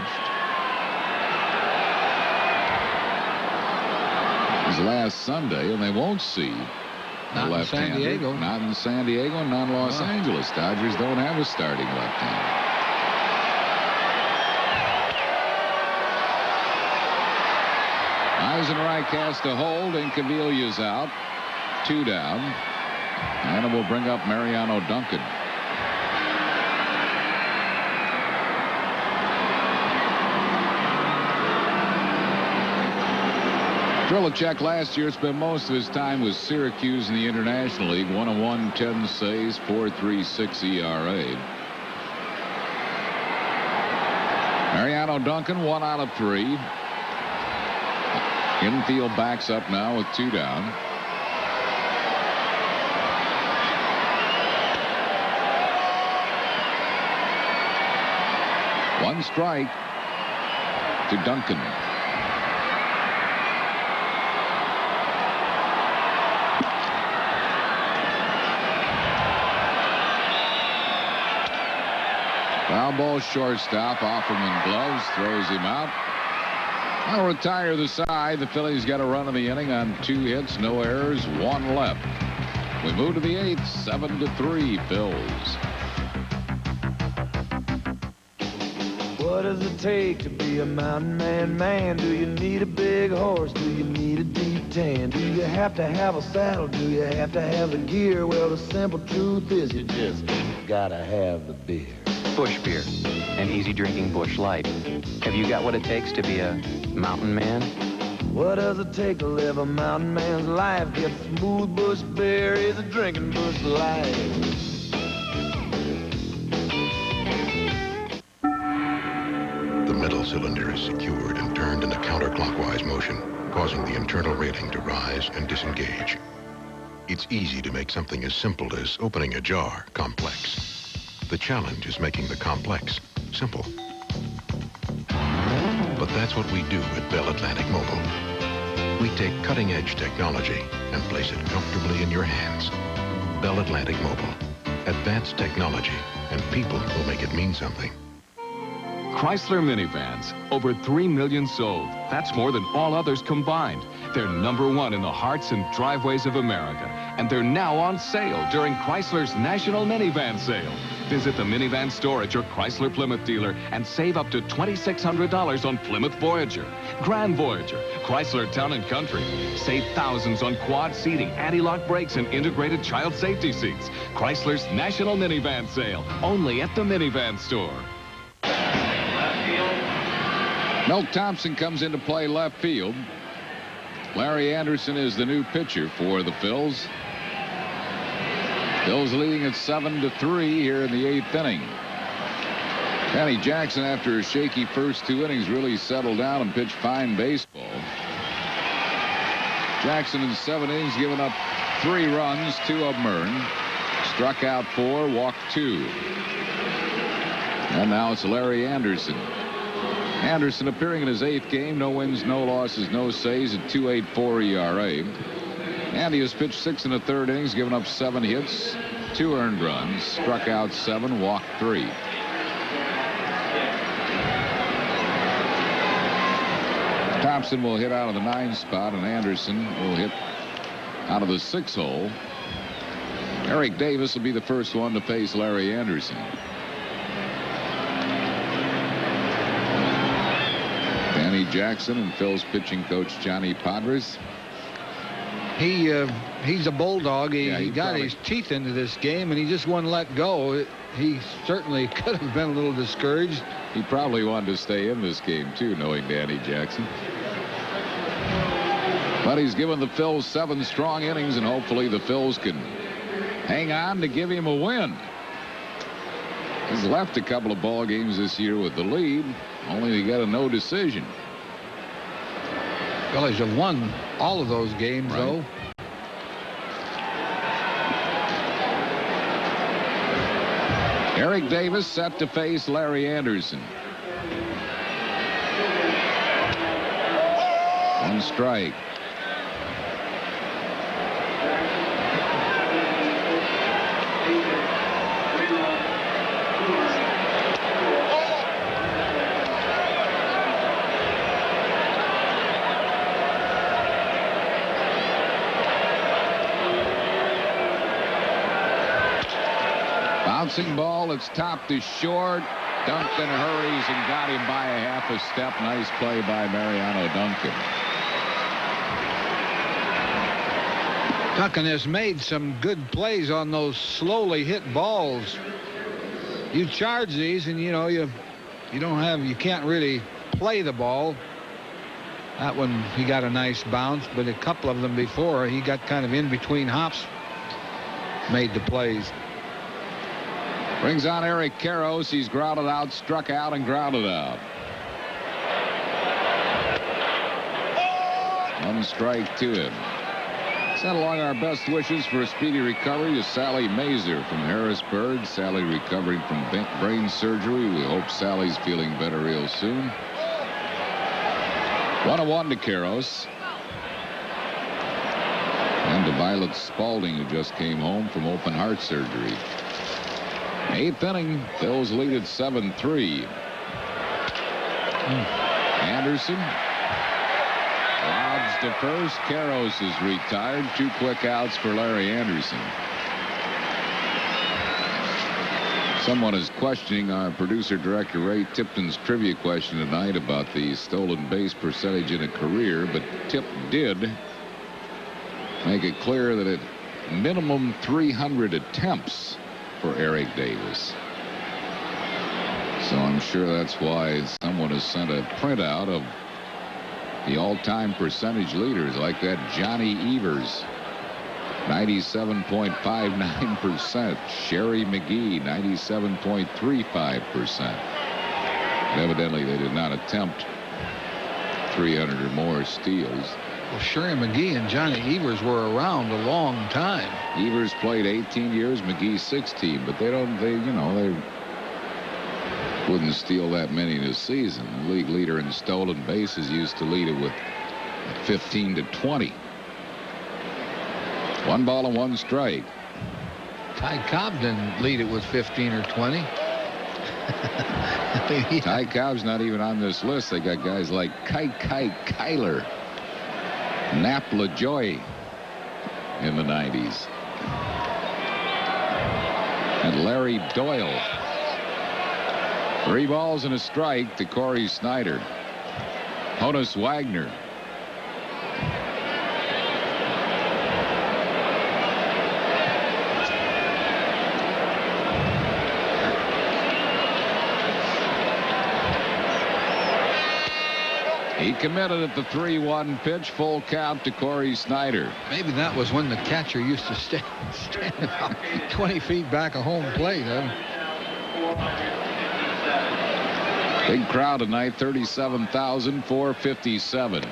It was last Sunday, and they won't see. Not in San Diego. Not in San Diego, and not in Los Angeles. Dodgers don't have a starting left-hander. Eisenreich has to hold. Incaviglia's out. 2 down. And it will bring up Mariano Duncan. Trilicek last year spent most of his time with Syracuse in the International League. 101, 10 saves, 4.36 ERA. Mariano Duncan, 1 out of 3. Infield backs up now with 2 down. One strike to Duncan. Foul ball, shortstop. Offerman gloves, throws him out. I'll retire the side. The Phillies got a run in the inning on 2 hits, no errors, 1 left. We move to the 8th, 7-3 Phils. What does it take to be a mountain man? Do you need a big horse? Do you need a deep tan? Do you have to have a saddle? Do you have to have the gear? Well, the simple truth is you just gotta have the beer. Bush beer, an easy drinking Bush Light. Have you got what it takes to be a mountain man? What does it take to live a mountain man's life? Get smooth Bush beer is a drinking Bush Light. The metal cylinder is secured and turned in a counterclockwise motion, causing the internal railing to rise and disengage. It's easy to make something as simple as opening a jar complex. The challenge is making the complex simple. But that's what we do at Bell Atlantic Mobile. We take cutting-edge technology and place it comfortably in your hands. Bell Atlantic Mobile. Advanced technology and people will make it mean something. Chrysler minivans, over 3 million sold. That's more than all others combined. They're #1 in the hearts and driveways of America. And they're now on sale during Chrysler's National Minivan Sale. Visit the minivan store at your Chrysler Plymouth dealer and save up to $2,600 on Plymouth Voyager, Grand Voyager, Chrysler Town & Country. Save thousands on quad seating, anti-lock brakes, and integrated child safety seats. Chrysler's National Minivan Sale, only at the minivan store. Milt Thompson comes into play left field. Larry Anderson is the new pitcher for the Phils. Phils leading at 7-3 here in the 8th inning. Danny Jackson, after a shaky first 2 innings, really settled down and pitched fine baseball. Jackson in 7 innings given up 3 runs, 2 of them earned. Struck out 4, walked 2. And now it's Larry Anderson. Anderson appearing in his 8th game. No wins, no losses, no saves at 2.84 ERA. And he has pitched 6 1/3 innings, given up 7 hits, 2 earned runs, struck out 7, walked 3. Thompson will hit out of the 9 spot, and Anderson will hit out of the 6 hole. Eric Davis will be the first one to face Larry Anderson. Danny Jackson and Phil's pitching coach Johnny Padres. He's a bulldog. He got probably his teeth into this game, and he just wouldn't let go. He certainly could have been a little discouraged. He probably wanted to stay in this game, too, knowing Danny Jackson. But he's given the Phils 7 strong innings, and hopefully the Phils can hang on to give him a win. He's left a couple of ball games this year with the lead, only to get a no decision. Phillies have won all of those games, though. Eric Davis set to face Larry Anderson. 1 strike. Bouncing ball, it's topped to short. Duncan hurries and got him by a half a step. Nice play by Mariano Duncan. Duncan has made some good plays on those slowly hit balls. You charge these, and you can't really play the ball. That one, he got a nice bounce, but a couple of them before, he got kind of in between hops, made the plays. Brings on Eric Karros. He's grounded out, struck out, and grounded out. 1 strike to him. Send along our best wishes for a speedy recovery to Sally Mazer from Harrisburg. Sally recovering from brain surgery. We hope Sally's feeling better real soon. 1-1 to Karros. And to Violet Spalding, who just came home from open heart surgery. 8th inning, Phil's lead at 7-3. Anderson lobs to first. Karros is retired. 2 quick outs for Larry Anderson. Someone is questioning our producer director Ray Tipton's trivia question tonight about the stolen base percentage in a career, but Tip did make it clear that at minimum 300 attempts for Eric Davis. So I'm sure that's why someone has sent a printout of the all-time percentage leaders, like that Johnny Evers, 97.59%. Sherry McGee, 97.35%. Evidently, they did not attempt 300 or more steals. Well, Sherry McGee and Johnny Evers were around a long time. Evers played 18 years, McGee 16, but they wouldn't steal that many in a season. The league leader in stolen bases used to lead it with 15 to 20. 1 ball and 1 strike. Ty Cobb didn't lead it with 15 or 20. Ty Cobb's not even on this list. They got guys like Kai Kyler, Nap LaJoy in the 90s, and Larry Doyle. 3 balls and a strike to Corey Snyder. Honus Wagner. He committed at the 3-1 pitch. Full count to Corey Snyder. Maybe that was when the catcher used to stand about 20 feet back of home plate. Big crowd tonight, 37,457.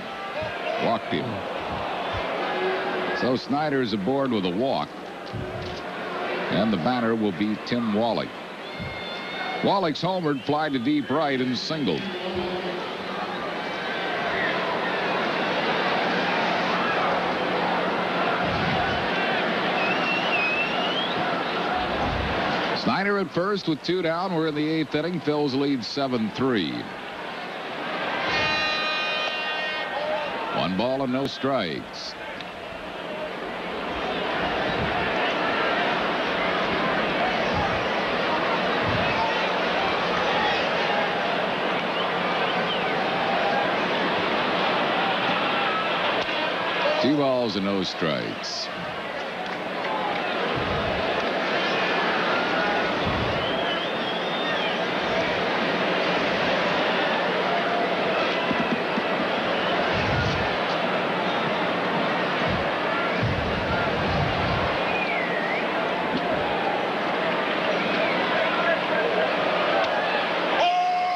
Walked him. So Snyder is aboard with a walk. And the batter will be Tim Wallach. Wallach's homered, fly to deep right, and singled. at first with 2 down. We're in the 8th inning. Phillies lead 7-3. 1 ball and no strikes. Two balls and no strikes.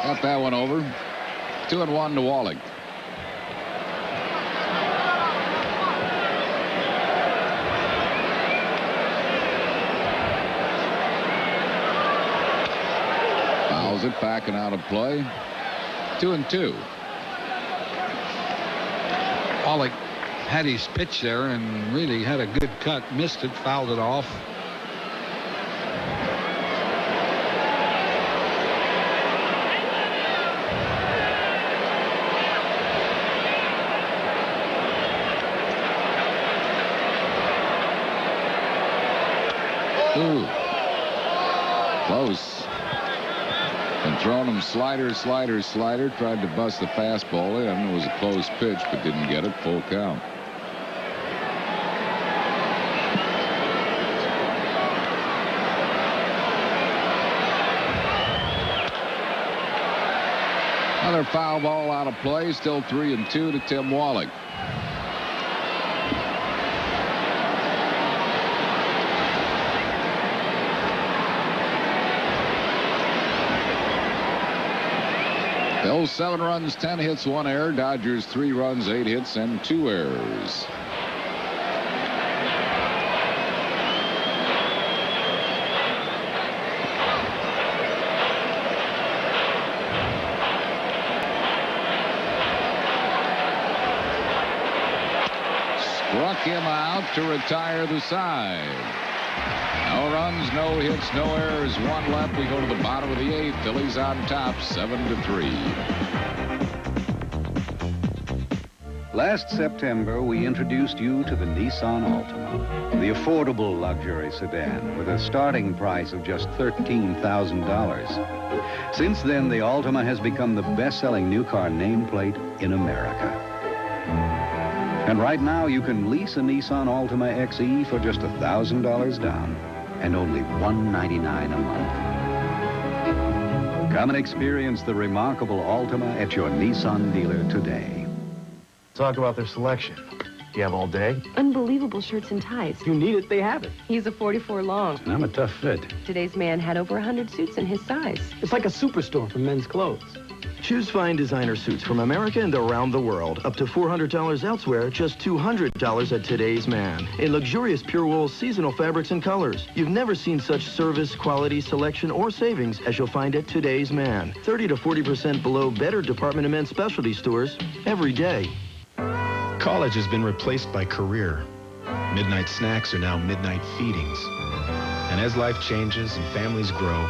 Got that one over. 2-1 to Wallach. Fouls it back and out of play. 2-2. Wallach had his pitch there and really had a good cut. Missed it, fouled it off. Ooh. Close. And throwing him slider. Tried to bust the fastball in. It was a close pitch, but didn't get it. Full count. Another foul ball out of play. Still 3-2 to Tim Wallach. Bills 7 runs, 10 hits, 1 error. Dodgers 3 runs, 8 hits, and 2 errors. Struck him out to retire the side. No runs, no hits, no errors, 1 left. We go to the bottom of the 8th. Phillies on top, 7-3. Last September, we introduced you to the Nissan Altima, the affordable luxury sedan with a starting price of just $13,000. Since then, the Altima has become the best-selling new car nameplate in America. And right now, you can lease a Nissan Altima XE for just $1,000 down and only $199 a month. Come and experience the remarkable Altima at your Nissan dealer today. Talk about their selection. You have all day? Unbelievable shirts and ties. You need it, they have it. He's a 44 long. And I'm a tough fit. Today's man had over 100 suits in his size. It's like a superstore for men's clothes. Choose fine designer suits from America and around the world. Up to $400 elsewhere, just $200 at Today's Man. In luxurious pure wool seasonal fabrics and colors. You've never seen such service, quality, selection, or savings as you'll find at Today's Man. 30 to 40% below better department of men's specialty stores every day. College has been replaced by career. Midnight snacks are now midnight feedings. And as life changes and families grow,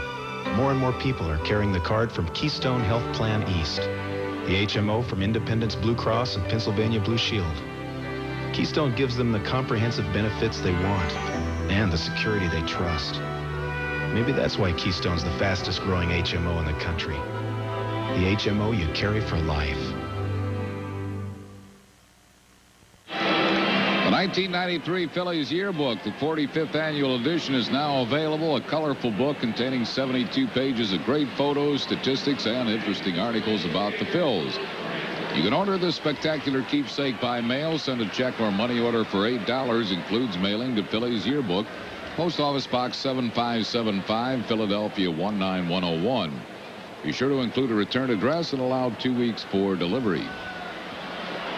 more and more people are carrying the card from Keystone Health Plan East, the HMO from Independence Blue Cross and Pennsylvania Blue Shield. Keystone gives them the comprehensive benefits they want and the security they trust. Maybe that's why Keystone's the fastest growing HMO in the country. The HMO you carry for life. The 1993 Phillies Yearbook, the 45th annual edition, is now available. A colorful book containing 72 pages of great photos, statistics, and interesting articles about the Phils. You can order this spectacular keepsake by mail. Send a check or money order for $8. Includes mailing to Phillies Yearbook, Post Office Box 7575, Philadelphia 19101. Be sure to include a return address and allow 2 weeks for delivery.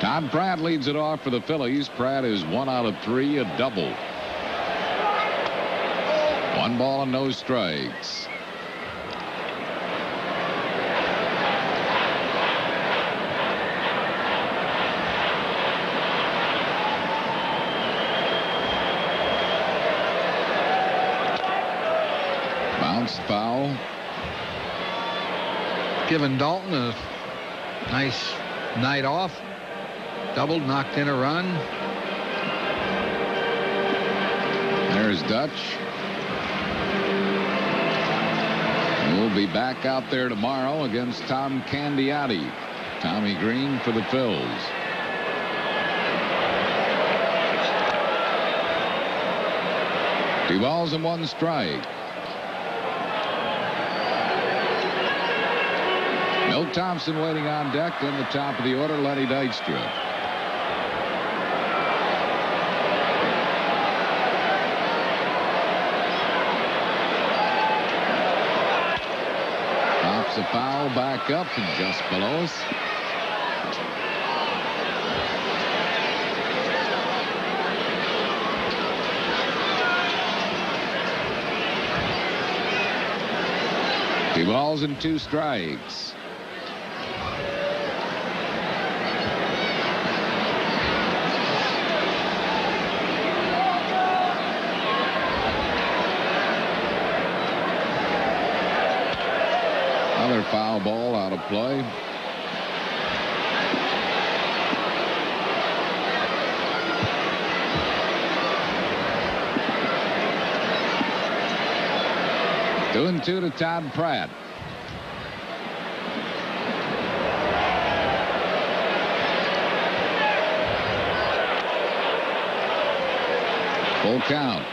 Todd Pratt leads it off for the Phillies. Pratt is 1 out of 3, a double. 1 ball and no strikes. Bounced by Given Dalton a nice night off. Doubled, knocked in a run. There's Dutch. We'll be back out there tomorrow against Tom Candiotti. Tommy Green for the Phils. Two balls and one strike. Milt Thompson waiting on deck in the top of the order, Lenny Dykstra. Pops a foul back up and just below us. Two balls and two strikes. Another foul ball out of play. Two and two to Todd Pratt. Full count.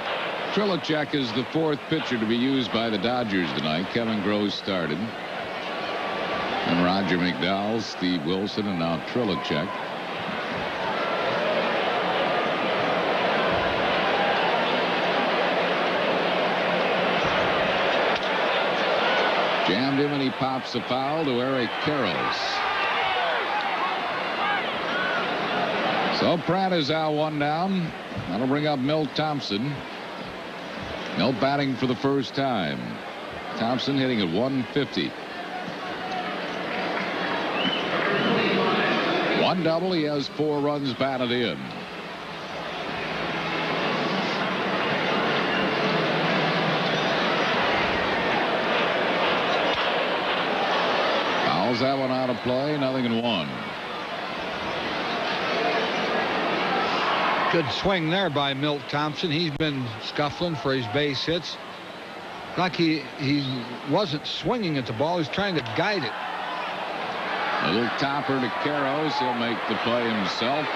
Trilicek is the fourth pitcher to be used by the Dodgers tonight. Kevin Gross started. And Roger McDowell, Steve Wilson, and now Trilicek. Jammed him and he pops a foul to Eric Karros. So Pratt is out one down. That'll bring up Milt Thompson. Milt batting for the first time. Thompson hitting at 150. One double. He has 4 runs batted in. Fouls that one out of play. 0-1. Good swing there by Milt Thompson. He's been scuffling for his base hits. Like he wasn't swinging at the ball. He's trying to guide it. A little topper to Karros. He'll make the play himself.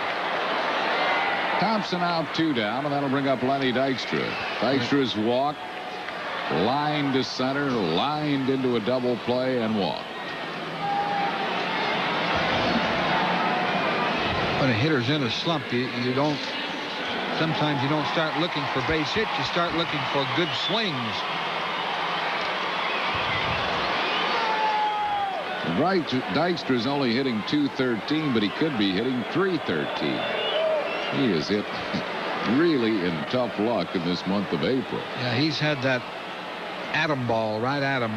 Thompson out 2 down, and that'll bring up Lenny Dykstra. Dykstra's walk, lined to center, lined into a double play, and walk. When a hitter's in a slump, you don't. Sometimes you don't start looking for base hits. You start looking for good swings. Right, Dykstra's only hitting .213, but he could be hitting .313. He is hit really in tough luck in this month of April. Yeah, he's had that atom ball right at him.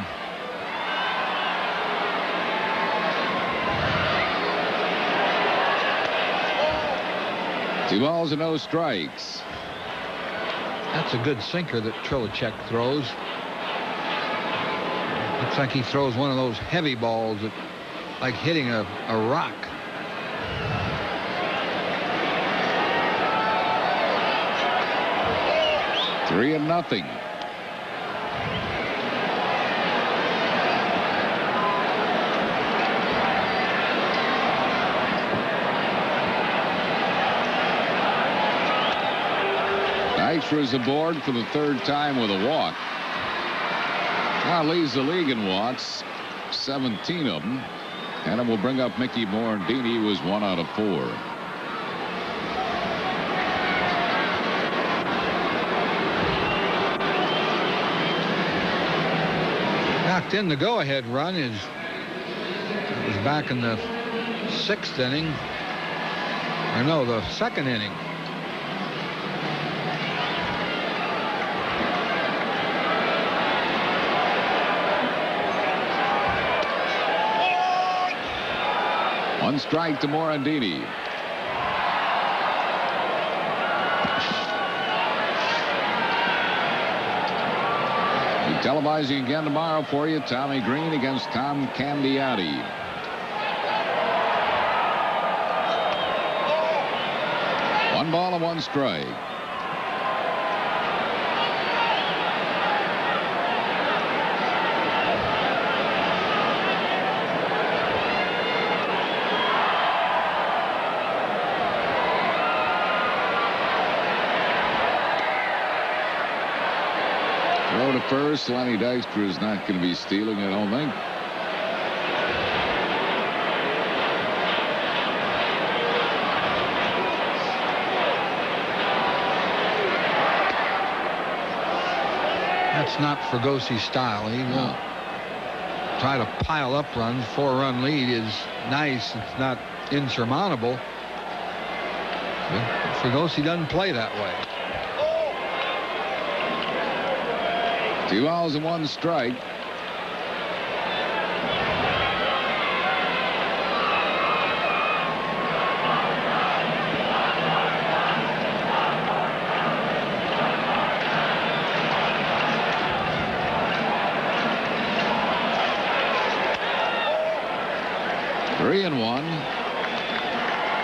Two balls and no strikes. That's a good sinker that Trilicek throws. Looks like he throws one of those heavy balls that, like hitting a rock. Three and nothing. Dykstra's aboard for the 3rd time with a walk. Now leads the league in walks, 17 of them. And it will bring up Mickey Morandini, who was 1 out of 4. Knocked in the go-ahead run. It was back in the 6th inning. Or no, the 2nd inning. One strike to Morandini. He Televising again tomorrow for you, Tommy Green against Tom Candiotti. One ball and one strike. Throw to first. Lenny Dykstra is not going to be stealing, I don't think. That's not Frugosi's style. He won't try to pile up runs. 4-run lead is nice. It's not insurmountable. But Frugosi doesn't play that way. 2 balls and 1 strike. Three and 1.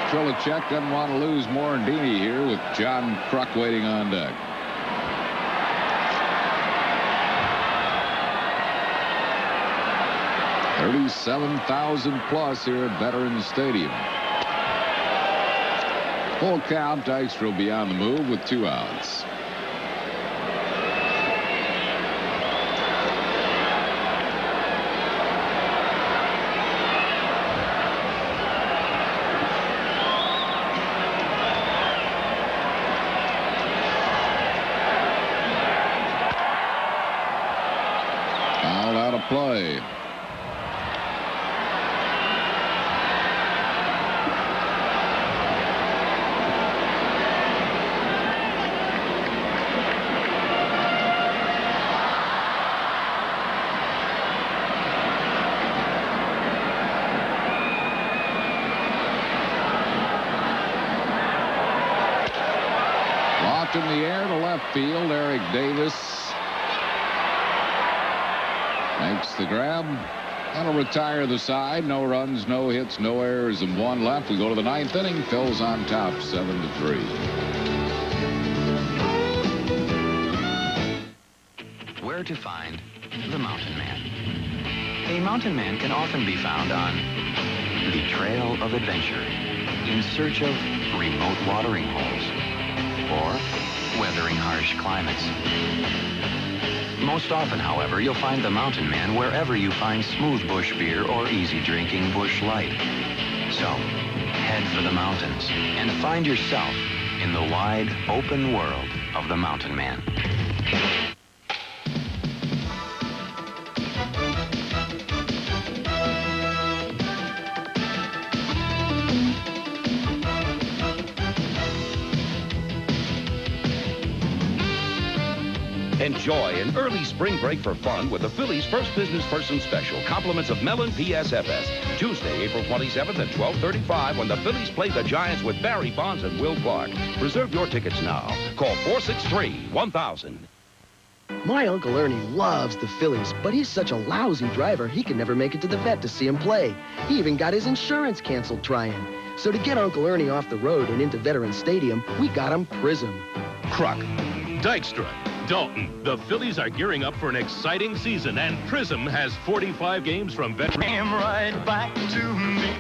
Trilicek doesn't want to lose Morandini here with John Kruk waiting on deck. $37,000 plus here at Veterans Stadium. Full count. Dykstra will be on the move with 2 outs. Fouled out of play. In the air to left field. Eric Davis makes the grab. That'll retire the side. No runs, no hits, no errors, and 1 left. We go to the 9th inning. Phil's on top, 7-3. Where to find the Mountain Man? A mountain man can often be found on the trail of adventure, in search of remote watering holes, or weathering harsh climates. Most often, however, you'll find the Mountain Man wherever you find smooth bush beer or easy drinking bush light. So, head for the mountains and find yourself in the wide, open world of the Mountain Man. Enjoy an early spring break for fun with the Phillies First Business Person Special. Compliments of Mellon PSFS. Tuesday, April 27th at 12:35 when the Phillies play the Giants with Barry Bonds and Will Clark. Reserve your tickets now. Call 463-1000. My Uncle Ernie loves the Phillies, but he's such a lousy driver, he can never make it to the vet to see him play. He even got his insurance canceled trying. So to get Uncle Ernie off the road and into Veterans Stadium, we got him Prism. Kruk, Dykstra, Dalton. The Phillies are gearing up for an exciting season, and Prism has 45 games from veterans. Came right back to me.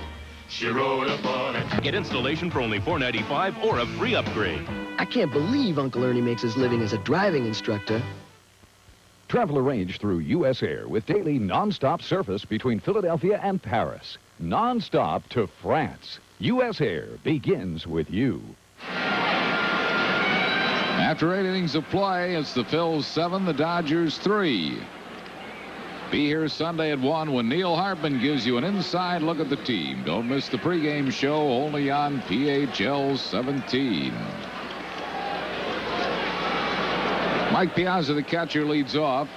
She rode up on it. Get installation for only $4.95 or a free upgrade. I can't believe Uncle Ernie makes his living as a driving instructor. Travel arranged through U.S. Air with daily non-stop service between Philadelphia and Paris. Non-stop to France. U.S. Air begins with you. After 8 innings of play, it's the Phils 7, the Dodgers 3. Be here Sunday at 1 when Neil Hartman gives you an inside look at the team. Don't miss the pregame show only on PHL 17. Mike Piazza, the catcher, leads off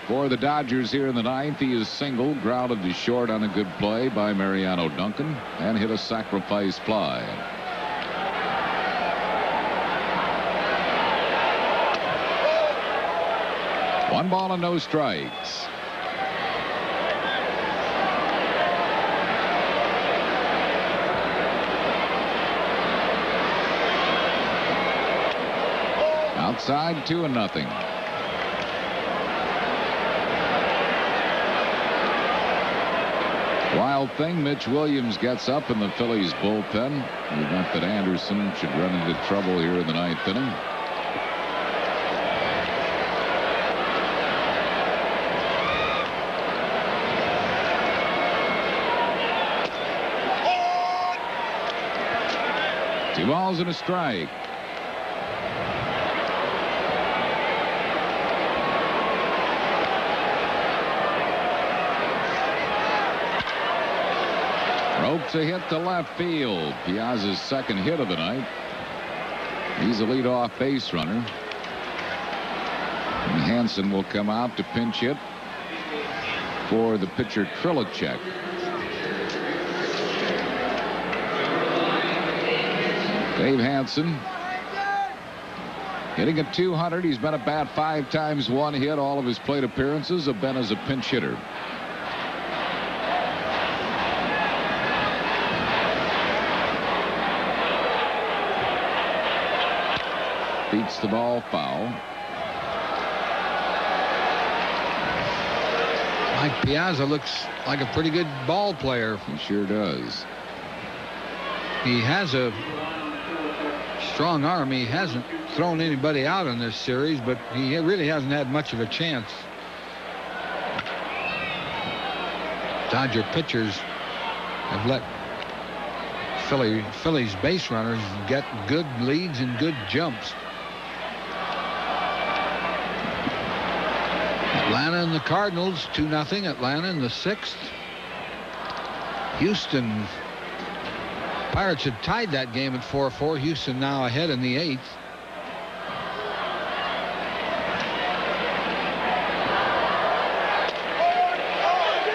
for the Dodgers here in the 9th. He is singled, grounded to short on a good play by Mariano Duncan, and hit a sacrifice fly. 1 ball and no strikes. Outside, 2-0. Wild thing, Mitch Williams gets up in the Phillies bullpen. The event that Anderson should run into trouble here in the 9th inning. Two balls and a strike. Ropes a hit to left field. Piazza's second hit of the night. He's a leadoff base runner. And Hansen will come out to pinch hit for the pitcher Trilicek. Dave Hansen hitting at .200. He's been at bat 5 times, 1 hit. All of his plate appearances have been as a pinch hitter. Beats the ball foul. Mike Piazza looks like a pretty good ball player. He sure does. He has a strong arm. He hasn't thrown anybody out in this series, but he really hasn't had much of a chance. Dodger pitchers have let Phillies base runners get good leads and good jumps. Atlanta and the Cardinals, 2-0. Atlanta in the 6th. Houston. Pirates had tied that game at 4-4. Houston now ahead in the 8th.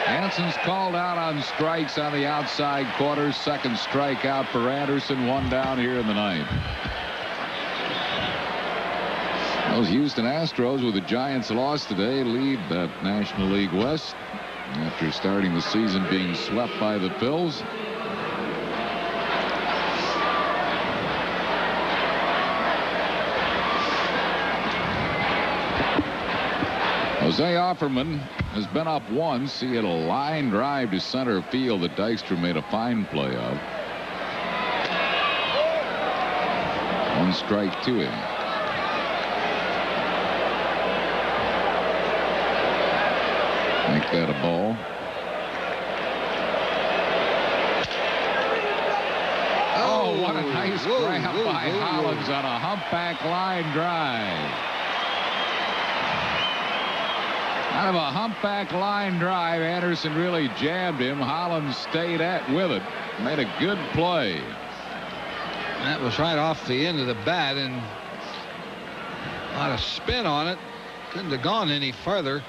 Hansen's called out on strikes on the outside corner. Second strikeout for Anderson. 1 down here in the 9th. Those Houston Astros, with the Giants' loss today, lead that National League West after starting the season being swept by the Phils. Jose Offerman has been up once. He had a line drive to center field that Dykstra made a fine play of. 1 strike to him. Make that a ball. Oh, what a nice grab by Hollins on a humpback line drive. Out of a humpback line drive, Anderson really jammed him. Hollins stayed with it. Made a good play. That was right off the end of the bat, and a lot of spin on it. Couldn't have gone any further.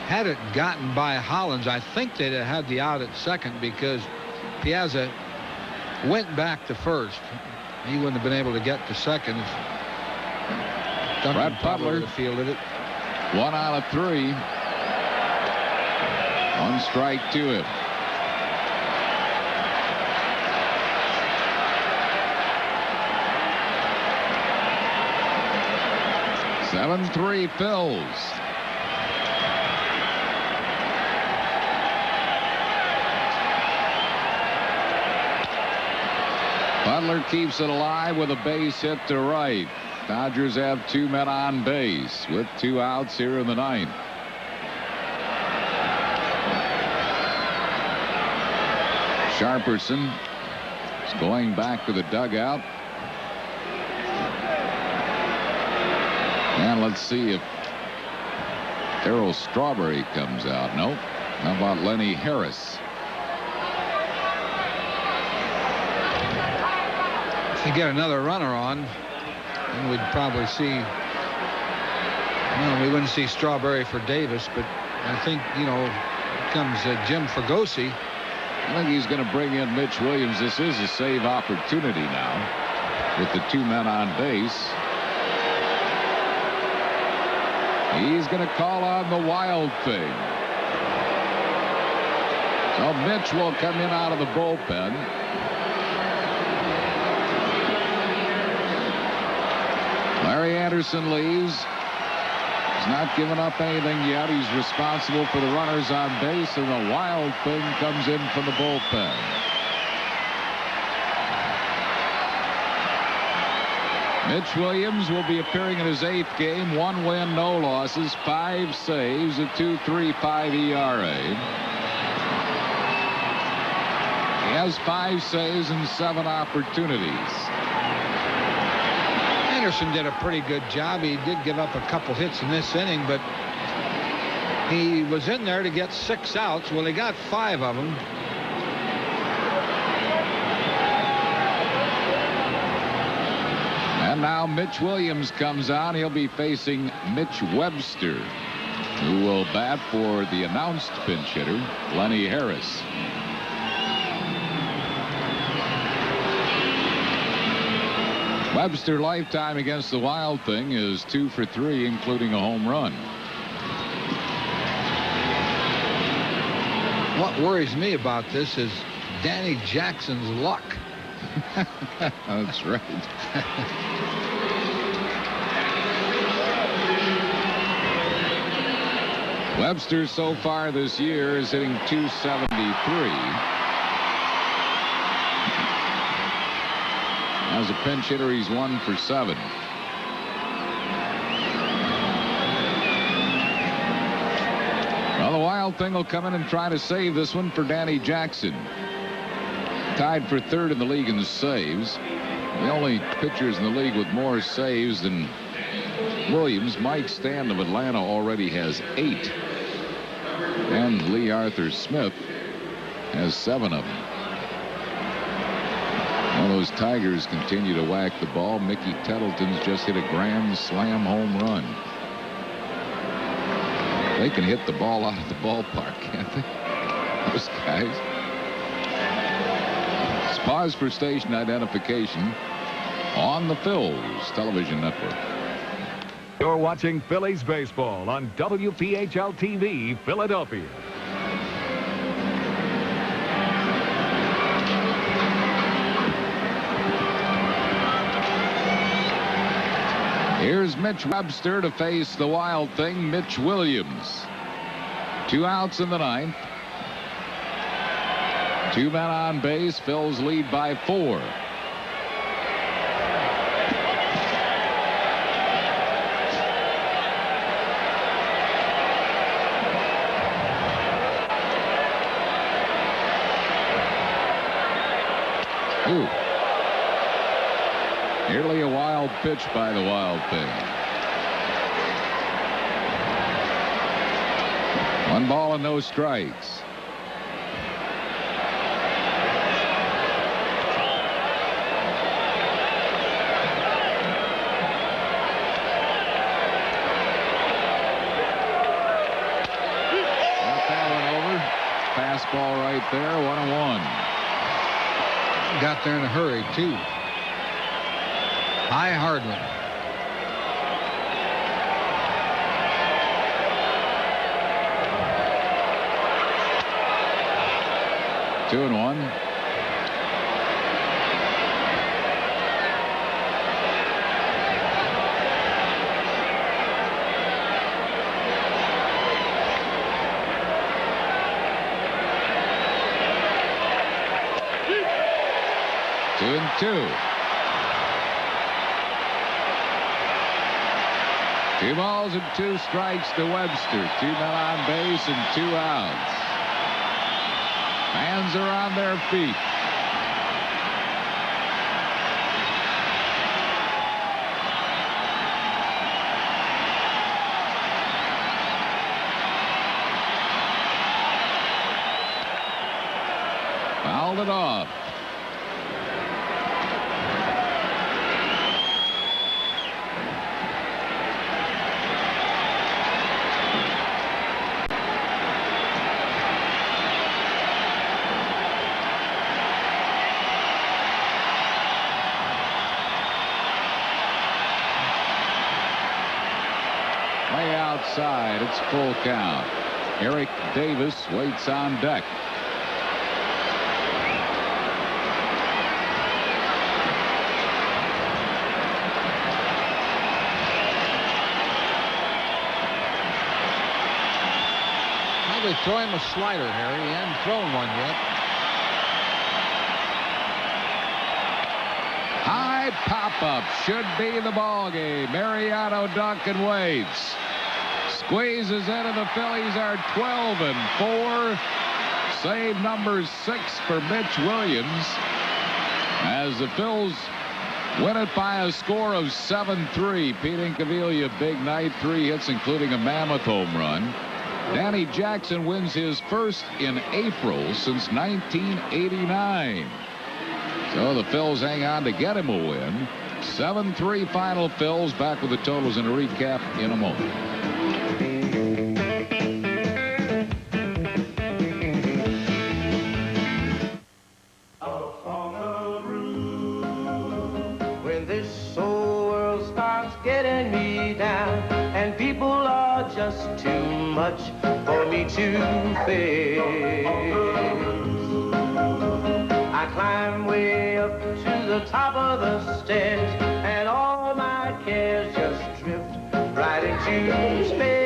Had it gotten by Hollins, I think they'd have had the out at second, because Piazza went back to first. He wouldn't have been able to get to second if Duncan Butler would have fielded it. 1 out of 3. 1 strike to it. (7-3) Phils. Butler keeps it alive with a base hit to right. Dodgers have 2 men on base with 2 outs here in the 9th. Sharperson is going back to the dugout. And let's see if Darryl Strawberry comes out. Nope. How about Lenny Harris? If they get another runner on, then we'd probably see, well, we wouldn't see Strawberry for Davis, but I think, you know, comes Jim Fregosi. I think he's going to bring in Mitch Williams. This is a save opportunity now with the 2 men on base. He's going to call on the Wild Thing. So Mitch will come in out of the bullpen. Larry Anderson leaves. He's not given up anything yet. He's responsible for the runners on base, and the Wild Thing comes in from the bullpen. Mitch Williams will be appearing in his 8th game. 1 win, no losses, 5 saves, a 2.35 ERA. He has 5 saves and 7 opportunities. Anderson did a pretty good job. He did give up a couple hits in this inning, but he was in there to get 6 outs. Well, he got 5 of them. And now Mitch Williams comes on. He'll be facing Mitch Webster, who will bat for the announced pinch hitter, Lenny Harris. Webster lifetime against the Wild Thing is 2 for 3, including a home run. What worries me about this is Danny Jackson's luck. That's right. Webster so far this year is hitting .273. As a pinch hitter, he's 1 for 7. Well, the Wild Thing will come in and try to save this one for Danny Jackson. Tied for 3rd in the league in saves. The only pitchers in the league with more saves than Williams, Mike Stanton of Atlanta, already has 8. And Lee Arthur Smith has 7 of them. Well, those Tigers continue to whack the ball. Mickey Tettleton's just hit a grand slam home run. They can hit the ball out of the ballpark, can't they? Those guys. Let's pause for station identification on the Phillies Television Network. You're watching Phillies baseball on WPHL TV, Philadelphia. Here's Mitch Webster to face the Wild Thing, Mitch Williams. 2 outs in the 9th. 2 men on base. Phil's lead by 4. Ooh. Nearly a wild pitch by the Wild Thing. 1 ball and no strikes. Got that one over. Fastball right there. 1-1. Got there in a hurry, too. High Hardman. Two and 1. Two and 2. 2 balls and 2 strikes to Webster. 2 men on base and 2 outs. Fans are on their feet. Fouled it off. outside. It's full count. Eric Davis waits on deck. They throw him a slider, Harry. He hasn't thrown one yet. High pop-up should be the ball game. Mariano Duncan waits. Squeezes in, and the Phillies are 12-4. Save number 6 for Mitch Williams as the Phils win it by a score of 7-3. Pete Incaviglia, big night, 3 hits, including a mammoth home run. Danny Jackson wins his first in April since 1989. So the Phils hang on to get him a win. 7-3 final Phils. Back with the totals and a recap in a moment. When this whole world starts getting me down and people are just too much for me to face, I climb way up to the top of the stairs and all my cares just drift right into space.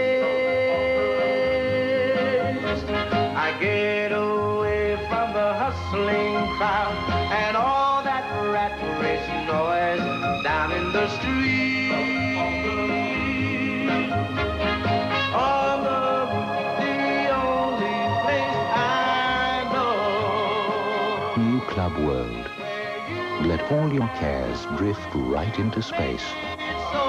I get away from the hustling crowd and all that rat race noise down in the street. On the only place I know. New Club World. Let all your cares drift right into space. So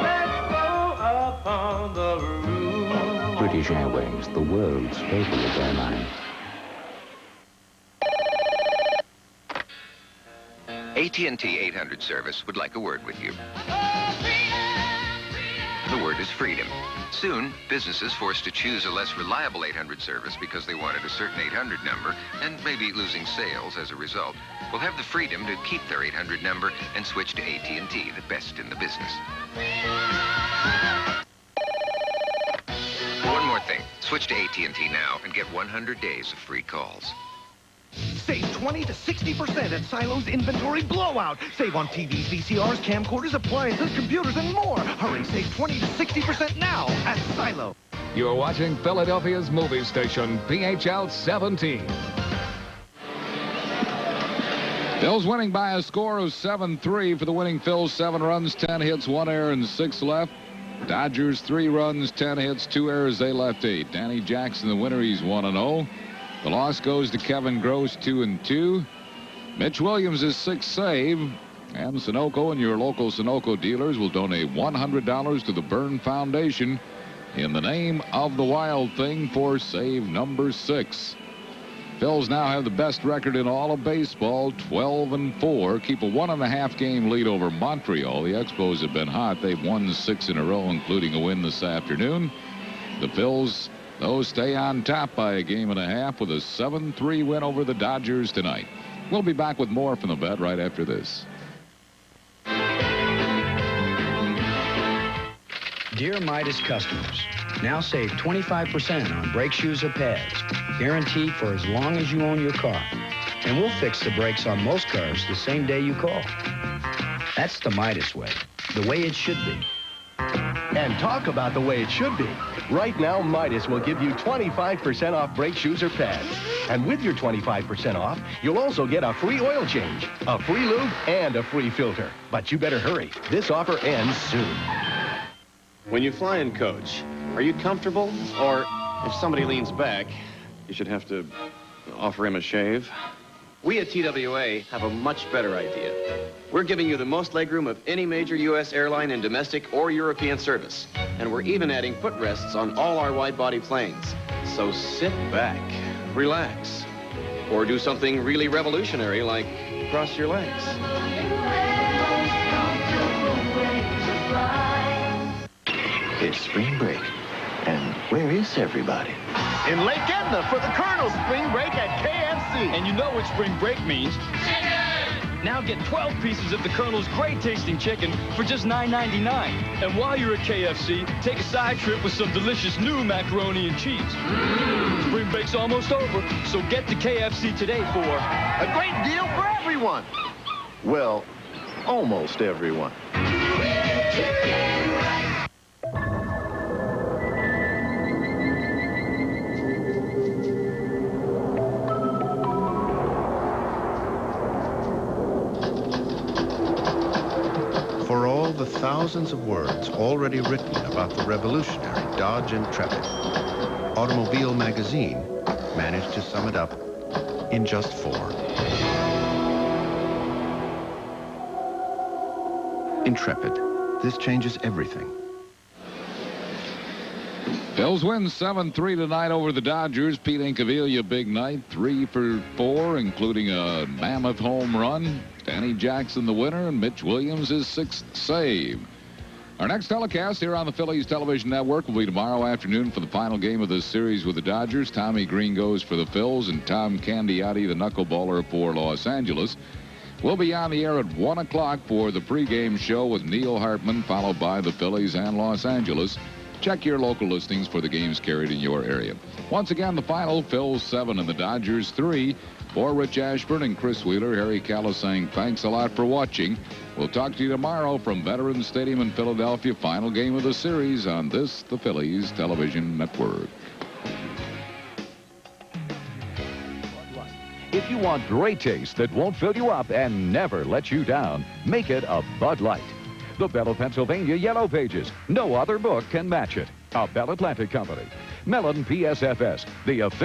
let's go up on the roof. British Airways, the world's favorite airline. AT&T 800 service would like a word with you. The word is freedom. Soon, businesses forced to choose a less reliable 800 service because they wanted a certain 800 number and maybe losing sales as a result will have the freedom to keep their 800 number and switch to AT&T, the best in the business. One more thing. Switch to AT&T now and get 100 days of free calls. Save 20 to 60% at Silo's Inventory Blowout. Save on TVs, VCRs, camcorders, appliances, computers, and more. Hurry, save 20 to 60% now at Silo. You're watching Philadelphia's movie station, PHL 17. Phils winning by a score of 7-3 for the winning Phils. 7 runs, 10 hits, 1 error, and 6 left. Dodgers 3 runs, 10 hits, 2 errors. They left 8. Danny Jackson, the winner, he's 1-0. The loss goes to Kevin Gross, 2-2. Mitch Williams is 6th save. And Sunoco and your local Sunoco dealers will donate $100 to the Byrne Foundation in the name of the Wild Thing for save number 6. Phils now have the best record in all of baseball, 12-4. Keep a 1.5 game lead over Montreal. The Expos have been hot. They've won 6 in a row, including a win this afternoon. The Phils, those stay on top by a 1.5 games with a 7-3 win over the Dodgers tonight. We'll be back with more from the vet right after this. Dear Midas customers, now save 25% on brake shoes or pads, guaranteed for as long as you own your car. And we'll fix the brakes on most cars the same day you call. That's the Midas way, the way it should be. And talk about the way it should be. Right now, Midas will give you 25% off brake shoes or pads. And with your 25% off, you'll also get a free oil change, a free lube, and a free filter. But you better hurry. This offer ends soon. When you fly in coach, are you comfortable? Or if somebody leans back, you should have to offer him a shave? We at TWA have a much better idea. We're giving you the most legroom of any major U.S. airline in domestic or European service. And we're even adding footrests on all our wide-body planes. So sit back, relax, or do something really revolutionary like cross your legs. It's spring break. And where is everybody? In Lake Edna for the Colonel's spring break at KFC. And you know what spring break means. Now get 12 pieces of the Colonel's great-tasting chicken for just $9.99. And while you're at KFC, take a side trip with some delicious new macaroni and cheese. Spring break's almost over, so get to KFC today for a great deal for everyone. Well, almost everyone. For all the thousands of words already written about the revolutionary Dodge Intrepid, Automobile Magazine managed to sum it up in just 4. Intrepid. This changes everything. Phils win 7-3 tonight over the Dodgers. Pete Incaviglia, big night, 3 for 4, including a mammoth home run. Danny Jackson, the winner, and Mitch Williams, his 6th save. Our next telecast here on the Phillies Television Network will be tomorrow afternoon for the final game of this series with the Dodgers. Tommy Green goes for the Phils, and Tom Candiotti, the knuckleballer, for Los Angeles. We'll be on the air at 1 o'clock for the pregame show with Neil Hartman, followed by the Phillies and Los Angeles. Check your local listings for the games carried in your area. Once again, the final, Phils 7 and the Dodgers 3. For Rich Ashburn and Chris Wheeler, Harry Callis saying thanks a lot for watching. We'll talk to you tomorrow from Veterans Stadium in Philadelphia. Final game of the series on this, the Phillies Television Network. If you want great taste that won't fill you up and never let you down, make it a Bud Light. The Bell, Pennsylvania Yellow Pages. No other book can match it. A Bell Atlantic Company. Mellon PSFS, the official